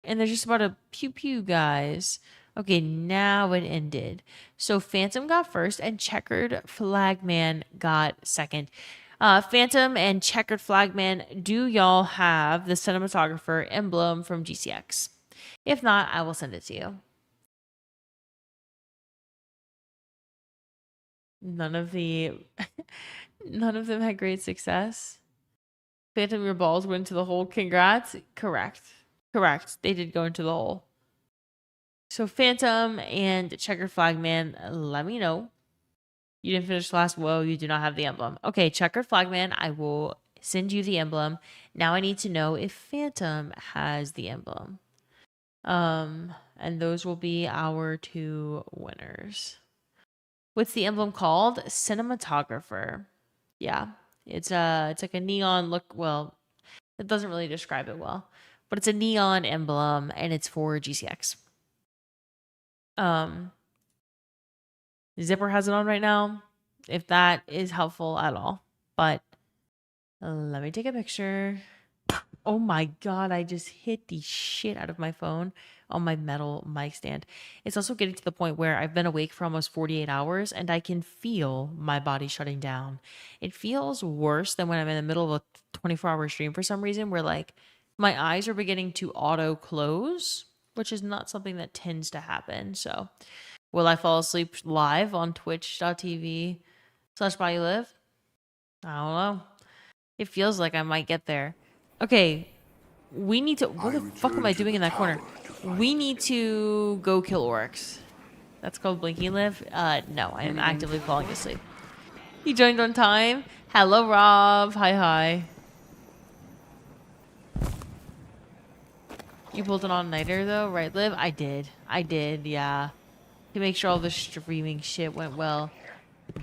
And they're just about to pew pew, guys. Okay, now it ended. So Phantom got first and Checkered Flagman got second. Phantom and Checkered Flagman, do y'all have the cinematographer emblem from GCX? If not, I will send it to you. None of them had great success. Phantom, your balls went into the hole. Congrats. Correct. They did go into the hole. So Phantom and Checkered Flagman, let me know. You didn't finish last. Whoa, you do not have the emblem. Okay, Checkered Flagman, I will send you the emblem. Now I need to know if Phantom has the emblem. And those will be our two winners. What's the emblem called? Cinematographer. Yeah. It's like a neon look. Well, it doesn't really describe it well, but it's a neon emblem and it's for GCX. Zipper has it on right now, if that is helpful at all. But let me take a picture. Oh my god, I just hit the shit out of my phone on my metal mic stand. It's also getting to the point where I've been awake for almost 48 hours and I can feel my body shutting down. It feels worse than when I'm in the middle of a 24-hour stream for some reason, where like my eyes are beginning to auto close, which is not something that tends to happen. So will I fall asleep live on twitch.tv/BioLive? I don't know. It feels like I might get there. Okay, we need to... What the fuck am I doing in that corner? We need to go kill orcs. That's called Blinky Live? No, I am actively falling asleep. He joined on time. Hello, Rob. Hi. You pulled an all-nighter, though, right, Liv? I did, yeah. To make sure all the streaming shit went well.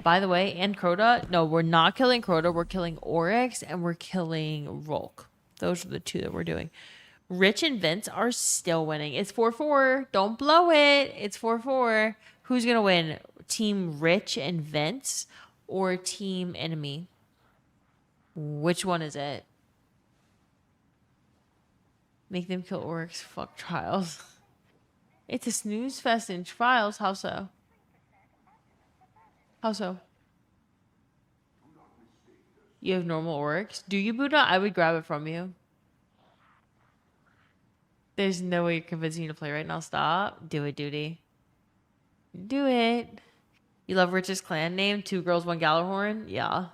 By the way, and Crota, no, we're not killing Crota. We're killing Oryx and we're killing Rolk. Those are the two that we're doing. Rich and Vince are still winning. It's 4-4. Don't blow it. It's 4-4. Who's going to win? Team Rich and Vince or Team Enemy? Which one is it? Make them kill orcs. Fuck trials. It's a snooze fest in trials. How so? How so? You have normal orcs? Do you, Buddha? I would grab it from you. There's no way you're convincing me to play right now. Stop. Do it, duty. Do it. You love Rich's clan name? 2 girls, 1 Galahorn? Yeah.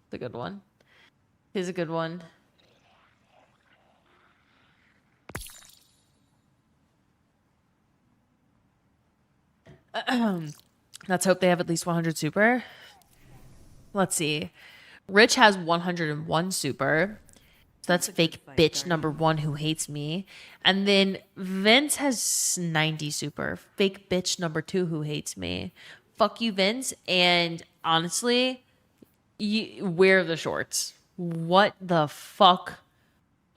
It's a good one. Here's a good one. Let's hope they have at least 100 super. Let's see. Rich has 101 super. So that's fake bitch number 1 who hates me. And then Vince has 90 super. Fake bitch number 2 who hates me. Fuck you, Vince. And honestly, wear the shorts. What the fuck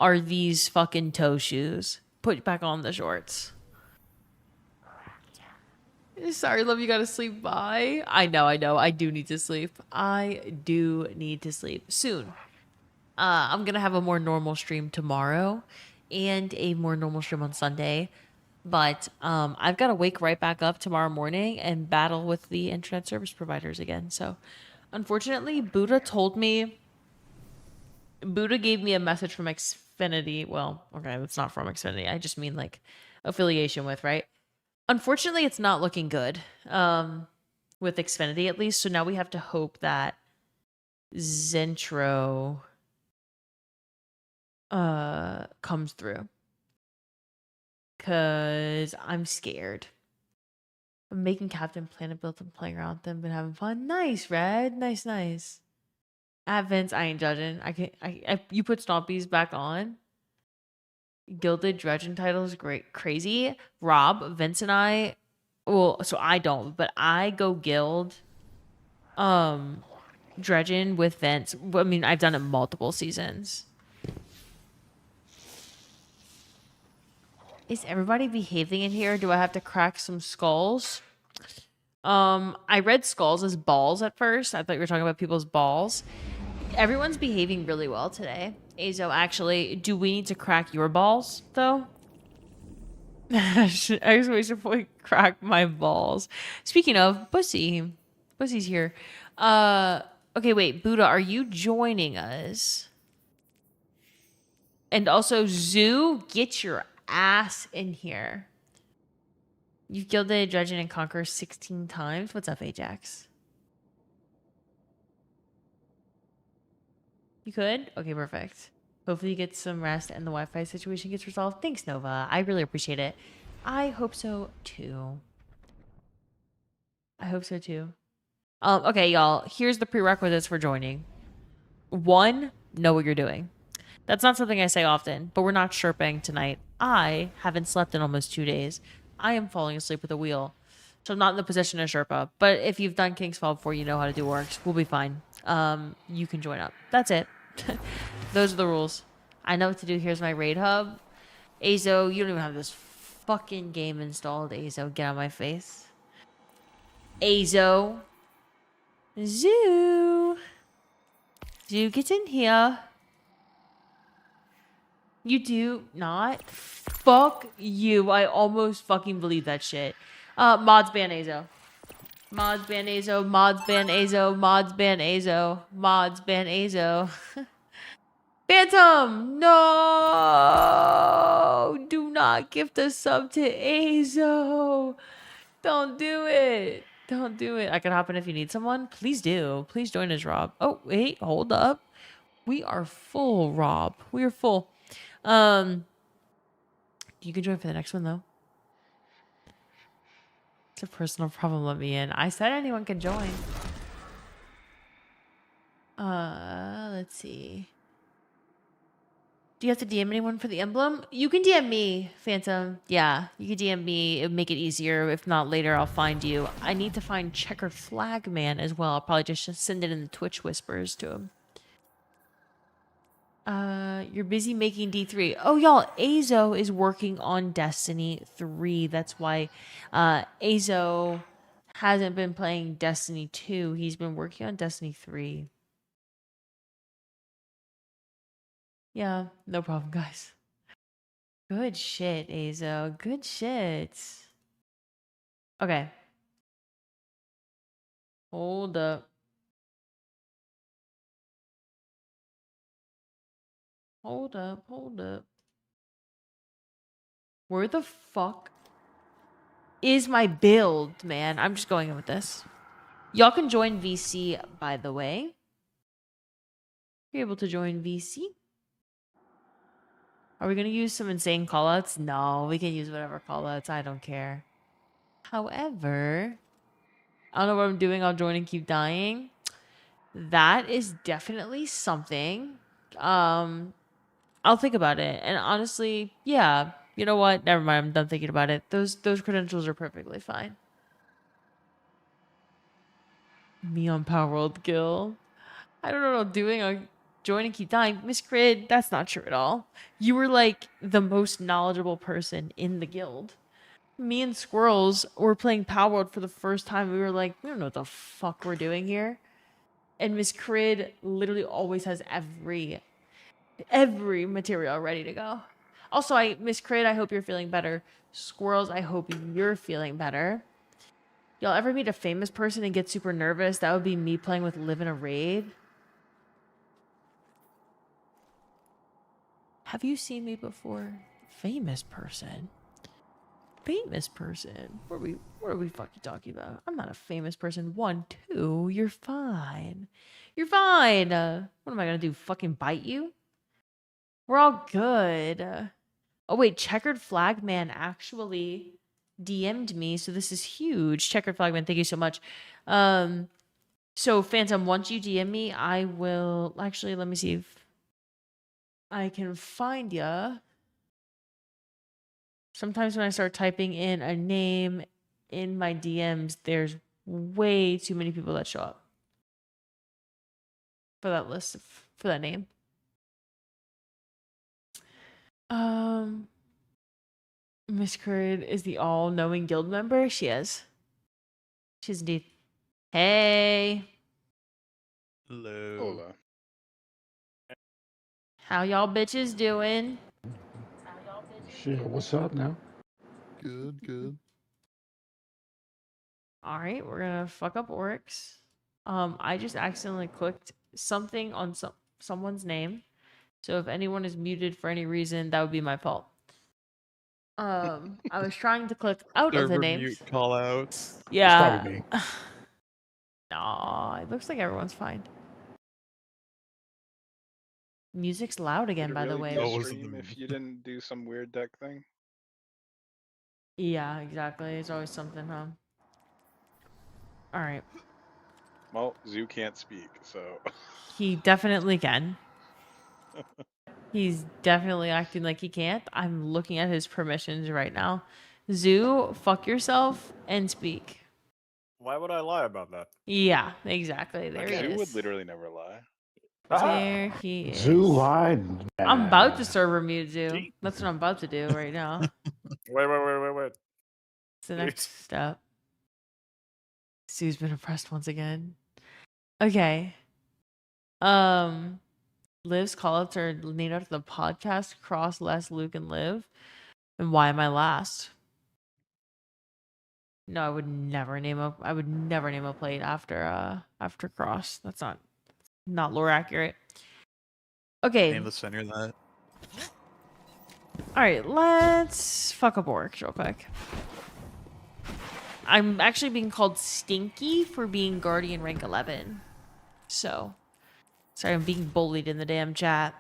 are these fucking toe shoes? Put back on the shorts. Sorry, love, you gotta sleep. Bye. I know. I do need to sleep. I do need to sleep soon. I'm gonna have a more normal stream tomorrow and a more normal stream on Sunday. But I've got to wake right back up tomorrow morning and battle with the internet service providers again. So unfortunately, Buddha gave me a message from Xfinity. Well, okay, that's not from Xfinity. I just mean like affiliation with, right? Unfortunately, it's not looking good with Xfinity at least. So now we have to hope that Zentro comes through. Because I'm scared. I'm making Captain Planet built and playing around with them, been having fun. Nice, Red. Nice. At Vince, I ain't judging. You put Stompies back on. Gilded Dredgen title is great. Crazy. Rob, Vince and I, well, so I don't, but I go guild Dredgen with Vince. I mean, I've done it multiple seasons. Is everybody behaving in here? Do I have to crack some skulls? I read skulls as balls at first. I thought you were talking about people's balls. Everyone's behaving really well today. Azo, actually, do we need to crack your balls, though? I should crack my balls. Speaking of, Pussy's here. Okay, wait, Buddha, are you joining us? And also, Zoo, get your ass in here. You've gilded Dredgen and Conquer 16 times. What's up, Ajax? You could? Okay, perfect. Hopefully you get some rest and the Wi-Fi situation gets resolved. Thanks, Nova. I really appreciate it. I hope so, too. Okay, y'all. Here's the prerequisites for joining. 1, know what you're doing. That's not something I say often, but we're not Sherping tonight. I haven't slept in almost 2 days. I am falling asleep with a wheel. So I'm not in the position of Sherpa. But if you've done King's Fall before, you know how to do works. We'll be fine. You can join up. That's it. Those are the rules. I know what to do. Here's my raid hub. Azo, you don't even have this fucking game installed. Azo, get out of my face. Azo. Zoo, get in here. You do not? Fuck you. I almost fucking believe that shit. Mods ban Azo. Mods ban Azo. Mods ban Azo. Mods ban Azo. Mods ban Azo. Phantom! No! Do not gift a sub to Azo. Don't do it. Don't do it. I can hop in if you need someone. Please do. Please join us, Rob. Oh, wait. Hold up. We are full, Rob. We are full. You can join for the next one, though. It's a personal problem. Let me in. I said anyone can join. Let's see. Do you have to DM anyone for the emblem? You can DM me, Phantom. Yeah, you can DM me. It would make it easier. If not, later I'll find you. I need to find Checkered Flag Man as well. I'll probably just send it in the Twitch whispers to him. You're busy making D3. Oh, y'all, Azo is working on Destiny 3. That's why Azo hasn't been playing Destiny 2. He's been working on Destiny 3. Yeah, no problem, guys. Good shit, Azo. Good shit. Okay. Hold up. Hold up. Hold up. Where the fuck is my build, man? I'm just going in with this. Y'all can join VC, by the way. You're able to join VC. Are we going to use some insane callouts? No, we can use whatever callouts. I don't care. However, I don't know what I'm doing. I'll join and keep dying. That is definitely something. I'll think about it. And honestly, yeah, you know what? Never mind. I'm done thinking about it. Those credentials are perfectly fine. Me on Power World Guild. I don't know what I'm doing. I'll join and keep dying. Miss Crid, that's not true at all. You were like the most knowledgeable person in the guild. Me and Squirrels were playing Power World for the first time. We were like, we don't know what the fuck we're doing here. And Miss Crid literally always has every material ready to go. Also, Miss Crid, I hope you're feeling better. Squirrels, I hope you're feeling better. Y'all ever meet a famous person and get super nervous? That would be me playing with Liv in a raid. Have you seen me before? Famous person. Famous person. What are we fucking talking about? I'm not a famous person. 1, 2, you're fine. You're fine. What am I gonna do? Fucking bite you? We're all good. Oh wait, Checkered Flag Man actually DM'd me, so this is huge. Checkered Flag Man, thank you so much. So Phantom, once you DM me, I will actually let me see if I can find ya. Sometimes when I start typing in a name in my DMs, there's way too many people that show up for that list for that name. Miss Curd is the all-knowing guild member. She is. She's indeed. Hey. Hello. Hola. How y'all bitches doing? Shit, what's up now? Good, good. All right, we're gonna fuck up Oryx. I just accidentally clicked something on someone's name, so if anyone is muted for any reason, that would be my fault. I was trying to click out of the Server names. mute call outs. It's Yeah. probably me. Nah, it looks like everyone's fine. Music's loud Would again, it by the really way. be a Oh, was it stream the- if you didn't do some weird deck thing? Yeah, exactly. It's always something, huh? All right. Well, Zoo can't speak, so He definitely can. He's definitely acting like he can't. I'm looking at his permissions right now. Zoo, fuck yourself and speak. Why would I lie about that? Yeah, exactly. There he Zoo would is. literally never lie. There he is. Zoo lied. I'm about to server mute Zoo. Gee. That's what I'm about to do right now. Wait. It's the next step. Zoo's been oppressed once again. Okay. Liv's callouts are named after the podcast Cross, Les, Luke, and Liv. And why am I last? No, I would never name a plate after Cross. That's not lore accurate. Okay. Name the center of that. Alright, let's fuck up Oryx real quick. I'm actually being called Stinky for being Guardian rank 11. So, sorry, I'm being bullied in the damn chat.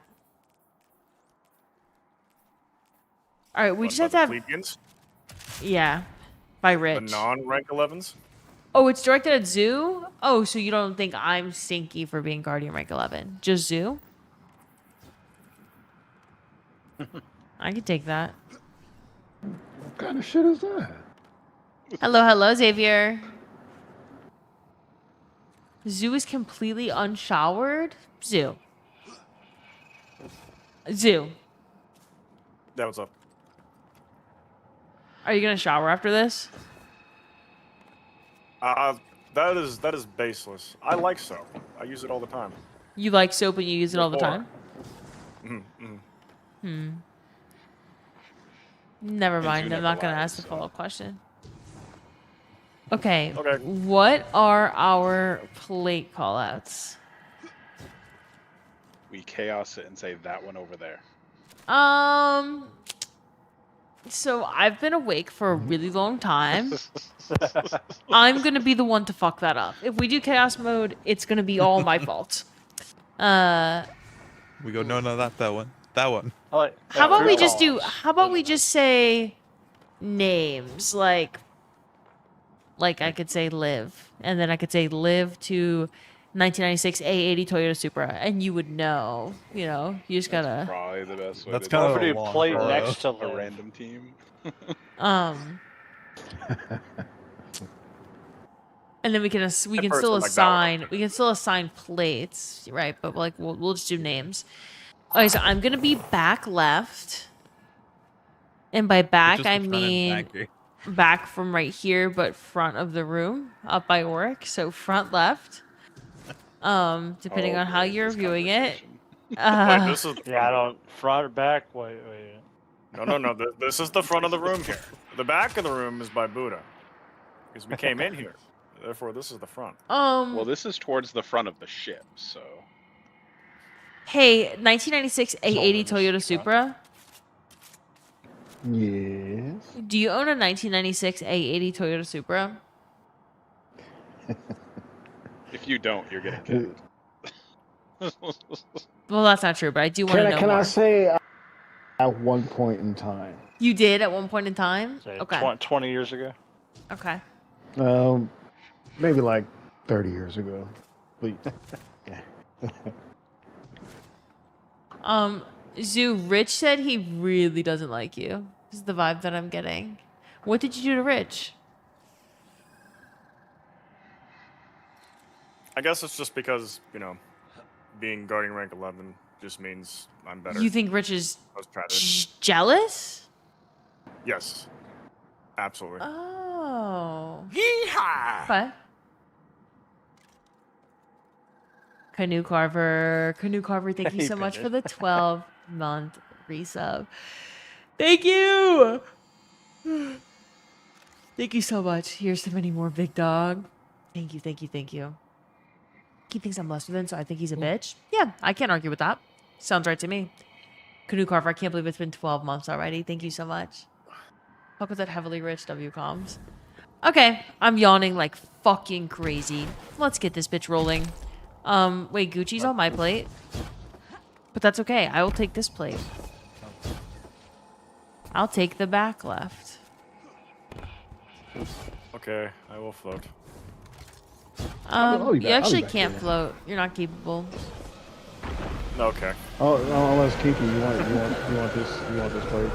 Alright, we What, just by have to the have... plebeians? Yeah, by The Rich. non-rank 11s? Oh, it's directed at Zoo? Oh, so you don't think I'm Stinky for being Guardian rank 11? Just Zoo? I could take that. What kind of shit is that? Hello, Xavier. Zoo is completely unshowered? Zoo. Zoo. Yeah, what's up? Are you gonna shower after this? That is baseless. I like soap. I use it all the time. You like soap and you use it all the Before. time? Mm-hmm. Never And mind. Zoo I'm never not gonna lies, ask the so. follow-up question. Okay. Okay. What are our plate callouts? We chaos it and say that one over there. So I've been awake for a really long time. I'm gonna be the one to fuck that up. If we do chaos mode, it's gonna be all my fault. We go, no, not that one. That one. How about we just do? How about we just say names like I could say live, and then I could say live to 1996 A80 Toyota Supra, and you would know. You know, you just gotta. Probably the best way That's to kind do of it. a long plate follow. next to A live. random team. And then we can I still personally like that one. assign plates, right? But like we'll just do names. Okay, so I'm gonna be back left, and by back Just the I front and mean back, eh? back from right here, but front of the room up by work. So front left. Depending Oh, on how boy, you're this viewing it. conversation. Wait, this is Yeah, I don't front or back. Wait. no. This is the front of the room here. The back of the room is by Buddha, because we came in here. Therefore, this is the front. Well, this is towards the front of the ship, so. Hey, 1996 A80 in the Toyota front. Supra. Yes. Do you own a 1996 A80 Toyota Supra? If you don't, you're getting kicked. Well, that's not true, but I do want to know Can more. I say at one point in time? You did at one point in time? Say Okay. 20 years ago. Okay. Maybe like 30 years ago. But, yeah. Zoo, Rich said he really doesn't like you. This is the vibe that I'm getting. What did you do to Rich? I guess it's just because, being guarding rank 11 just means I'm better. You think Rich is I was trying to... jealous? Yes. Absolutely. Oh. Yeehaw! What? Canoe Carver, thank you Hey, so much for Bennett. the 12-month resub. Thank you. Thank you so much. Here's to many more, big dog. Thank you. He thinks I'm less than, so I think he's a bitch. Yeah, I can't argue with that. Sounds right to me. Canoe Carver, I can't believe it's been 12 months already. Thank you so much. Fuck with that heavily rich WComs. Okay, I'm yawning like fucking crazy. Let's get this bitch rolling. Wait, Gucci's on my plate. But that's okay. I will take this plate. I'll take the back left. Okay, I will float. I'll be You back- I'll be actually back can't here. float. You're not capable. Okay. Oh, unless Kiki, you want this plate?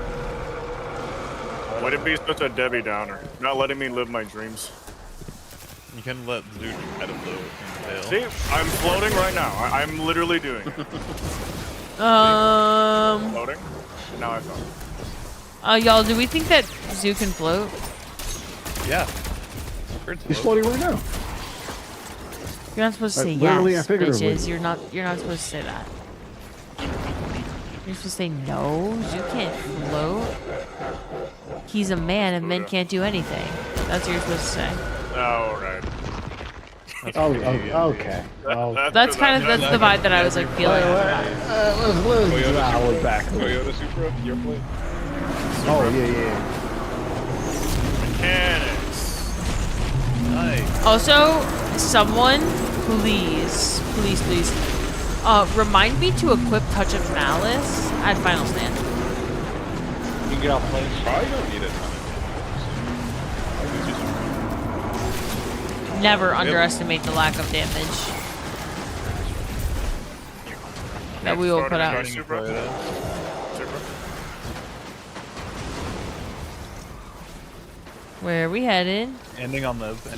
Would it be such a Debbie Downer? Not letting me live my dreams. You can let Zoot try to float and See, fail. I'm floating right now. I'm literally doing it. Floating. Now I fell. Y'all, do we think that Zoo can float? Yeah. Bird's He's float. floating right now. You're not supposed to say Literally yes, and figuratively. bitches. You're not supposed to say that. You're supposed to say no. Zoo can't float. He's a man, and men can't do anything. That's what you're supposed to say. All right. Okay. That's kind of the vibe that I was like feeling. Let's do our back. Toyota Supra, your plate. Oh, yeah. Mechanics. Nice. Also, someone, please, remind me to equip Touch of Malice at Final Stand. You can get off plates. Probably don't need a ton of Never underestimate the lack of damage that we will put out. Starting Supra. Supra. Where are we headed? Ending on those. Ooh.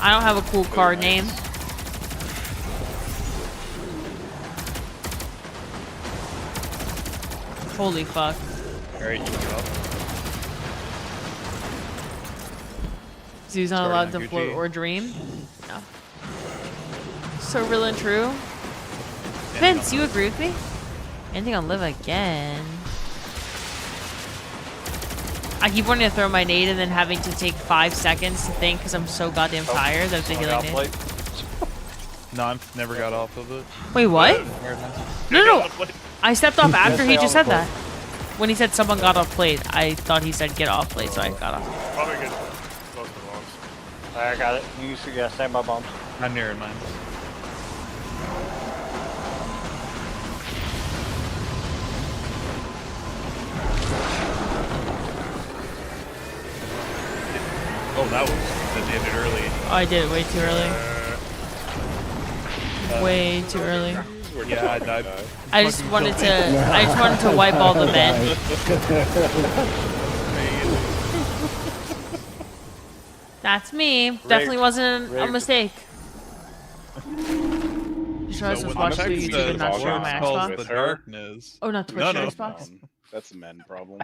I don't have a cool card name. Holy fuck. Alright, you go up. Zoo's not Starting allowed on to Gucci. float or dream. No. So real and true. Ending Vince, on you agree with me? Anything on live again? I keep wanting to throw my nade and then having to take 5 seconds to think because I'm so goddamn tired that I'm thinking like Someone nade. got plate. No, I never got off of it. Wait, what? No. I stepped off after he stay just on said the that. When he said someone got off plate, I thought he said get off plate, so I got off. Probably get close to the bombs. I got it. You see, yeah, stand by bombs. I'm near mine. Oh, that ended early. Oh, I did it way too early. Way too early. Yeah, I died. I just wanted to wipe all the men. That's me. Definitely wasn't a Rigged. mistake. Just realized I was watching check YouTube and not the showing my volume calls Xbox. with the her. darkness. Oh, not Twitch, No, no. Xbox. That's a men problem.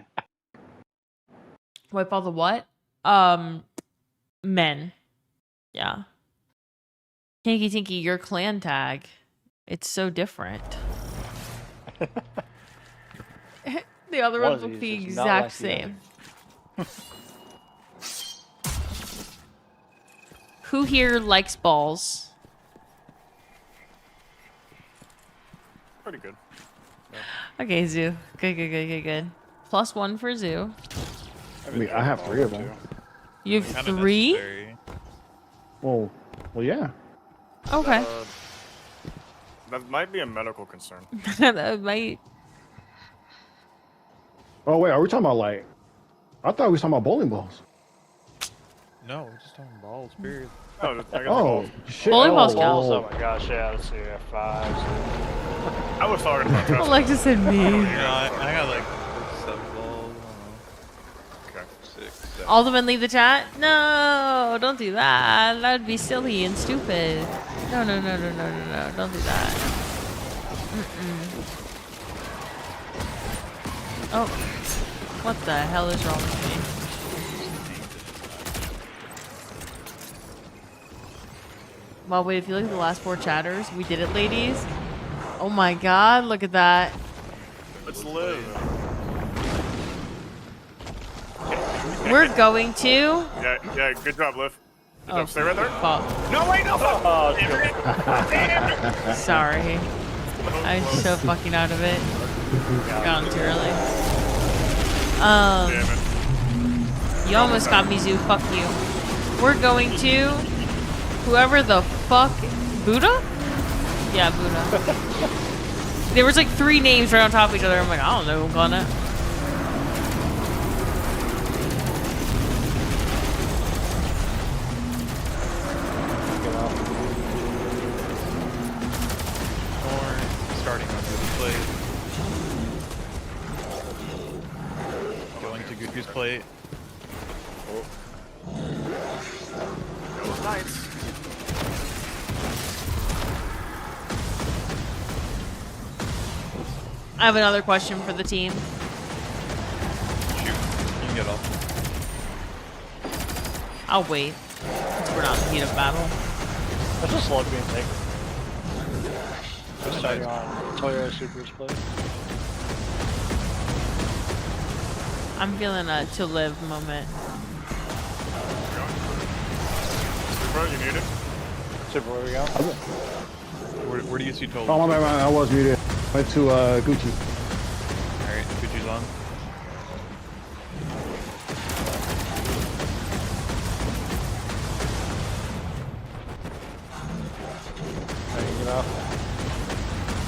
Wipe all the what? Men. Yeah. Tinky Tinky, your clan tag. It's so different. The other One ones of look these the is not exact like the other. same. Who here likes balls? Pretty good. Okay, Zoo. Good. +1 for Zoo. I mean, I have 3 of them. You have Kinda 3? necessary. Well, yeah. Okay. That might be a medical concern. That might. Oh wait, are we talking about like? I thought we were talking about bowling balls. No, we're just talking balls, period. Oh, I guess Oh shit! Bowling balls oh, count. Oh my gosh, yeah, let's see, 5. I was talking about trust. Alexis and me. Yeah, I got like 7 balls. Okay. 6, 7. All the men leave the chat? No, don't do that. That would be silly and stupid. No. Don't do that. Oh. What the hell is wrong with me? Well, wait, if you look at the last 4 chatters, we did it, ladies. Oh my god, look at that. Let's live. We're going to... Yeah, good job, Liv. Good Oh, job. Stay right there. fuck. No, wait, no, fuck. Oh, it's good. Sorry. I'm so fucking out of it. Gone too early. Damn it. You almost got me, Zoo. Fuck you. We're going to whoever the fuck Buddha? Yeah, Buddha. There was like 3 names right on top of each other. I'm like, I don't know who I'm calling it. Or starting on Goofy's plate. Going to Goofy's plate. Those knights. I have another question for the team. Shoot. You can get off. I'll wait. Since we're not in the heat of battle. Let's just log being taken. Just starting on Toyo Super's play. I'm feeling a to live moment. Bro, you need it? Super, where we go? Where do you see Total? Oh my bad, I was muted. Went to Gucci. Alright, Gucci's on. Ready to get off?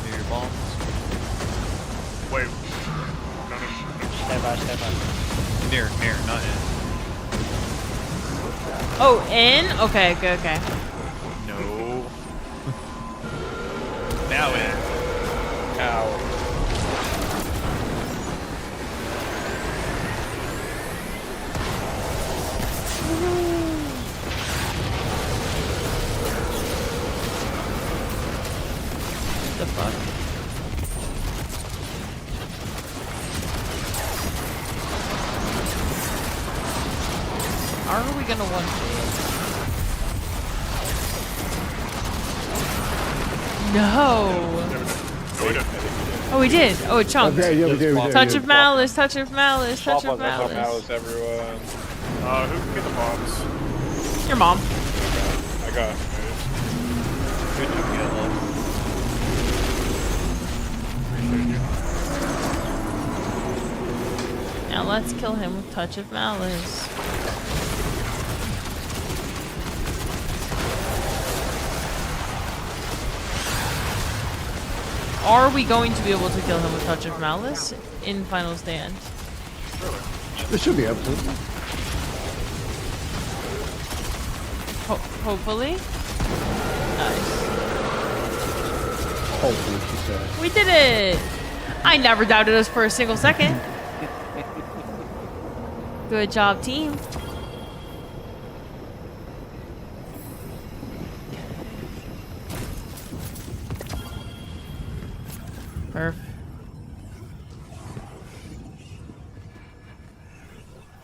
Near your bombs. Wait. No. Stand by. Near, not in. Oh, in? Okay. No. Now in. Ow. The fuck? How are we gonna one No. Go it. Oh, we did. Oh, it chunked. Okay, yeah, we did. Touch of malice, touch of malice, touch Swap of up, Fuck malice. malice, everyone. Who can get the bombs? Your mom. I got it. Good job, Yellow. Now let's kill him with touch of malice. Are we going to be able to kill him with touch of malice in final stand? This should be able to. Hopefully. Nice. Hopefully, she said. We did it! I never doubted us for a single second. Good job, team. Perf.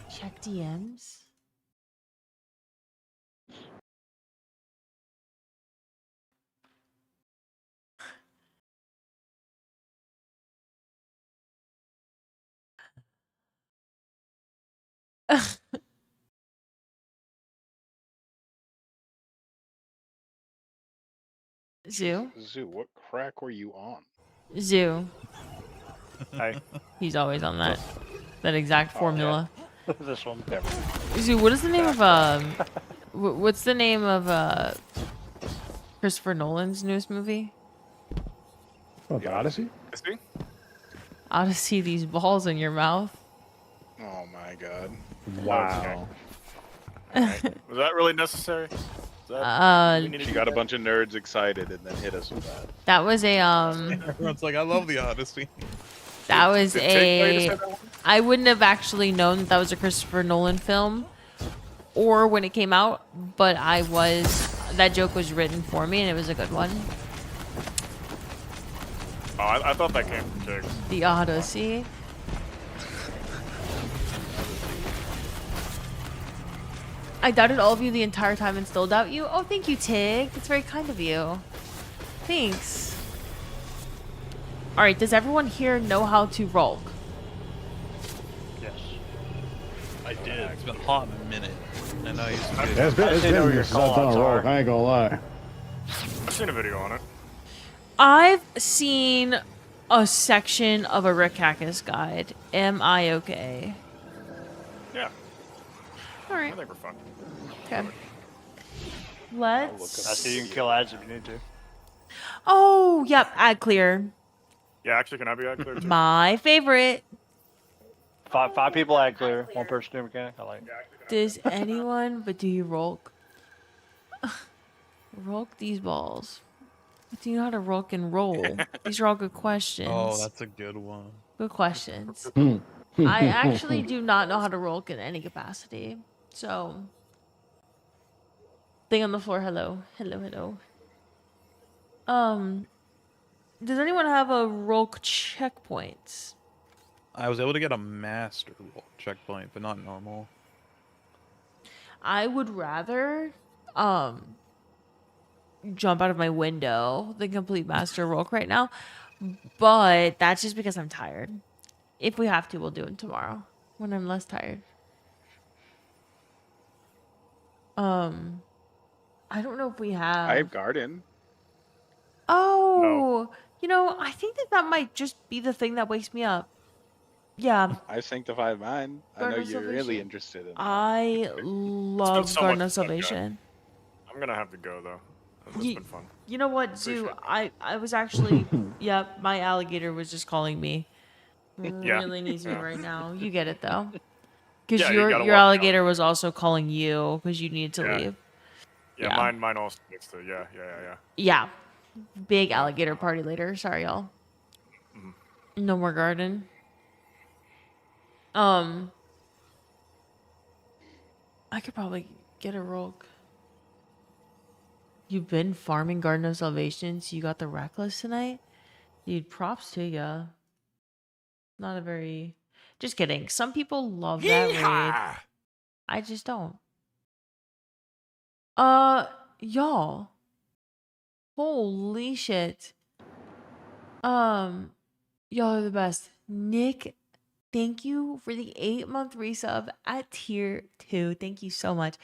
Check DMs. Zoo? Zoo, what crack were you on? Zoo. Hey. He's always on that exact formula. This one. Zoo, what is the name of what's the name of Christopher Nolan's newest movie? Oh, the Odyssey? See? Odyssey, these balls in your mouth. Oh my god. Wow. Was that really necessary? Is that, we needed She to got a do bunch of nerds excited and then hit us with that. That was a Everyone's like, I love the Odyssey. that was Did Tig tell you to say a that one? I wouldn't have actually known that was a Christopher Nolan film or when it came out, but that joke was written for me and it was a good one. Oh, I thought that came from Tig. The Odyssey. I doubted all of you the entire time and still doubt you. Oh, thank you, Tig. That's very kind of you. Thanks. All right, does everyone here know how to roll? Yes. I did. It's been hot in a minute. I know you Yeah, said it's been I know years your since I've done callouts a roll. are. I ain't gonna lie. I've seen a video on it. I've seen a section of a Rick Hackis guide. Am I okay? Yeah, All I right. think we're fine. Okay. I Let's. see you can kill ads if you need to. Oh, yep. Ad clear. Yeah, actually, can I be out clear too? My favorite. Five people ad clear. One person do mechanic. I like. Does anyone? But do you roll? Roll these balls. Do you know how to roll and roll? These are all good questions. Oh, that's a good one. Good questions. I actually do not know how to roll in any capacity. So, thing on the floor. Hello, hello, hello. Does anyone have a roll checkpoints? I was able to get a master roll checkpoint, but not normal. I would rather jump out of my window than complete master roll right now, but that's just because I'm tired. If we have to, we'll do it tomorrow when I'm less tired. I don't know if we have. I have Garden. Oh, you know, I think that might just be the thing that wakes me up. Yeah, I sanctified mine. I know Garden of you're really Salvation. interested in that. I love so Garden much of fun, guys. Salvation. I'm gonna have to go though. It's Ye- been fun. You know what, Zoo? Appreciate I was actually, yep, my alligator was just calling me. Yeah. Really needs me right now. You get it though, because Yeah, you your gotta your walk out. alligator was also calling you because you needed to Yeah. leave. Yeah, Yeah. mine also needs to. Yeah. Yeah, big alligator party later. Sorry, y'all. Mm-hmm. No more garden. I could probably get a roll. You've been farming Garden of Salvation, so you got the reckless tonight? Dude, props to ya. Not a very... Just kidding. Some people love that raid. Yeehaw! I just don't. Y'all. Holy shit. Y'all are the best. Nick, thank you for the 8-month resub at tier 2. Thank you so much.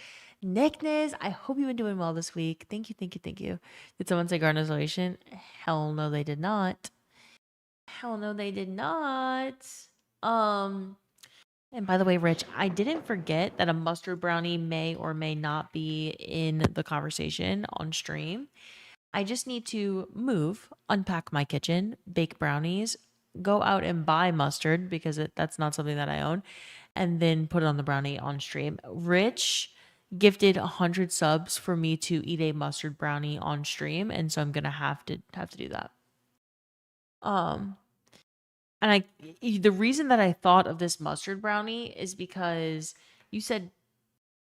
Nickness, I hope you've been doing well this week. Thank you, thank you, thank you. Did someone say Garden Isolation? Hell no, they did not. Hell no, they did not. And by the way, Rich, I didn't forget that a mustard brownie may or may not be in the conversation on stream. I just need to move, unpack my kitchen, bake brownies, go out and buy mustard because that's not something that I own, and then put it on the brownie on stream. Rich gifted 100 subs for me to eat a mustard brownie on stream, and so I'm gonna have to do that. And the reason that I thought of this mustard brownie is because you said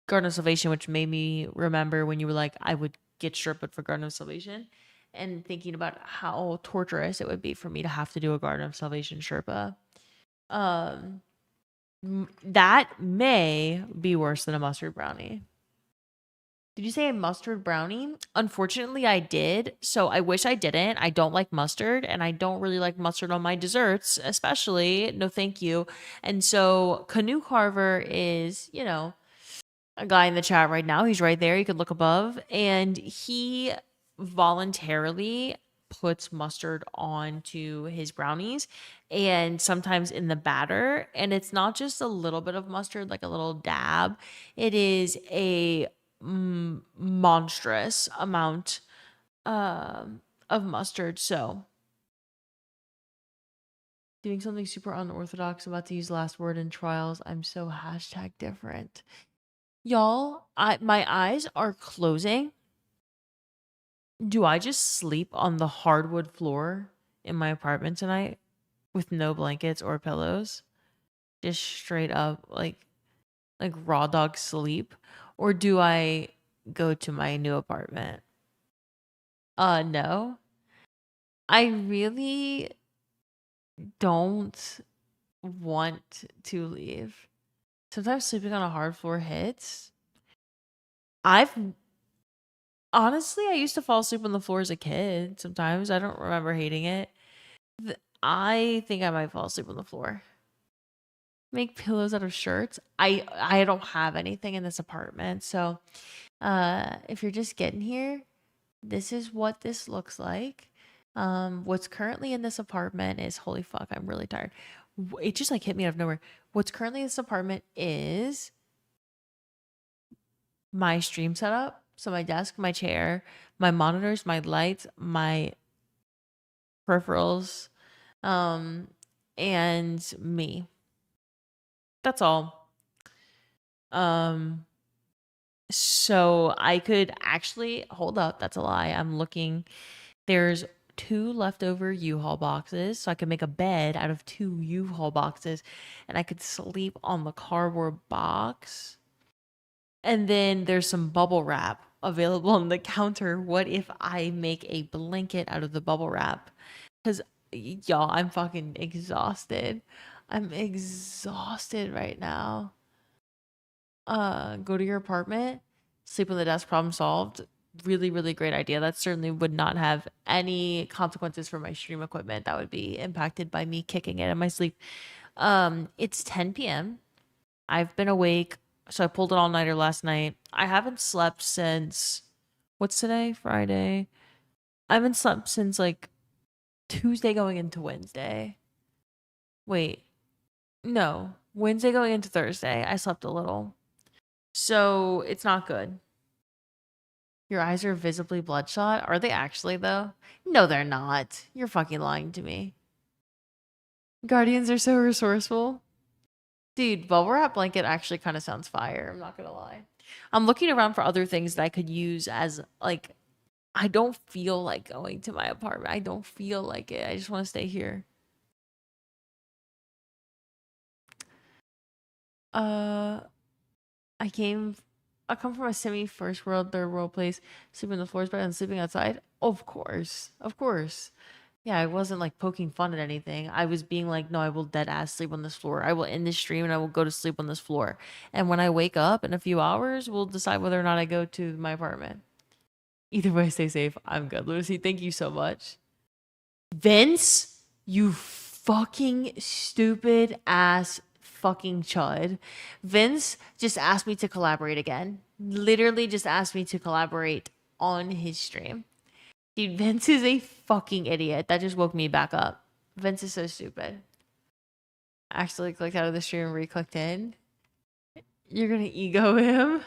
Garden of Salvation, which made me remember when you were like, I would get Sherpa for Garden of Salvation, and thinking about how torturous it would be for me to have to do a Garden of Salvation Sherpa. That may be worse than a mustard brownie. Did you say a mustard brownie? Unfortunately, I did. So I wish I didn't. I don't like mustard, and I don't really like mustard on my desserts, especially. No, thank you. And so Canoe Carver is, a guy in the chat right now. He's right there. You could look above. And he voluntarily puts mustard onto his brownies and sometimes in the batter. And it's not just a little bit of mustard, like a little dab. It is a monstrous amount of mustard. So doing something super unorthodox, about to use last word in trials. I'm so #different. Y'all, my eyes are closing. Do I just sleep on the hardwood floor in my apartment tonight with no blankets or pillows? Just straight up like raw dog sleep? Or do I go to my new apartment? No. I really don't want to leave. Sometimes sleeping on a hard floor hits. Honestly, I used to fall asleep on the floor as a kid sometimes. I don't remember hating it. I think I might fall asleep on the floor. Make pillows out of shirts. I don't have anything in this apartment. So if you're just getting here, this is what this looks like. What's currently in this apartment is, holy fuck, I'm really tired. It just hit me out of nowhere. What's currently in this apartment is my stream setup. So my desk, my chair, my monitors, my lights, my peripherals, and me. That's all. So I could actually hold up. That's a lie. I'm looking. There's 2 leftover U-Haul boxes, so I could make a bed out of 2 U-Haul boxes, and I could sleep on the cardboard box. And then there's some bubble wrap available on the counter. What if I make a blanket out of the bubble wrap? Because, y'all, I'm fucking exhausted. I'm exhausted right now. Go to your apartment, sleep on the desk, problem solved. Really, really great idea. That certainly would not have any consequences for my stream equipment. That would be impacted by me kicking it in my sleep. It's 10 p.m. I've been awake. So I pulled an all-nighter last night. I haven't slept since, what's today? Friday. I haven't slept since Tuesday going into Wednesday. Wait. No. Wednesday going into Thursday. I slept a little. So it's not good. Your eyes are visibly bloodshot. Are they actually, though? No, they're not. You're fucking lying to me. Guardians are so resourceful. Dude, bubble wrap blanket actually kind of sounds fire. I'm not gonna lie. I'm looking around for other things that I could use as I don't feel like going to my apartment. I don't feel like it. I just want to stay here. I come from a semi-first world, third world place, sleeping on the floors better than sleeping outside. Of course. Of course. Yeah, I wasn't poking fun at anything. I was being no, I will dead ass sleep on this floor. I will end this stream and I will go to sleep on this floor. And when I wake up in a few hours, we'll decide whether or not I go to my apartment. Either way, stay safe. I'm good. Lucy, thank you so much. Vince, you fucking stupid ass fucking chud. Vince just asked me to collaborate again. Literally just asked me to collaborate on his stream. Dude, Vince is a fucking idiot. That just woke me back up. Vince is so stupid. I accidentally clicked out of the stream and re-clicked in. You're gonna ego him?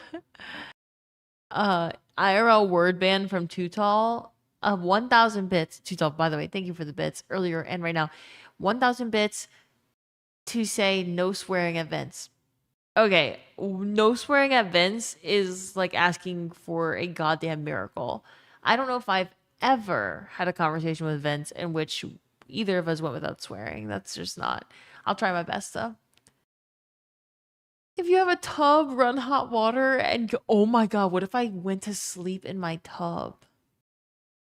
IRL word ban from Too Tall. 1,000 bits. Too Tall, by the way, thank you for the bits earlier and right now. 1,000 bits to say no swearing at Vince. Okay, no swearing at Vince is like asking for a goddamn miracle. I don't know if I've ever had a conversation with Vince in which either of us went without swearing. That's just not. I'll try my best though. If you have a tub, run hot water and go, oh my god, what if I went to sleep in my tub?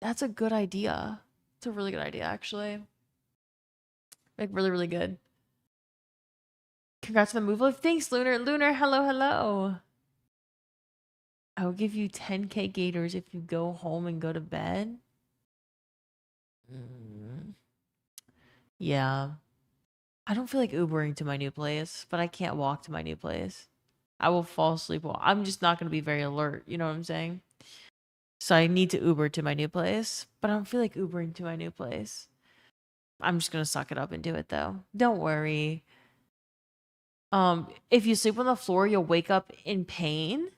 That's a good idea. It's a really good idea, actually. Like, really, really good. Congrats on the move lift. Thanks, Lunar. Lunar, hello, hello. I will give you 10k gators if you go home and go to bed. Yeah. I don't feel like Ubering to my new place, but I can't walk to my new place. I will fall asleep. I'm just not going to be very alert. You know what I'm saying? So I need to Uber to my new place, but I don't feel like Ubering to my new place. I'm just going to suck it up and do it though. Don't worry. If you sleep on the floor, you'll wake up in pain.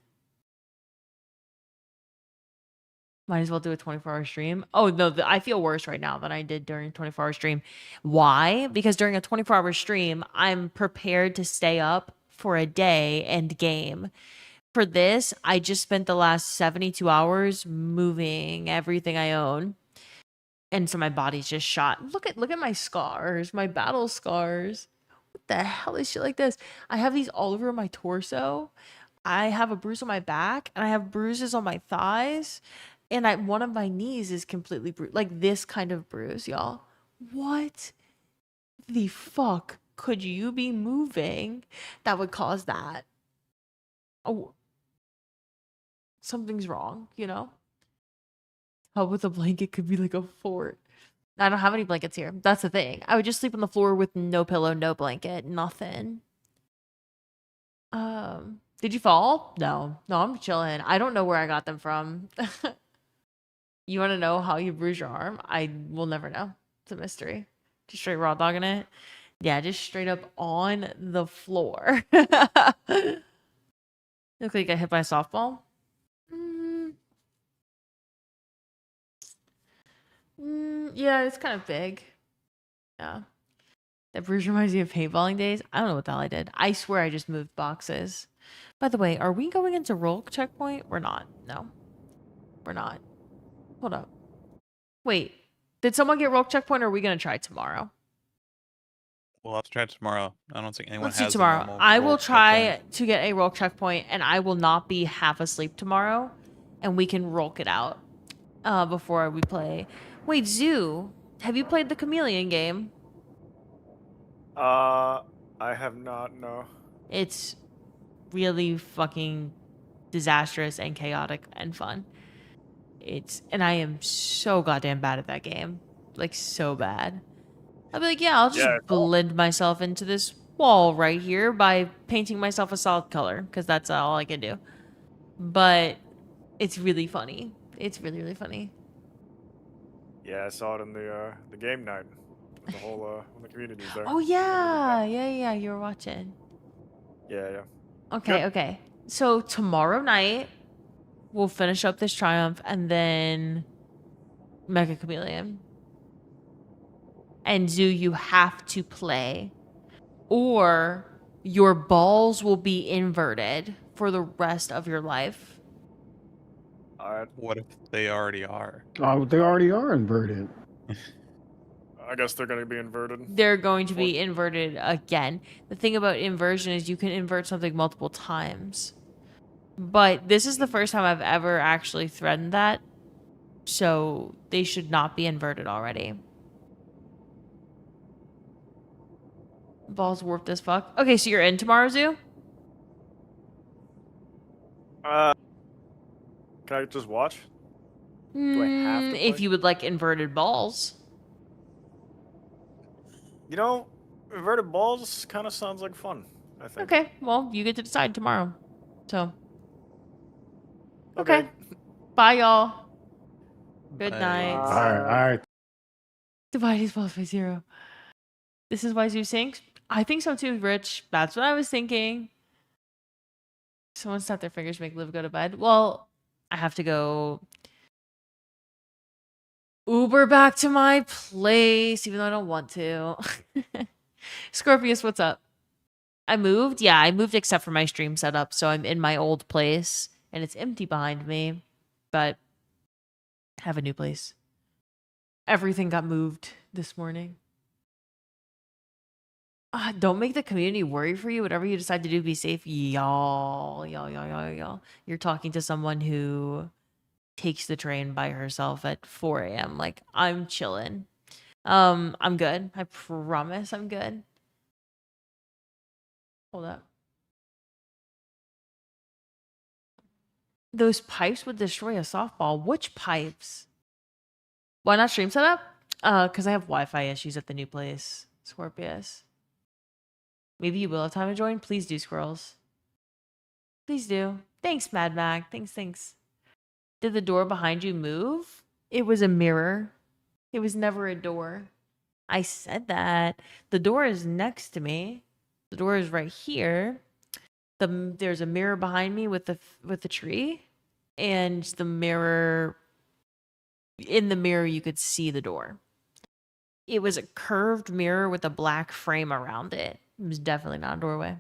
Might as well do a 24-hour stream. Oh, no, I feel worse right now than I did during a 24-hour stream. Why? Because during a 24-hour stream, I'm prepared to stay up for a day and game. For this, I just spent the last 72 hours moving everything I own. And so my body's just shot. Look at my scars, my battle scars. What the hell is shit like this? I have these all over my torso. I have a bruise on my back, and I have bruises on my thighs. And one of my knees is completely bruised. Like this kind of bruise, y'all. What the fuck could you be moving that would cause that? Oh, something's wrong, you know? How with a blanket could be like a fort. I don't have any blankets here. That's the thing. I would just sleep on the floor with no pillow, no blanket, nothing. Did you fall? No, I'm chilling. I don't know where I got them from. You want to know how you bruise your arm? I will never know. It's a mystery. Just straight raw dogging it. Yeah, just straight up on the floor. Look like I got hit by a softball. Yeah, it's kind of big. Yeah. That bruise reminds me of paintballing days. I don't know what the hell I did. I swear I just moved boxes. By the way, are we going into roll checkpoint? We're not. No. We're not. Hold up. Wait. Did someone get roll checkpoint or are we going to try tomorrow? We'll have to try it tomorrow. I don't think anyone Let's do has tomorrow. I will try to get a roll checkpoint and I will not be half asleep tomorrow. And we can roll it out before we play. Wait, Zoo, have you played the Chameleon game? I have not, no. It's really fucking disastrous and chaotic and fun. And I am so goddamn bad at that game. Like, so bad. I'll be like, yeah, I'll just blend myself into this wall right here by painting myself a solid color, because that's all I can do. But it's really funny. It's really, really funny. Yeah, I saw it in the game night. The whole the community there. Oh yeah, yeah. You were watching. Yeah. Okay. So tomorrow night we'll finish up this triumph and then Mega Chameleon. And Zoo, you have to play, or your balls will be inverted for the rest of your life. Alright. What if they already are? Oh, they already are inverted. I guess they're gonna be inverted. They're going to be inverted again. The thing about inversion is you can invert something multiple times. But this is the first time I've ever actually threatened that. So they should not be inverted already. Balls warped as fuck. Okay, so you're in tomorrow, Zoo? Can I just watch? Do I have to If play? you would like inverted balls. You know, inverted balls kind of sounds like fun. I think. Okay, well, you get to decide tomorrow. So, Okay. okay. Bye, y'all. Good Bye. night. All right, all right. Divide is both by 0. This is why Zoo sinks? I think so too, Rich. That's what I was thinking. Someone snapped their fingers, make Liv go to bed. Well, I have to go Uber back to my place, even though I don't want to. Scorpius, what's up? I moved? Yeah, I moved except for my stream setup, so I'm in my old place, and it's empty behind me, but I have a new place. Everything got moved this morning. Don't make the community worry for you. Whatever you decide to do, be safe. Y'all. You're talking to someone who takes the train by herself at 4 a.m. Like, I'm chilling. I'm good. I promise I'm good. Hold up. Those pipes would destroy a softball. Which pipes? Why not stream setup? Because I have Wi-Fi issues at the new place. Scorpius. Maybe you will have time to join. Please do, squirrels. Please do. Thanks, Mad Mag. Thanks. Did the door behind you move? It was a mirror. It was never a door. I said that. The door is next to me. The door is right here. There's a mirror behind me with the tree, and the mirror. In the mirror, you could see the door. It was a curved mirror with a black frame around it. It was definitely not a doorway.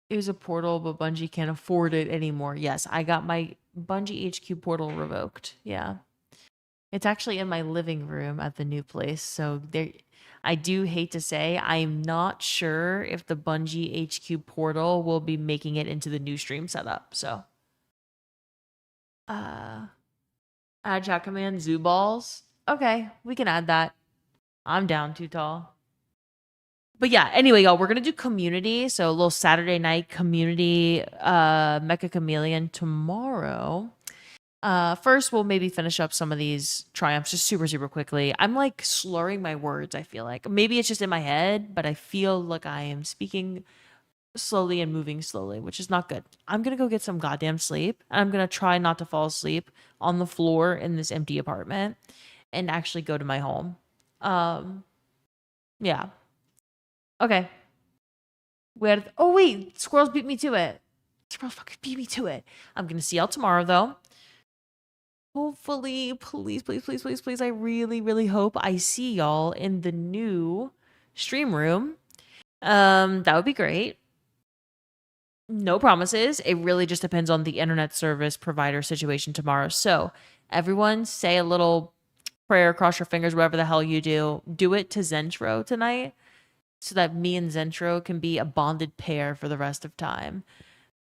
It was a portal, but Bungie can't afford it anymore. Yes, I got my Bungie HQ portal revoked. Yeah. It's actually in my living room at the new place. So there, I do hate to say, I'm not sure if the Bungie HQ portal will be making it into the new stream setup. So, add chat command, zoo balls. Okay, we can add that. I'm down too tall. But yeah, anyway, y'all, we're gonna do community. So a little Saturday night community Mecha Chameleon tomorrow. First, we'll maybe finish up some of these triumphs just super quickly. I'm like slurring my words, I feel like. Maybe it's just in my head, but I feel like I am speaking slowly and moving slowly, which is not good. I'm gonna go get some goddamn sleep. And I'm gonna try not to fall asleep on the floor in this empty apartment and actually go to my home. Yeah. Okay. Oh wait, squirrels beat me to it. Squirrels fucking beat me to it. I'm gonna see y'all tomorrow though. Hopefully, please. I really hope I see y'all in the new stream room. That would be great. No promises. It really just depends on the internet service provider situation tomorrow. So everyone say a little prayer, cross your fingers, whatever the hell you do. Do it to Zentro tonight, so that me and Zentro can be a bonded pair for the rest of time.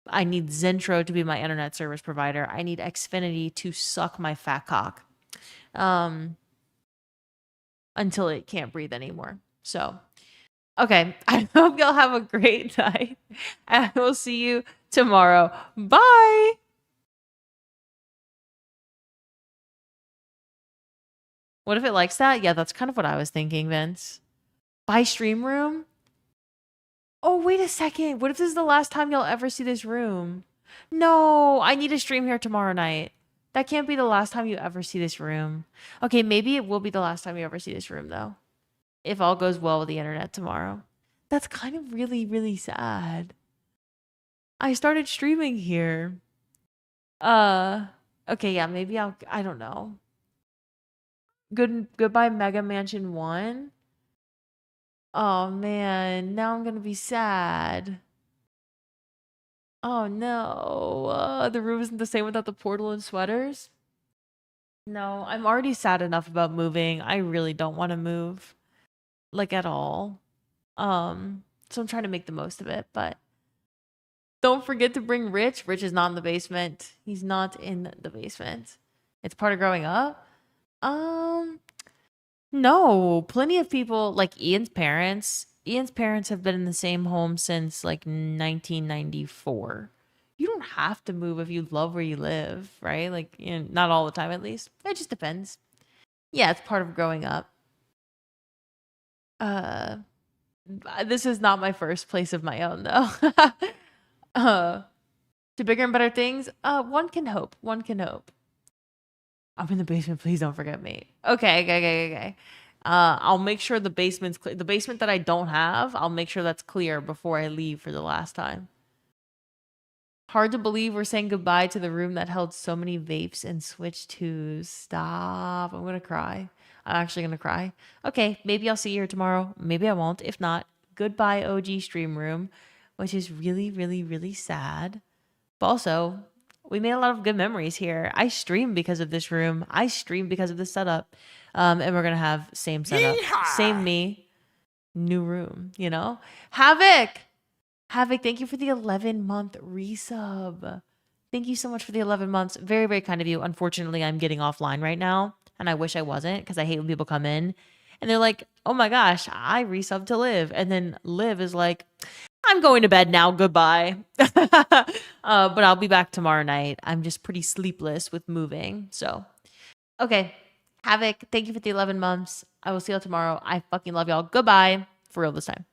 I need Zentro to be my internet service provider. I need Xfinity to suck my fat cock until it can't breathe anymore. So, okay. I hope y'all have a great night. And I will see you tomorrow. Bye. What if it likes that? Yeah, that's kind of what I was thinking, Vince. Buy stream room? Oh, wait a second. What if this is the last time y'all ever see this room? No, I need to stream here tomorrow night. That can't be the last time you ever see this room. Okay, maybe it will be the last time you ever see this room, though. If all goes well with the internet tomorrow. That's kind of really sad. I started streaming here. Okay, yeah, maybe I don't know. Goodbye Mega Mansion 1. Oh man, now I'm gonna be sad. Oh no, the room isn't the same without the portal and sweaters. No, I'm already sad enough about moving. I really don't want to move, like at all. So I'm trying to make the most of it, but don't forget to bring Rich. Rich is not in the basement. He's not in the basement. It's part of growing up. No, plenty of people like Ian's parents. Ian's parents have been in the same home since like 1994. You don't have to move if you love where you live, right? Like, you know, not all the time at least. It just depends. Yeah, it's part of growing up. This is not my first place of my own though. To bigger and better things, one can hope. One can hope. I'm in the basement. Please don't forget me. Okay. I'll make sure the basement's clear. The basement that I don't have, I'll make sure that's clear before I leave for the last time. Hard to believe we're saying goodbye to the room that held so many vapes and Switch 2s. Stop. I'm going to cry. I'm actually going to cry. Okay, maybe I'll see you here tomorrow. Maybe I won't. If not, goodbye OG stream room, which is really, really, really sad. But also, we made a lot of good memories here. I streamed because of this room. I streamed because of this setup. And we're going to have same setup. Yeehaw! Same me. New room, you know? Havoc, thank you for the 11-month resub. Thank you so much for the 11 months. Very, very kind of you. Unfortunately, I'm getting offline right now, and I wish I wasn't because I hate when people come in and they're like, oh my gosh, I resubbed to Liv. And then Liv is like, I'm going to bed now. Goodbye. But I'll be back tomorrow night. I'm just pretty sleepless with moving. So, okay. Havoc, thank you for the 11 months. I will see y'all tomorrow. I fucking love y'all. Goodbye. For real this time.